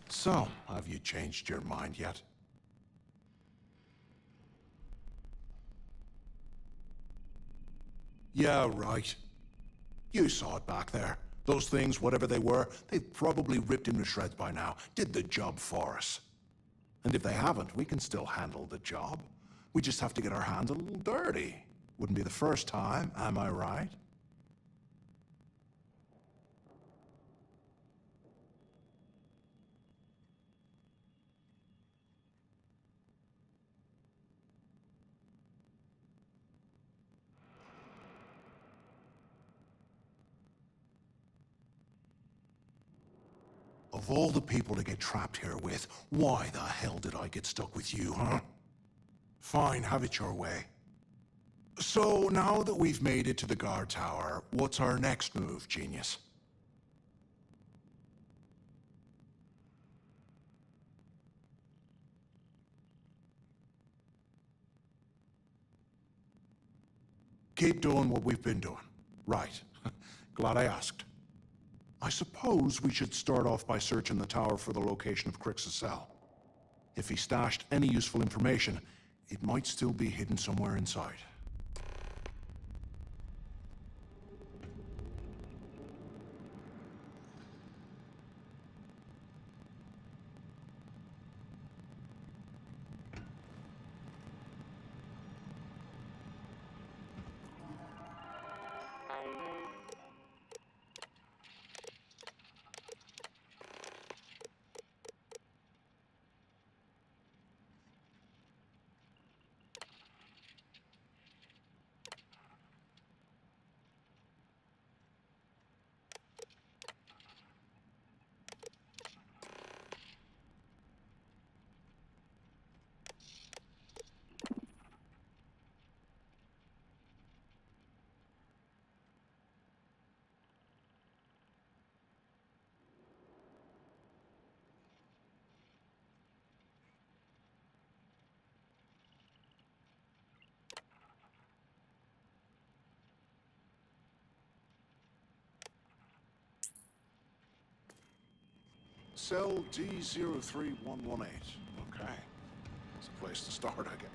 So, have you changed your mind yet? Yeah, right. You saw it back there. Those things, whatever they were, they've probably ripped him to shreds by now. Did the job for us. And if they haven't, we can still handle the job. We just have to get our hands a little dirty. Wouldn't be the first time, am I right? Of all the people to get trapped here with, why the hell did I get stuck with you, huh? Fine, have it your way. So, now that we've made it to the guard tower, what's our next move, genius? Keep doing what we've been doing. Right. Glad I asked. I suppose we should start off by searching the tower for the location of Crix's cell. If he stashed any useful information, it might still be hidden somewhere inside. Cell D03118. Okay. It's a place to start, I guess.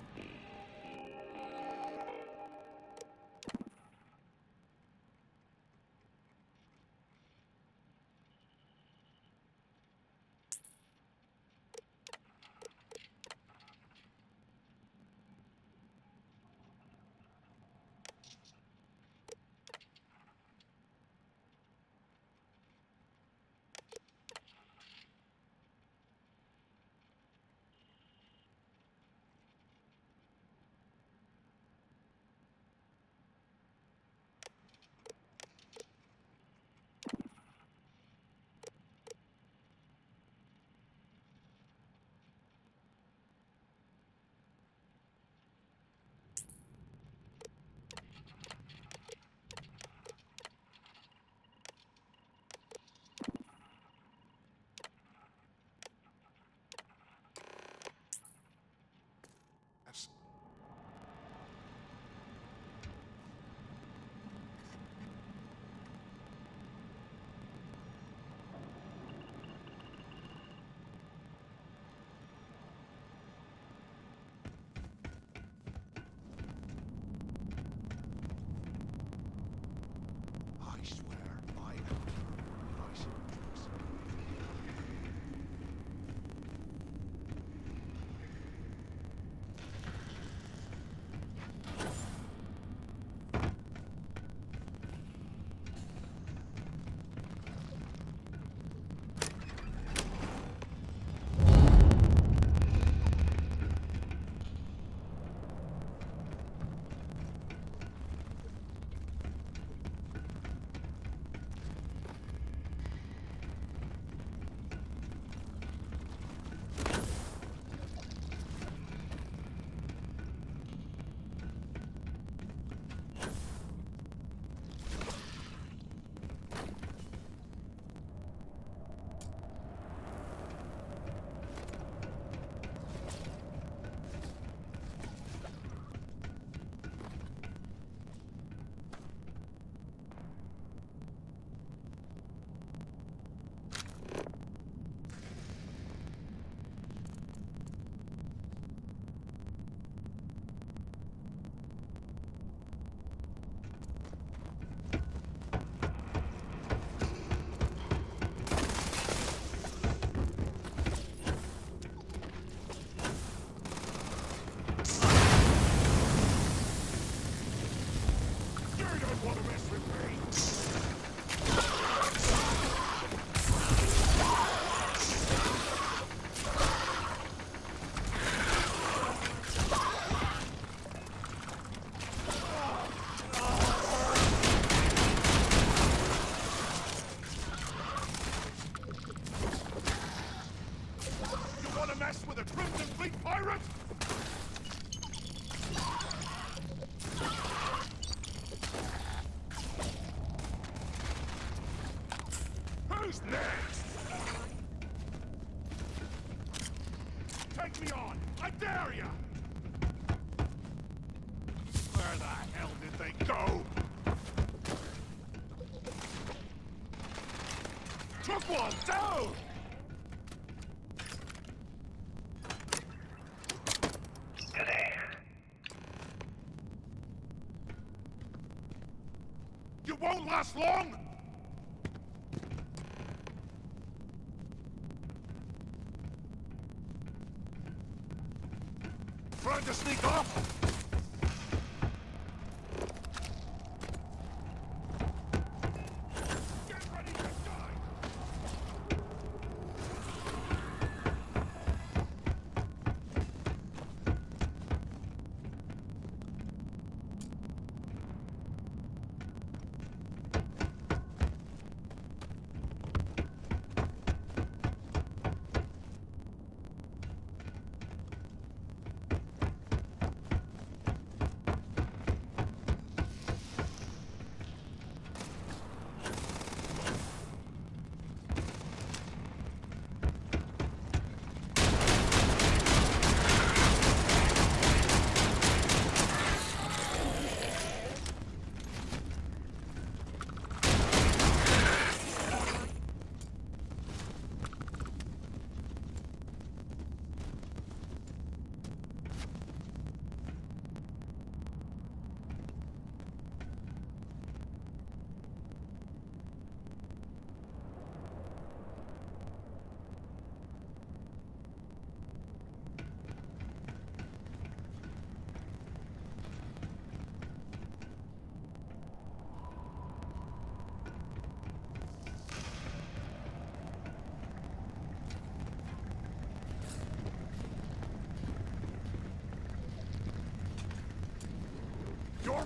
I swear, I am nice. Who's next? Take me on! I dare ya! Where the hell did they go? Took one down! You won't last long! Trying to sneak off?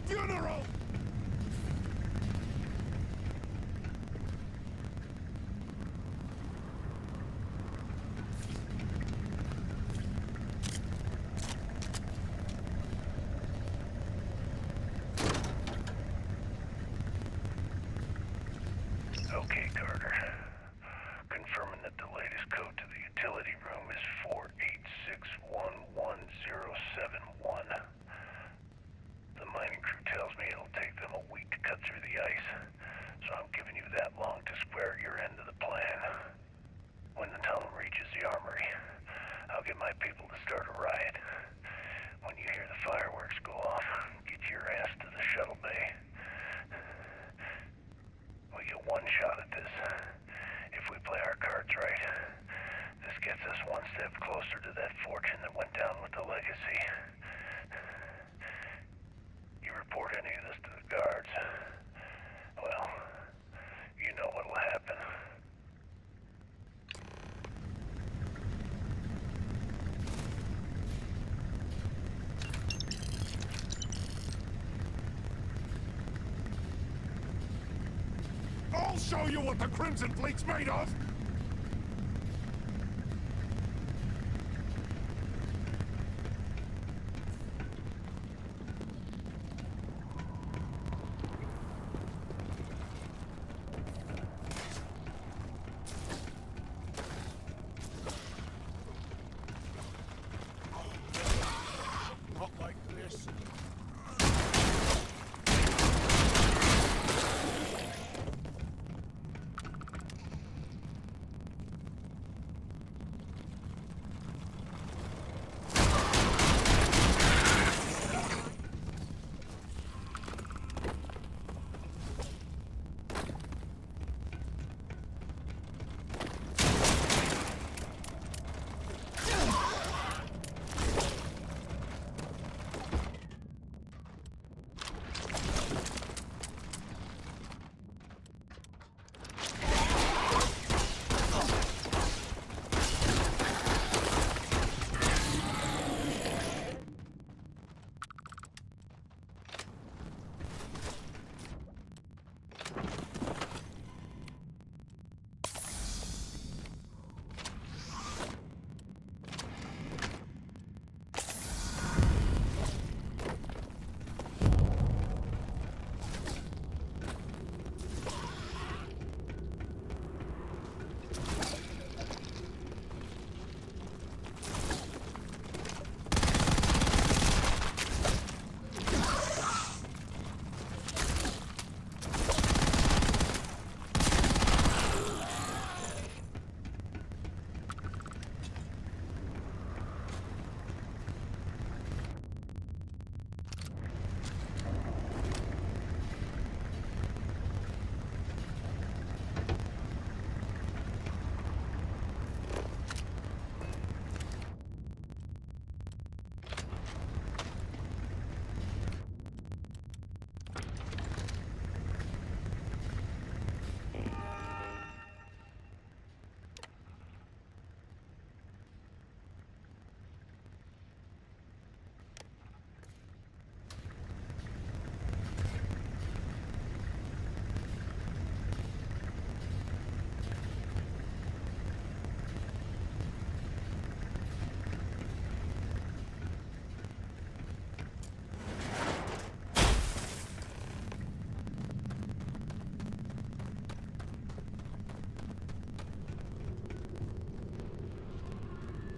funeral! Okay, Carter. Confirming that the latest code to the utility room is 486111071. The mining crew tells me it'll take them a week to cut through the ice, so I'm giving you that long to square your end of the plan. When the tunnel reaches the armory, I'll get my people to start a riot. When you hear the fireworks go off, get your ass to the shuttle bay. We get one shot at this. If we play our cards right, this gets us one step closer to that fortune that went down with the legacy. You report any of this to the guards, well, you know what'll happen. I'll show you what the Crimson Fleet's made of! Not like this.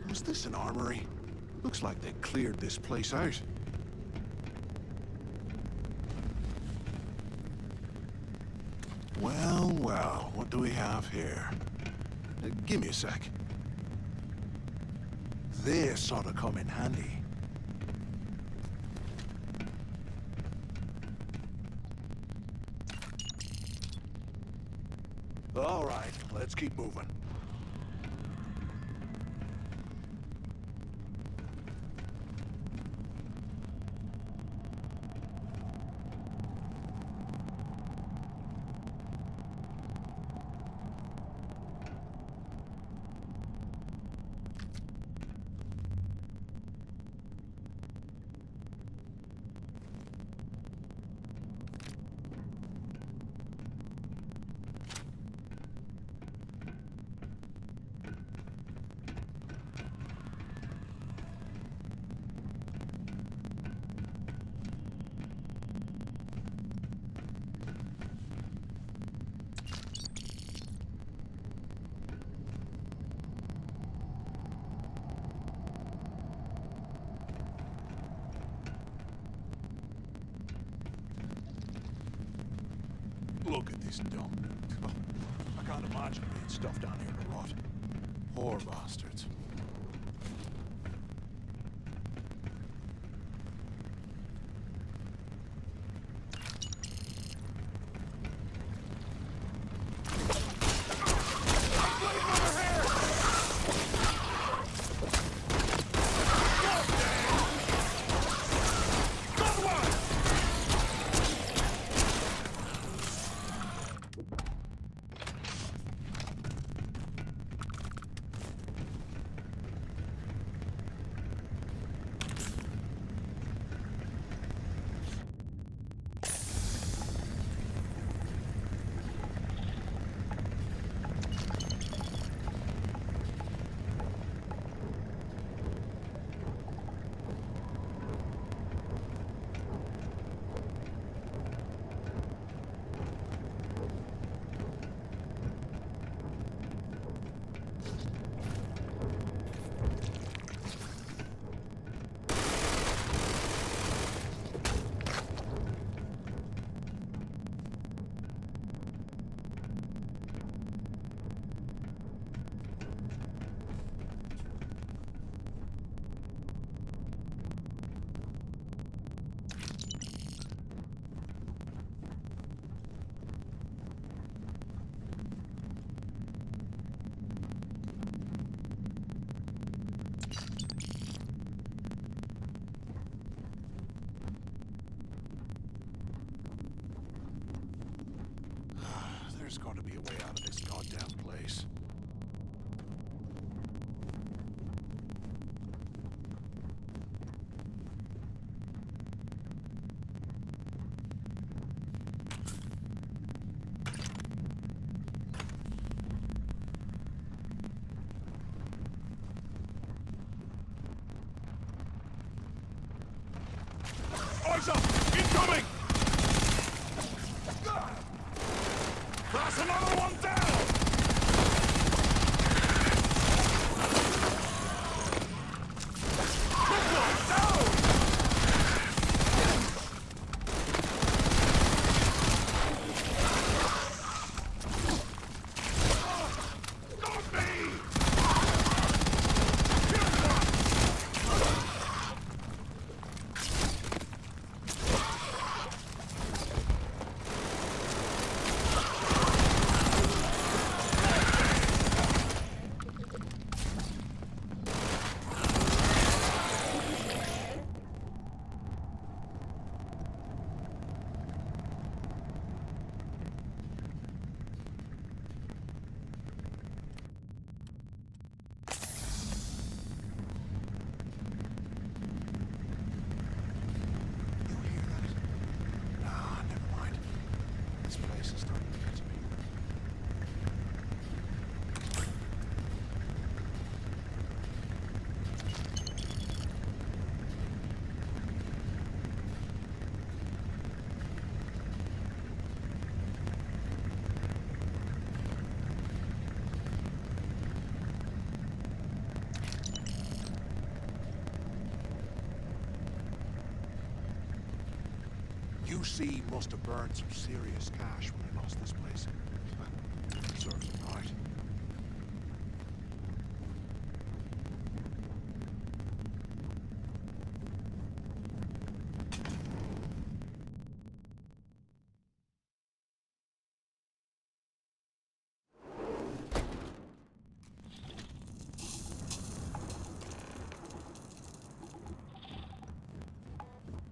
Was this an armory? Looks like they cleared this place out. Well, well, what do we have here? Give me a sec. This ought to come in handy. All right, let's keep moving. Look at this dump. I can't imagine being stuffed down here to rot. Poor bastards. There's got to be a way out of this goddamn place. Eyes up! Incoming! That's another one down! Good one, down! Got me! UC must have burned some serious cash when they lost this place. Serves them right.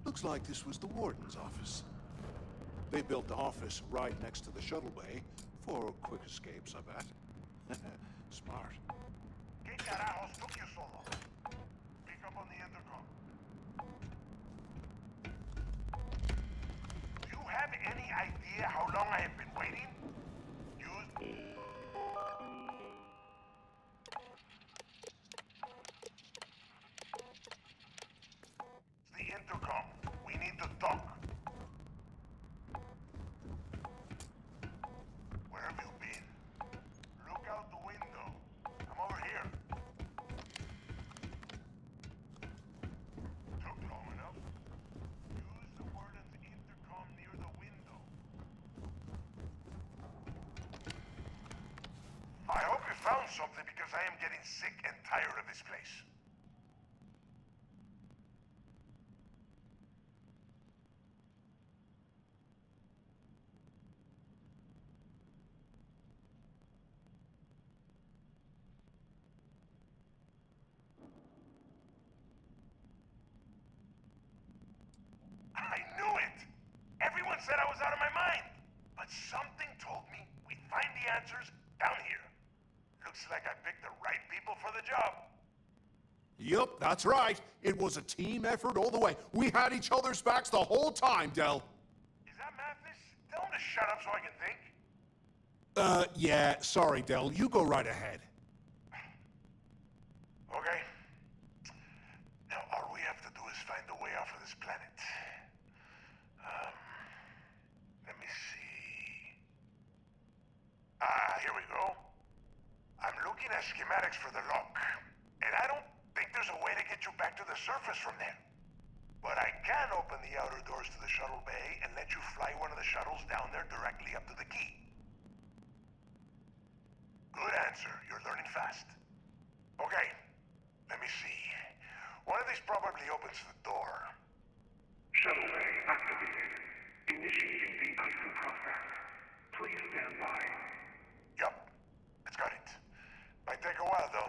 Looks like this was the warden's office. They built the office right next to the shuttle bay for quick escapes, I bet. Smart. ¿Qué carajos took you so long? Pick up on the intercom. Do you have any idea how long I have been waiting? Use... It's the intercom. We need to talk. Where have you been? Look out the window. I'm over here. Took long enough. Use the warden's intercom near the window. something because I am getting sick and tired of this place. I knew it! Everyone said I was out of my mind! But something told me we'd find the answers down here. Looks like I picked the right people for the job. Yup, that's right. It was a team effort all the way. We had each other's backs the whole time, Del. Is that madness? Tell him to shut up so I can think. Yeah, sorry, Del. You go right ahead. Okay. Now all we have to do is find a way off of this planet. Let me see. Here we go. I'm looking at schematics for the lock, and I don't think there's a way to get you back to the surface from there. But I can open the outer doors to the shuttle bay and let you fly one of the shuttles down there directly up to the key. Good answer. You're learning fast. Okay, let me see. One of these probably opens the door. Shuttle bay activated. Initiating the icing process. Please stand by. Yup, it's got it. Might take a while, though.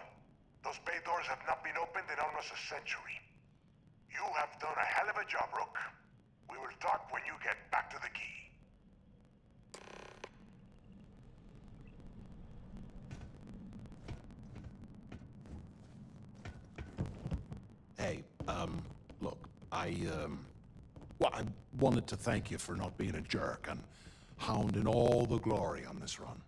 Those bay doors have not been opened in almost a century. You have done a hell of a job, Rook. We will talk when you get back to the key. Hey, look, well, I wanted to thank you for not being a jerk and hounding all the glory on this run.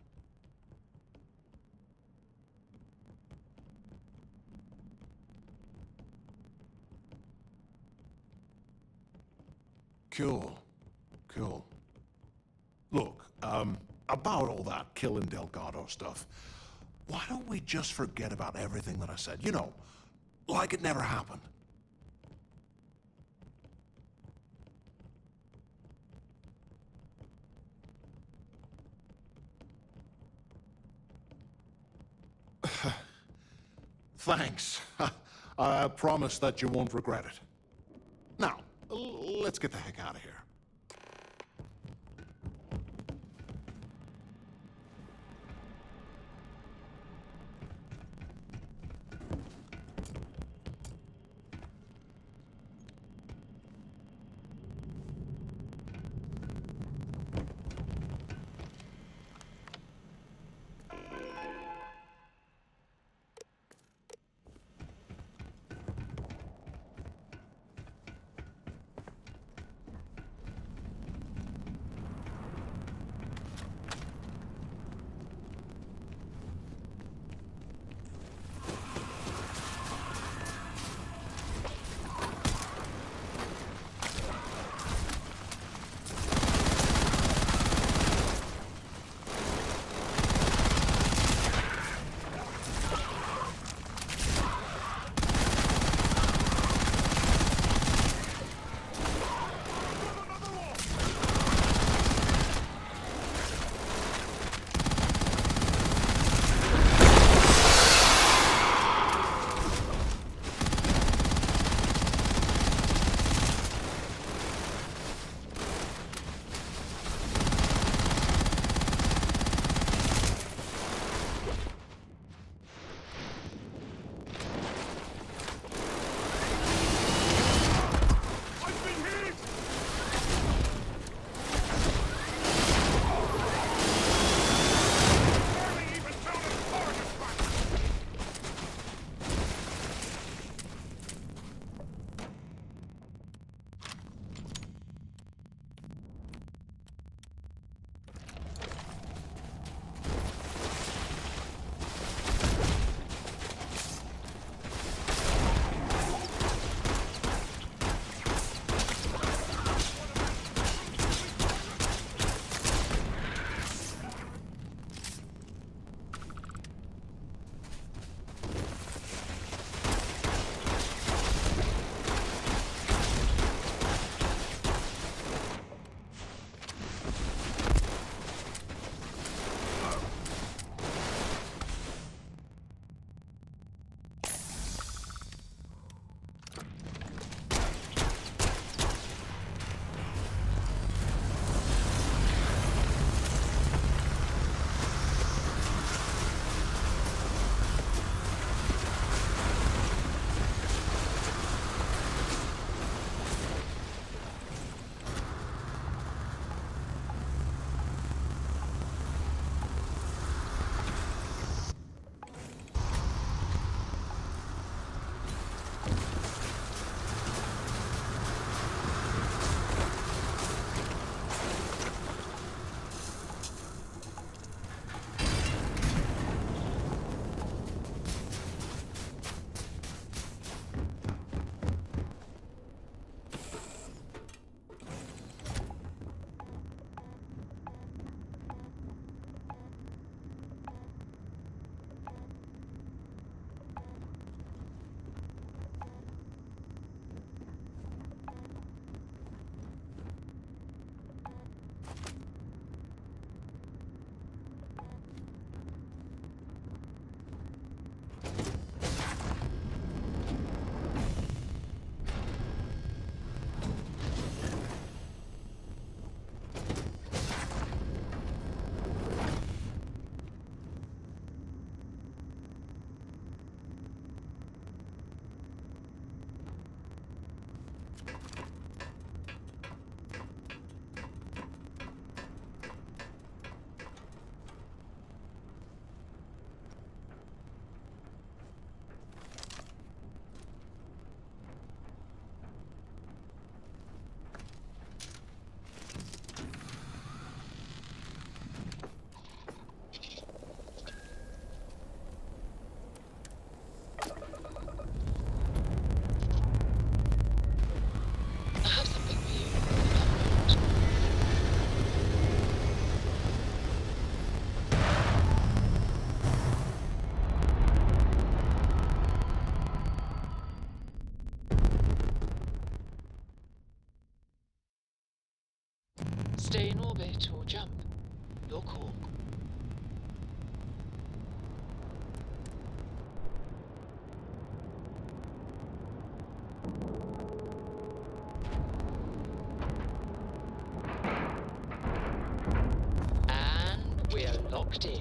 Cool. Cool. Look, about all that killing Delgado stuff, why don't we just forget about everything that I said? You know, like it never happened. Thanks. I promise that you won't regret it. Now, let's get the heck out of here. Stay in orbit or jump. Your call. And we're locked in.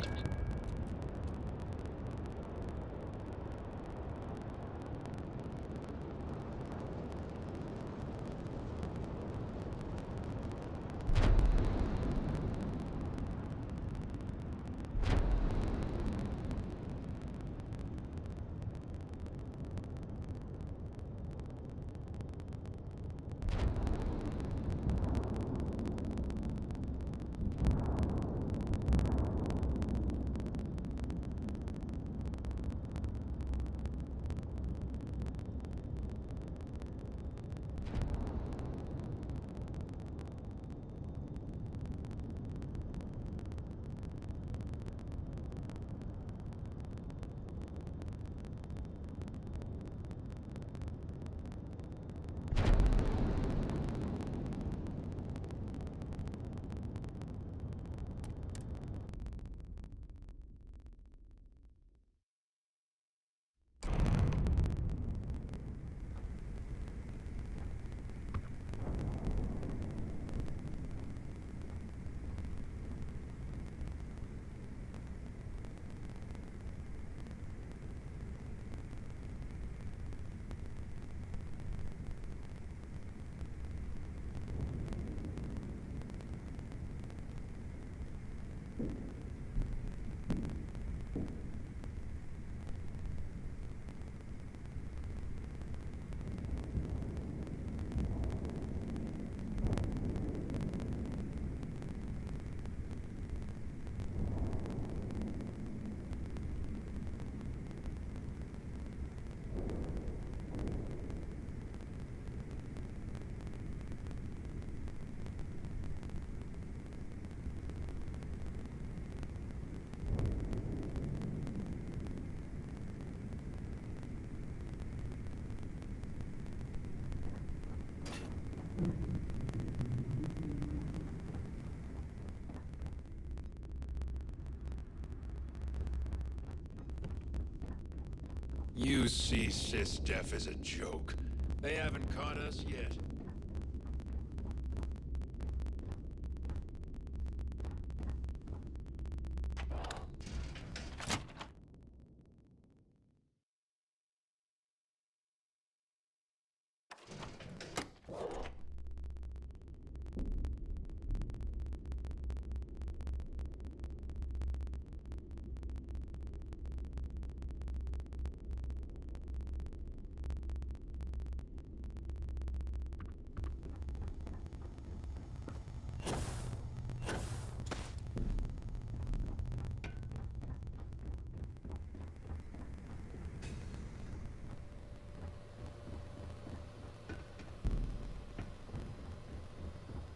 You see SysDef as a joke. They haven't caught us yet.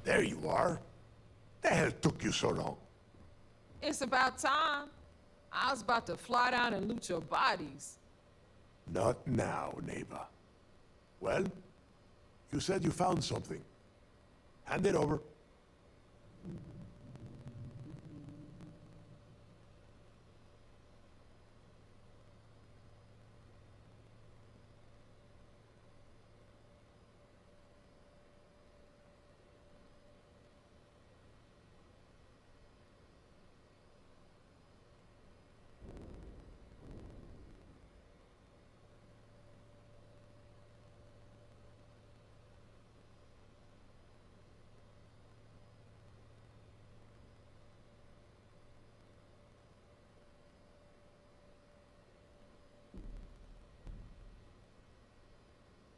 There you are. The hell took you so long? It's about time. I was about to fly down and loot your bodies. Not now, neighbor. Well, you said you found something. Hand it over.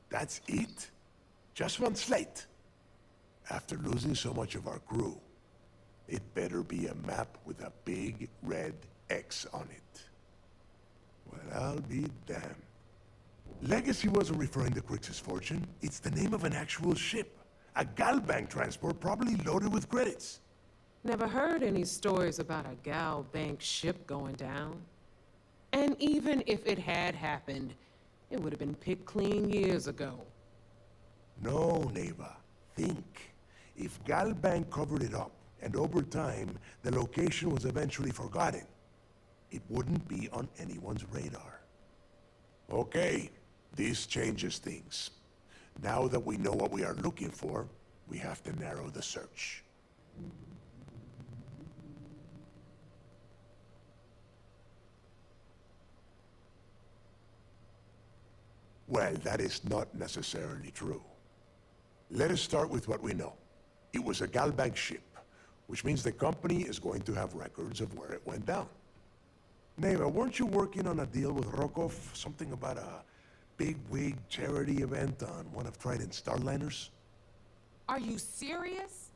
That's it? Just one slate? After losing so much of our crew, it better be a map with a big red X on it. Well, I'll be damned. Legacy wasn't referring to Crix's fortune. It's the name of an actual ship. A Galbank transport probably loaded with credits. Never heard any stories about a Gal Bank ship going down. And even if it had happened, it would have been picked clean years ago. No, neighbor. Think. If Galbank covered it up, and over time, the location was eventually forgotten, it wouldn't be on anyone's radar. Okay, this changes things. Now that we know what we are looking for, we have to narrow the search. Well, that is not necessarily true. Let us start with what we know. It was a Galbank ship, which means the company is going to have records of where it went down. Neva, weren't you working on a deal with Rokov? Something about a big-wig charity event on one of Trident's Starliners? Are you serious?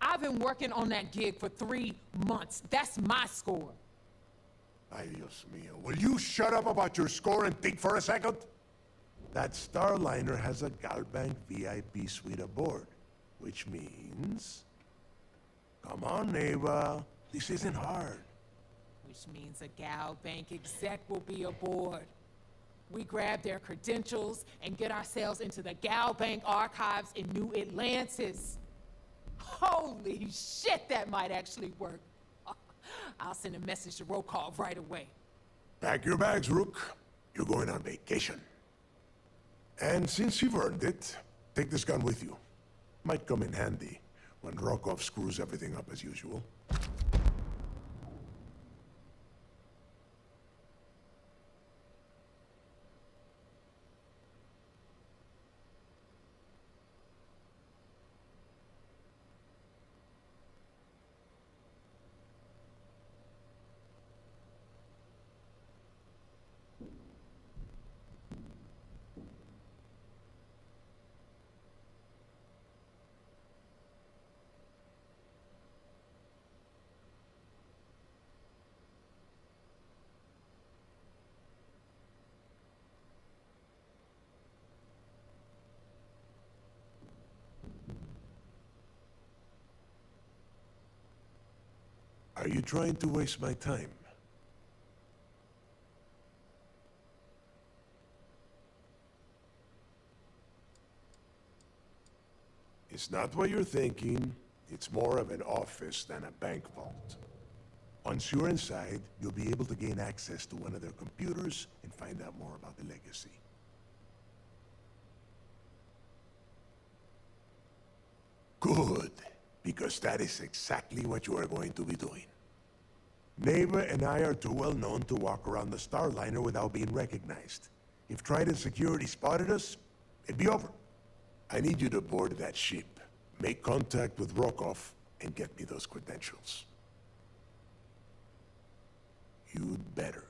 I've been working on that gig for 3 months. That's my score. Ay, Dios mío. Will you shut up about your score and think for a second? That Starliner has a Galbank VIP suite aboard, which means... Come on, Neva. This isn't hard. Which means a Galbank exec will be aboard. We grab their credentials and get ourselves into the Galbank archives in New Atlantis. Holy shit, that might actually work. I'll send a message to Rokov right away. Pack your bags, Rook. You're going on vacation. And since you've earned it, take this gun with you. Might come in handy when Rokov screws everything up as usual. Are you trying to waste my time? It's not what you're thinking. It's more of an office than a bank vault. Once you're inside, you'll be able to gain access to one of their computers and find out more about the legacy. Good, because that is exactly what you are going to be doing. Neva and I are too well known to walk around the Starliner without being recognized. If Trident Security spotted us, it'd be over. I need you to board that ship, make contact with Rokov, and get me those credentials. You'd better.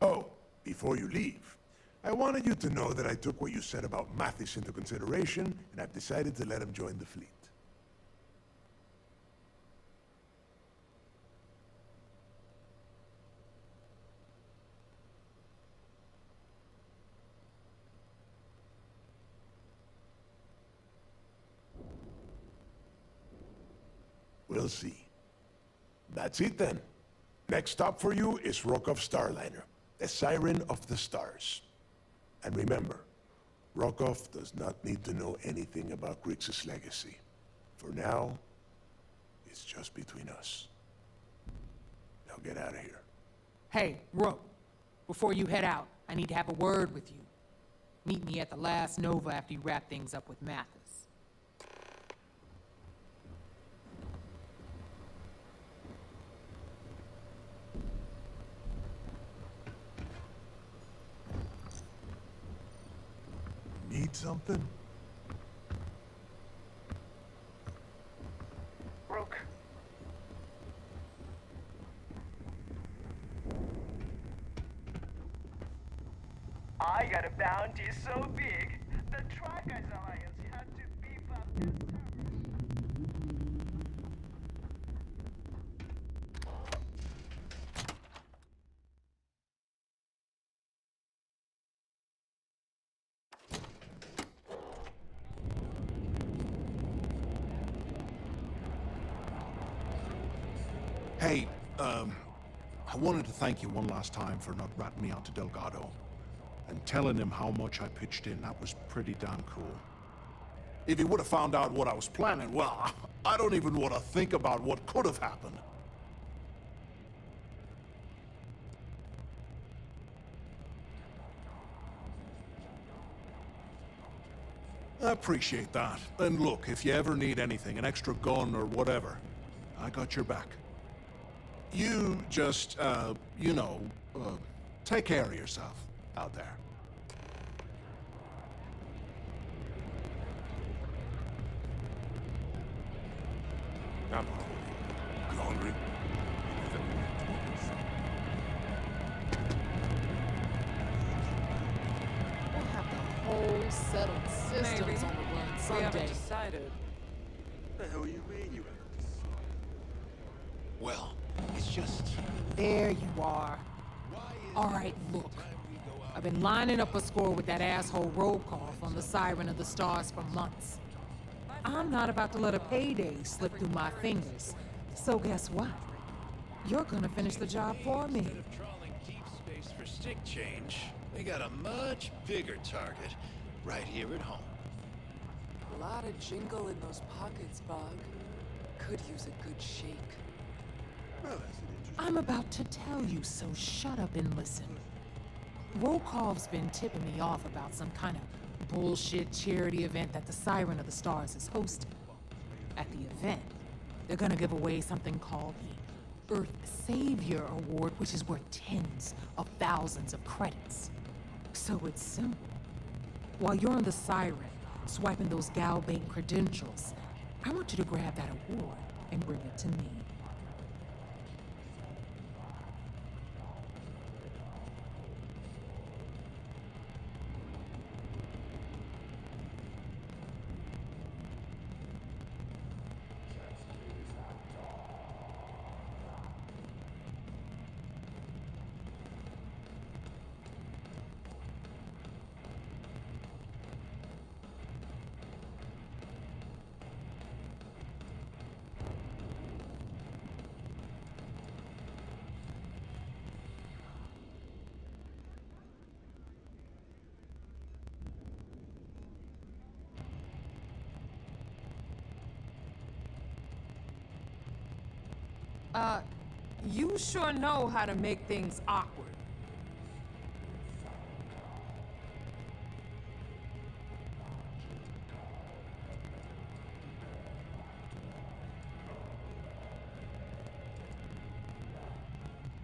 Oh, before you leave, I wanted you to know that I took what you said about Mathis into consideration, and I've decided to let him join the fleet. We'll see. That's it then. Next stop for you is Rokov Starliner, the Siren of the Stars. And remember, Rokov does not need to know anything about Grixis' legacy. For now, it's just between us. Now get out of here. Hey, Rook, before you head out, I need to have a word with you. Meet me at the last Nova after you wrap things up with Mathis. Need something? Rook. I got a bounty so big, the Tri-Guys Alliance had to beef up their servers. Hey, I wanted to thank you one last time for not ratting me out to Delgado and telling him how much I pitched in. That was pretty damn cool. If he would have found out what I was planning, well, I don't even want to think about what could have happened. I appreciate that. And look, if you ever need anything, an extra gun or whatever, I got your back. You just, take care of yourself out there. I'm You hungry? We'll have the whole settled systems Maybe. on the run We someday. haven't decided. The hell you mean you haven't decided? Well, it's just... There you are. All right, look. I've been lining up a score with that asshole roll call from the Siren of the Stars for months. I'm not about to let a payday slip through my fingers. So guess what? You're gonna finish the job for me. Instead of trawling deep space for stick change, we got a much bigger target right here at home. A lot of jingle in those pockets, Bug. Could use a good shake. Well, that's an interesting... I'm about to tell you, so shut up and listen. Rokov's been tipping me off about some kind of bullshit charity event that the Siren of the Stars is hosting. At the event, they're gonna give away something called the Earth Savior Award, which is worth tens of thousands of credits. So it's simple. While you're on the Siren, swiping those Galbait credentials, I want you to grab that award and bring it to me. You sure know how to make things awkward.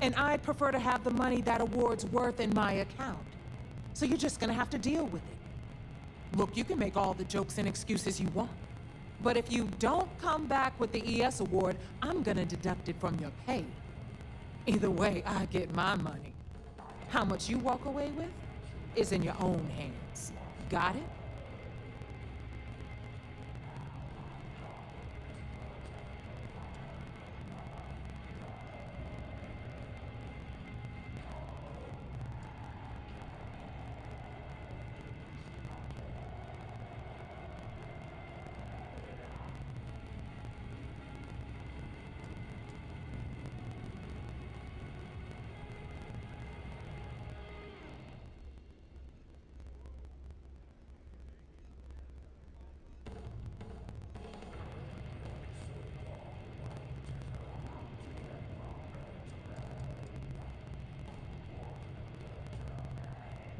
And I'd prefer to have the money that award's worth in my account. So you're just gonna have to deal with it. Look, you can make all the jokes and excuses you want. But if you don't come back with the ES award, I'm gonna deduct it from your pay. Either way, I get my money. How much you walk away with is in your own hands. Got it?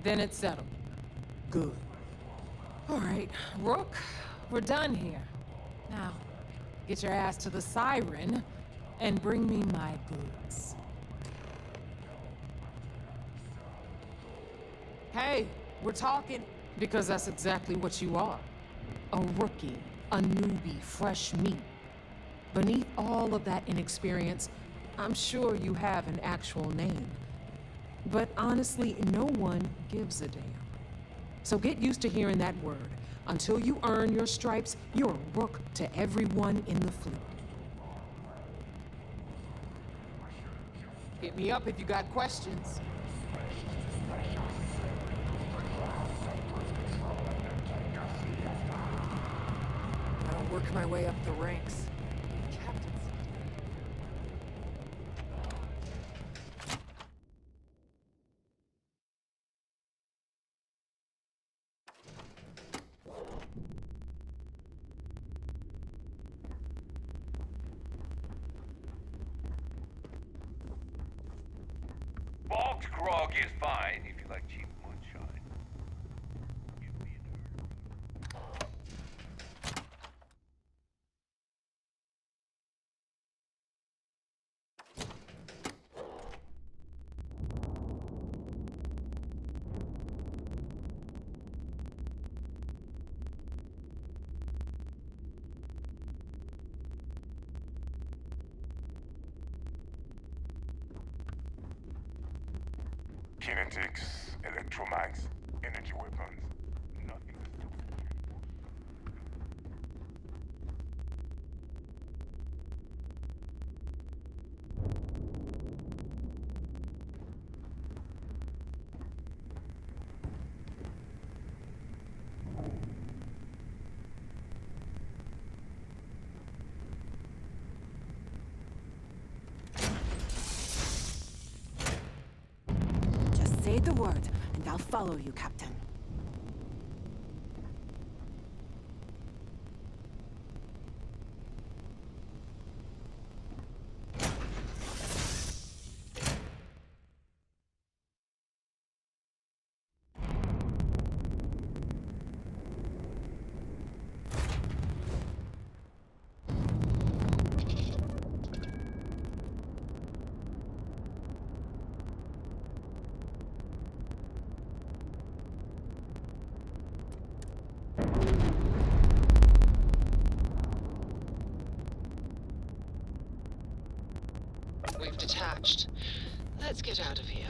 Then it's settled. Good. All right, Rook, we're done here. Now, get your ass to the Siren and bring me my goods. Hey, we're talking. Because that's exactly what you are. A rookie, a newbie, fresh meat. Beneath all of that inexperience, I'm sure you have an actual name. But honestly, no one gives a damn. So get used to hearing that word. Until you earn your stripes, you're a rook to everyone in the fleet. Hit me up if you got questions. I'll work my way up the ranks. Captain's Malt grog is fine if you like cheap moonshine. Kinetics, electromags, energy weapons. Nothing. Just say the word, and I'll follow you, Captain. We've detached. Let's get out of here.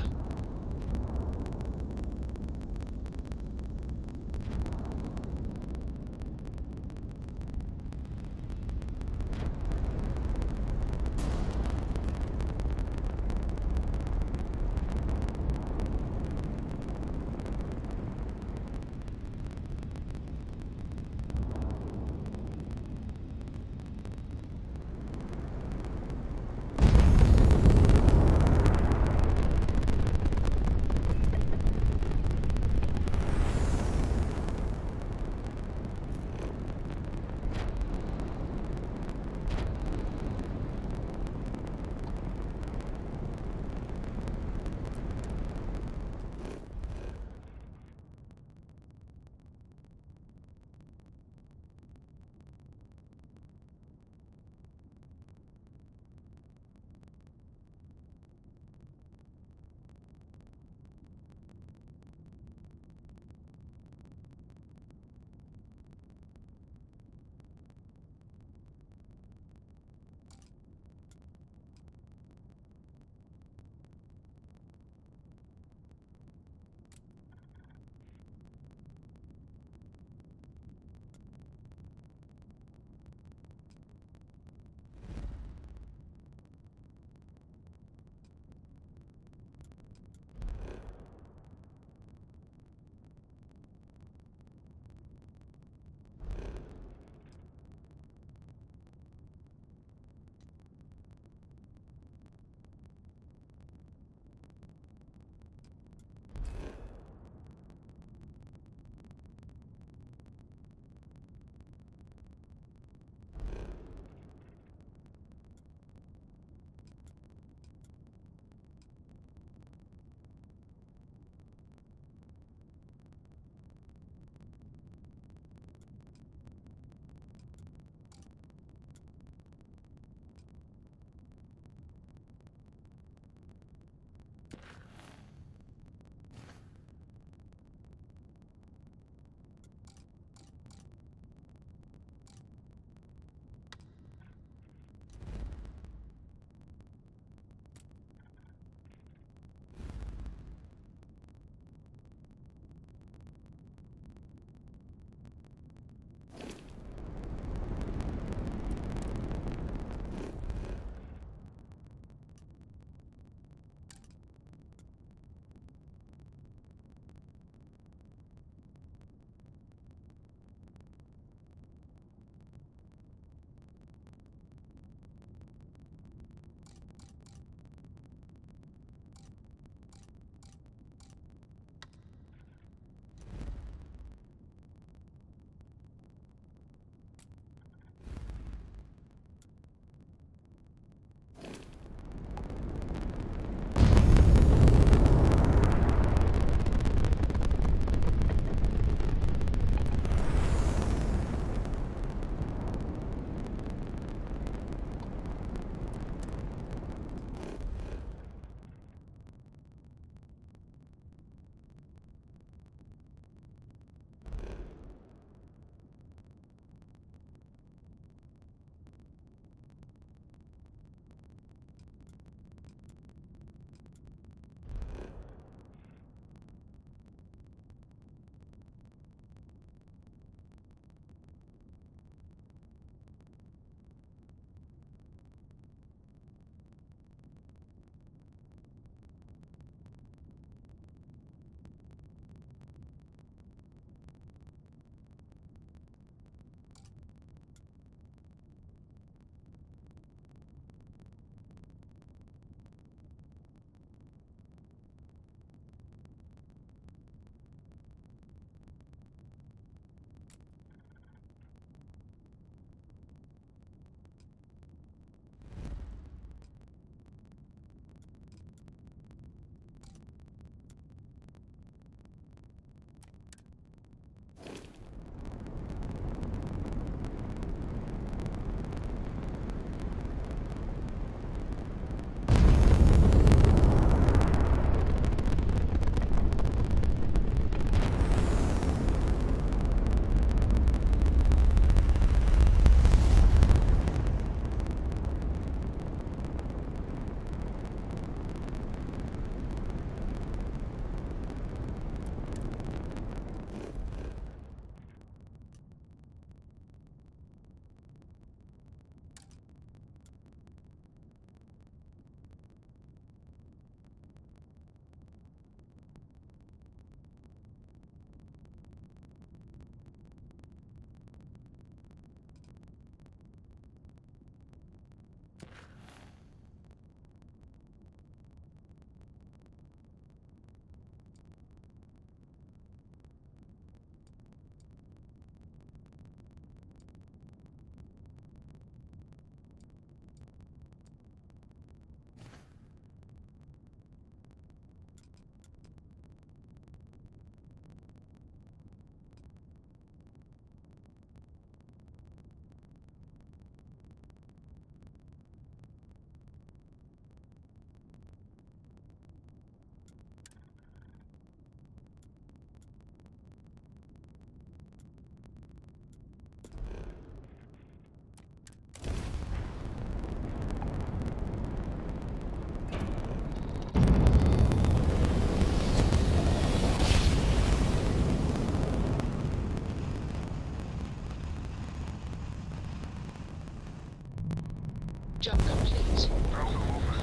Job complete.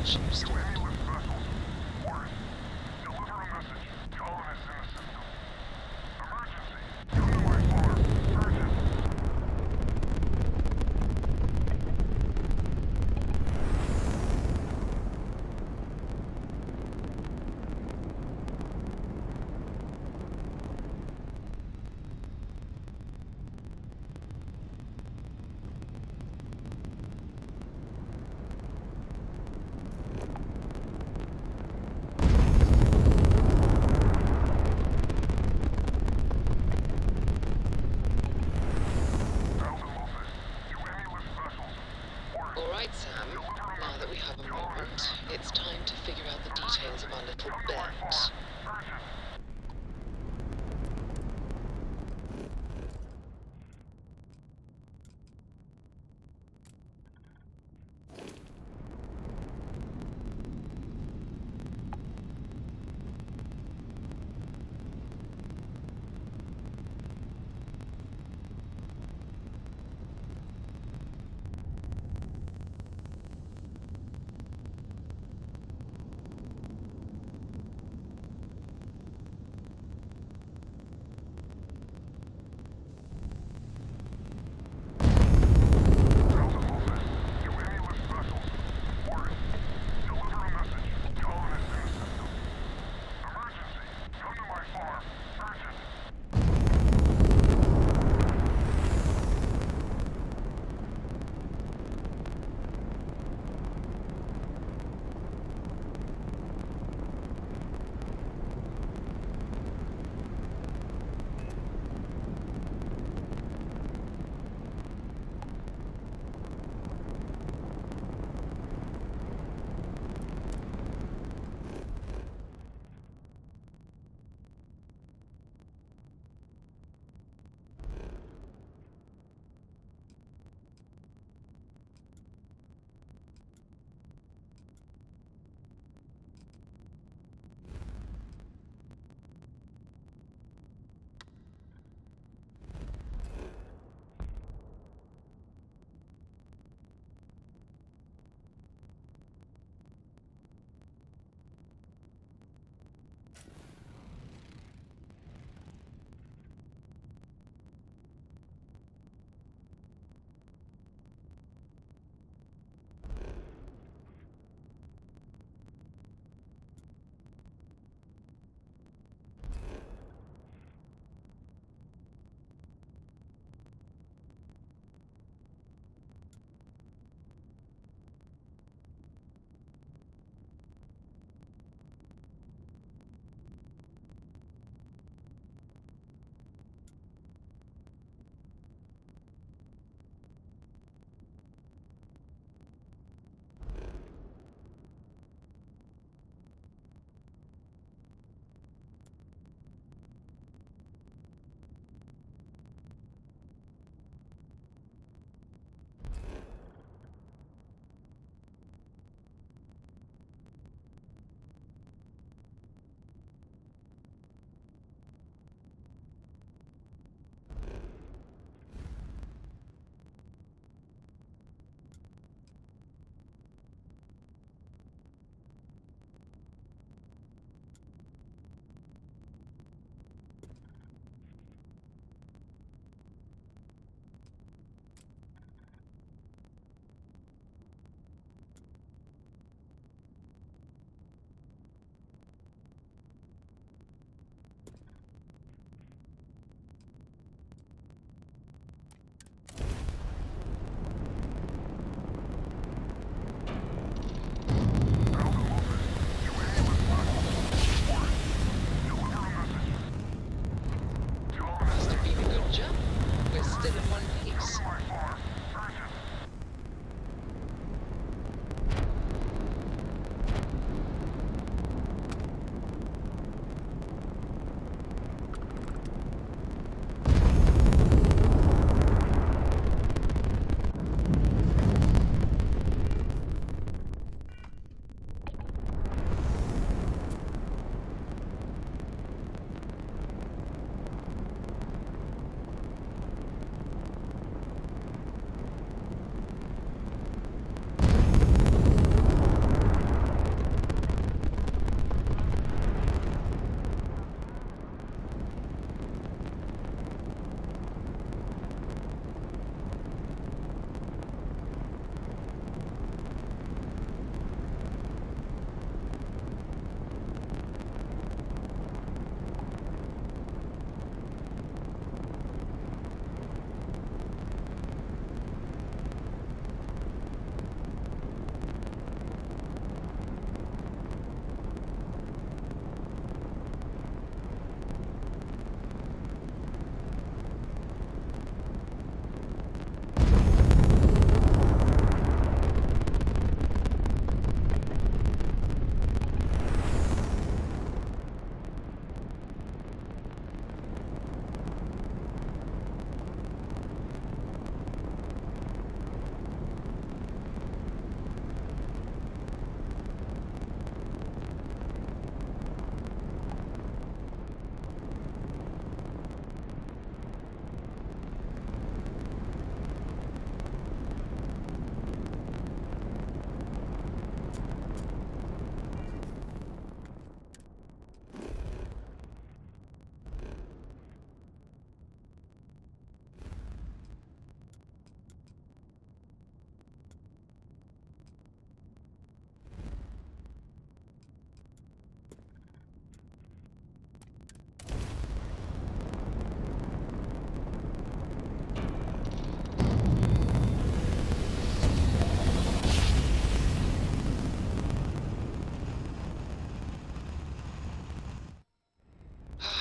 Ship stored. All right, Sam. Now that we have a moment, it's time to figure out the details of our little bet.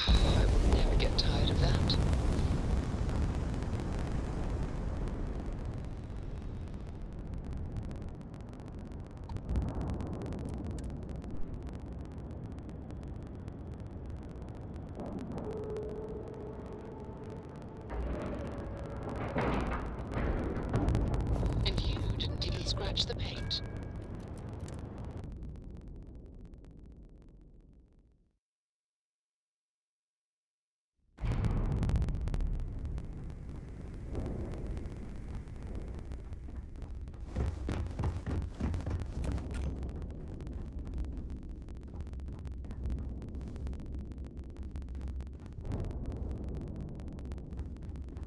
I will never get tired of that. And you didn't even scratch the paint.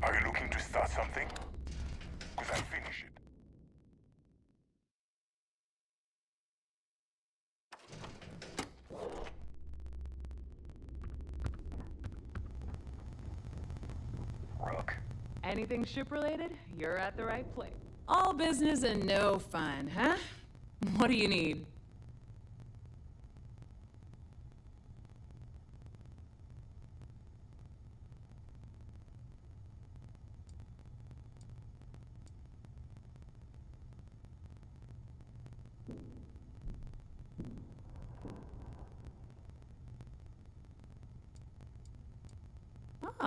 Are you looking to start something? Because I'll finish it. Rook. Anything ship-related, you're at the right place. All business and no fun, huh? What do you need?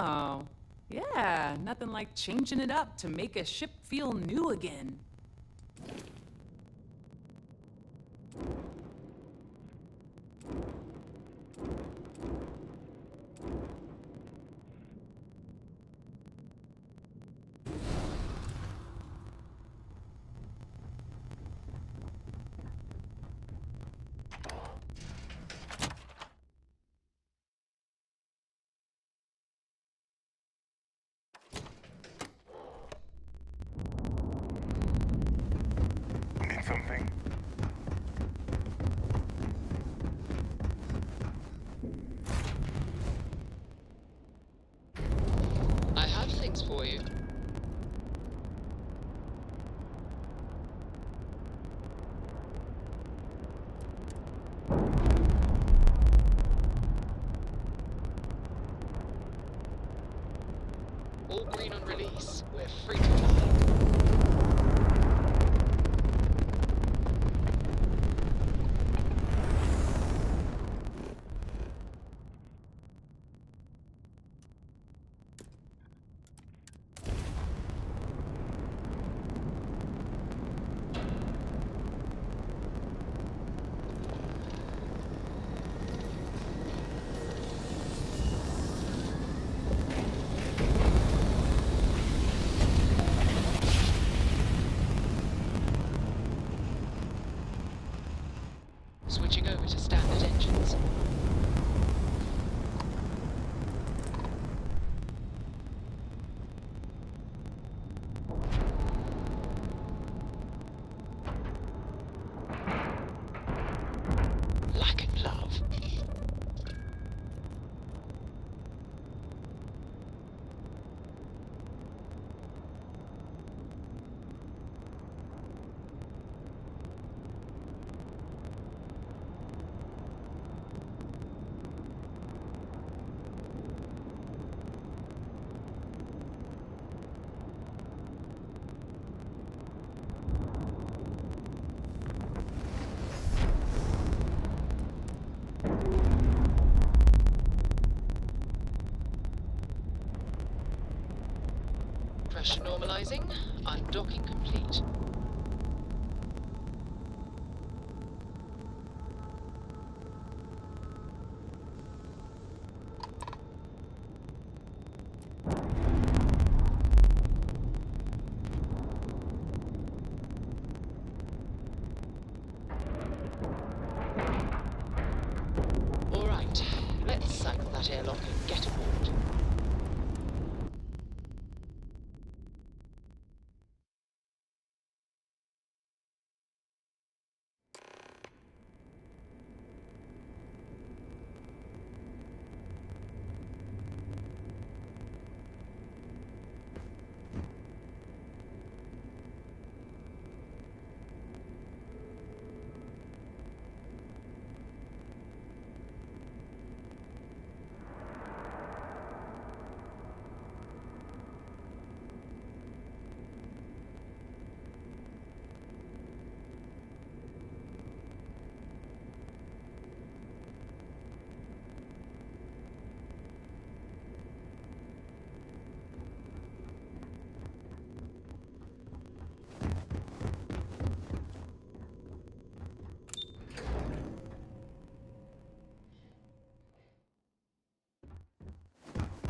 Oh, yeah, nothing like changing it up to make a ship feel new again. Need something? I have things for you. All green on release. We're free to fly. Switching over to standard engines. Lacking love. Pressure normalizing. Undocking complete. All right, let's cycle that airlock and get aboard.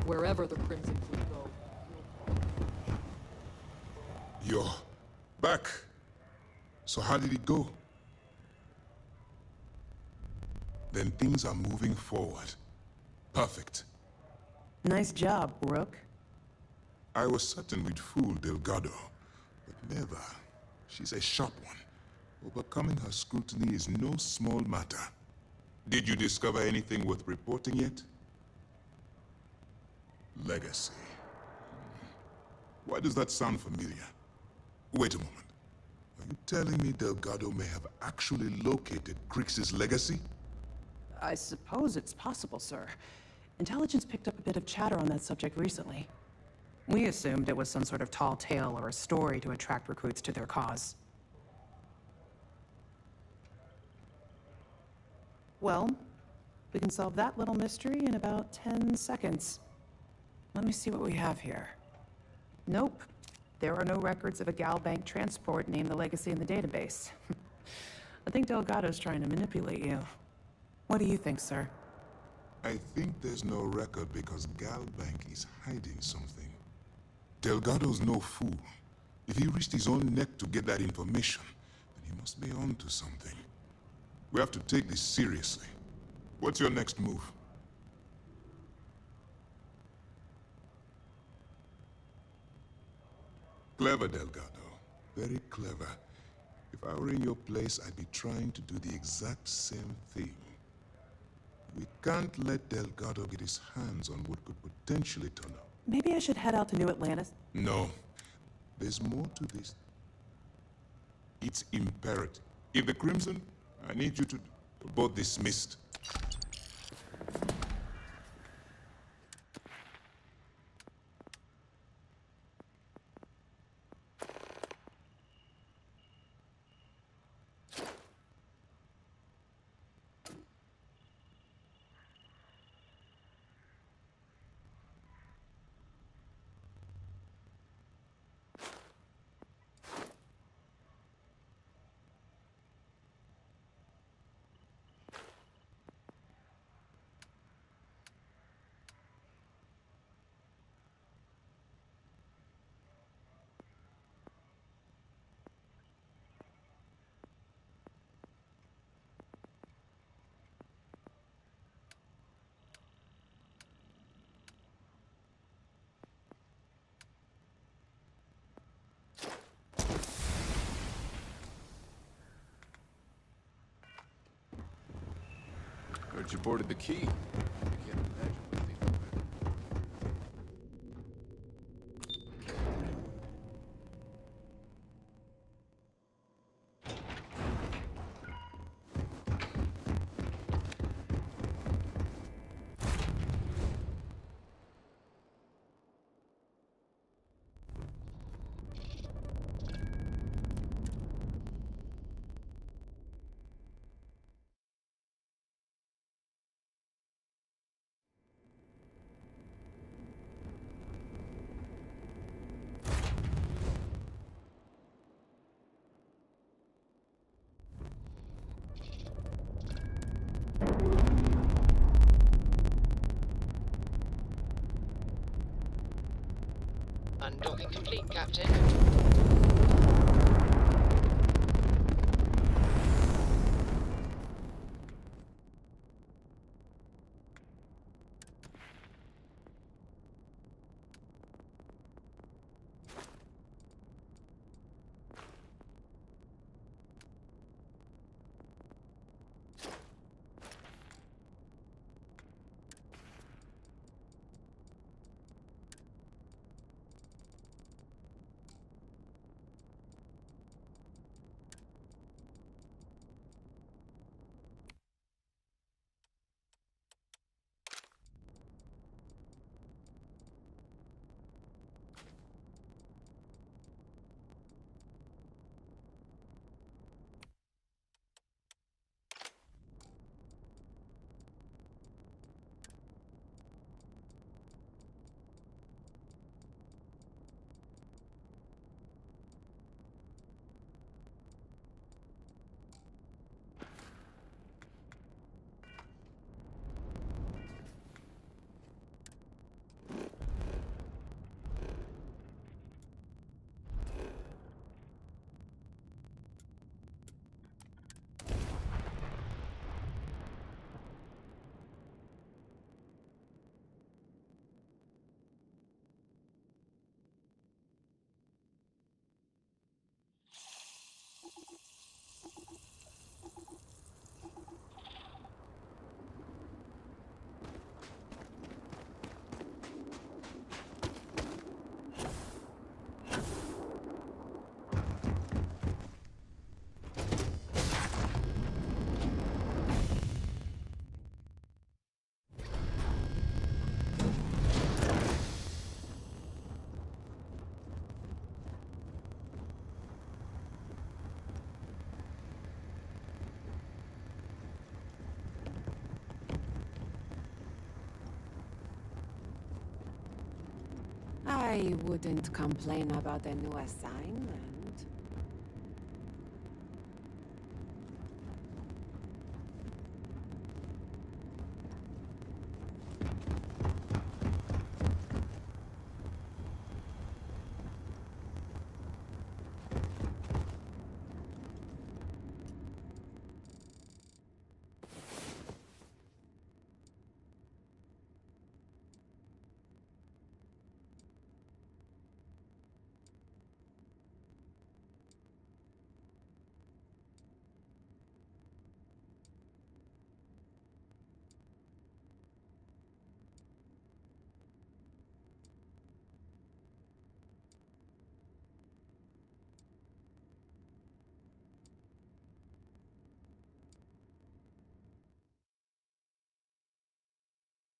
wherever the Crimson Fleet go. You're back. So how did it go? Then things are moving forward. Perfect. Nice job, Rook. I was certain we'd fool Delgado, but never. She's a sharp one. Overcoming her scrutiny is no small matter. Did you discover anything worth reporting yet? Legacy. Why does that sound familiar? Wait a moment. Are you telling me Delgado may have actually located Crix's legacy? I suppose it's possible, sir. Intelligence picked up a bit of chatter on that subject recently. We assumed it was some sort of tall tale or a story to attract recruits to their cause. Well, we can solve that little mystery in about 10 seconds. Let me see what we have here. Nope. There are no records of a Gal Bank transport named the Legacy in the database. I think Delgado's trying to manipulate you. What do you think, sir? I think there's no record because Gal Bank is hiding something. Delgado's no fool. If he risked his own neck to get that information, then he must be onto something. We have to take this seriously. What's your next move? Clever, Delgado. Very clever. If I were in your place, I'd be trying to do the exact same thing. We can't let Delgado get his hands on what could potentially turn up. Maybe I should head out to New Atlantis. No. There's more to this. It's imperative. If the Crimson, I need you to... Both dismissed. Heard you boarded the key. I can't imagine what they do with it. Undocking complete, Captain. I wouldn't complain about a new assignment.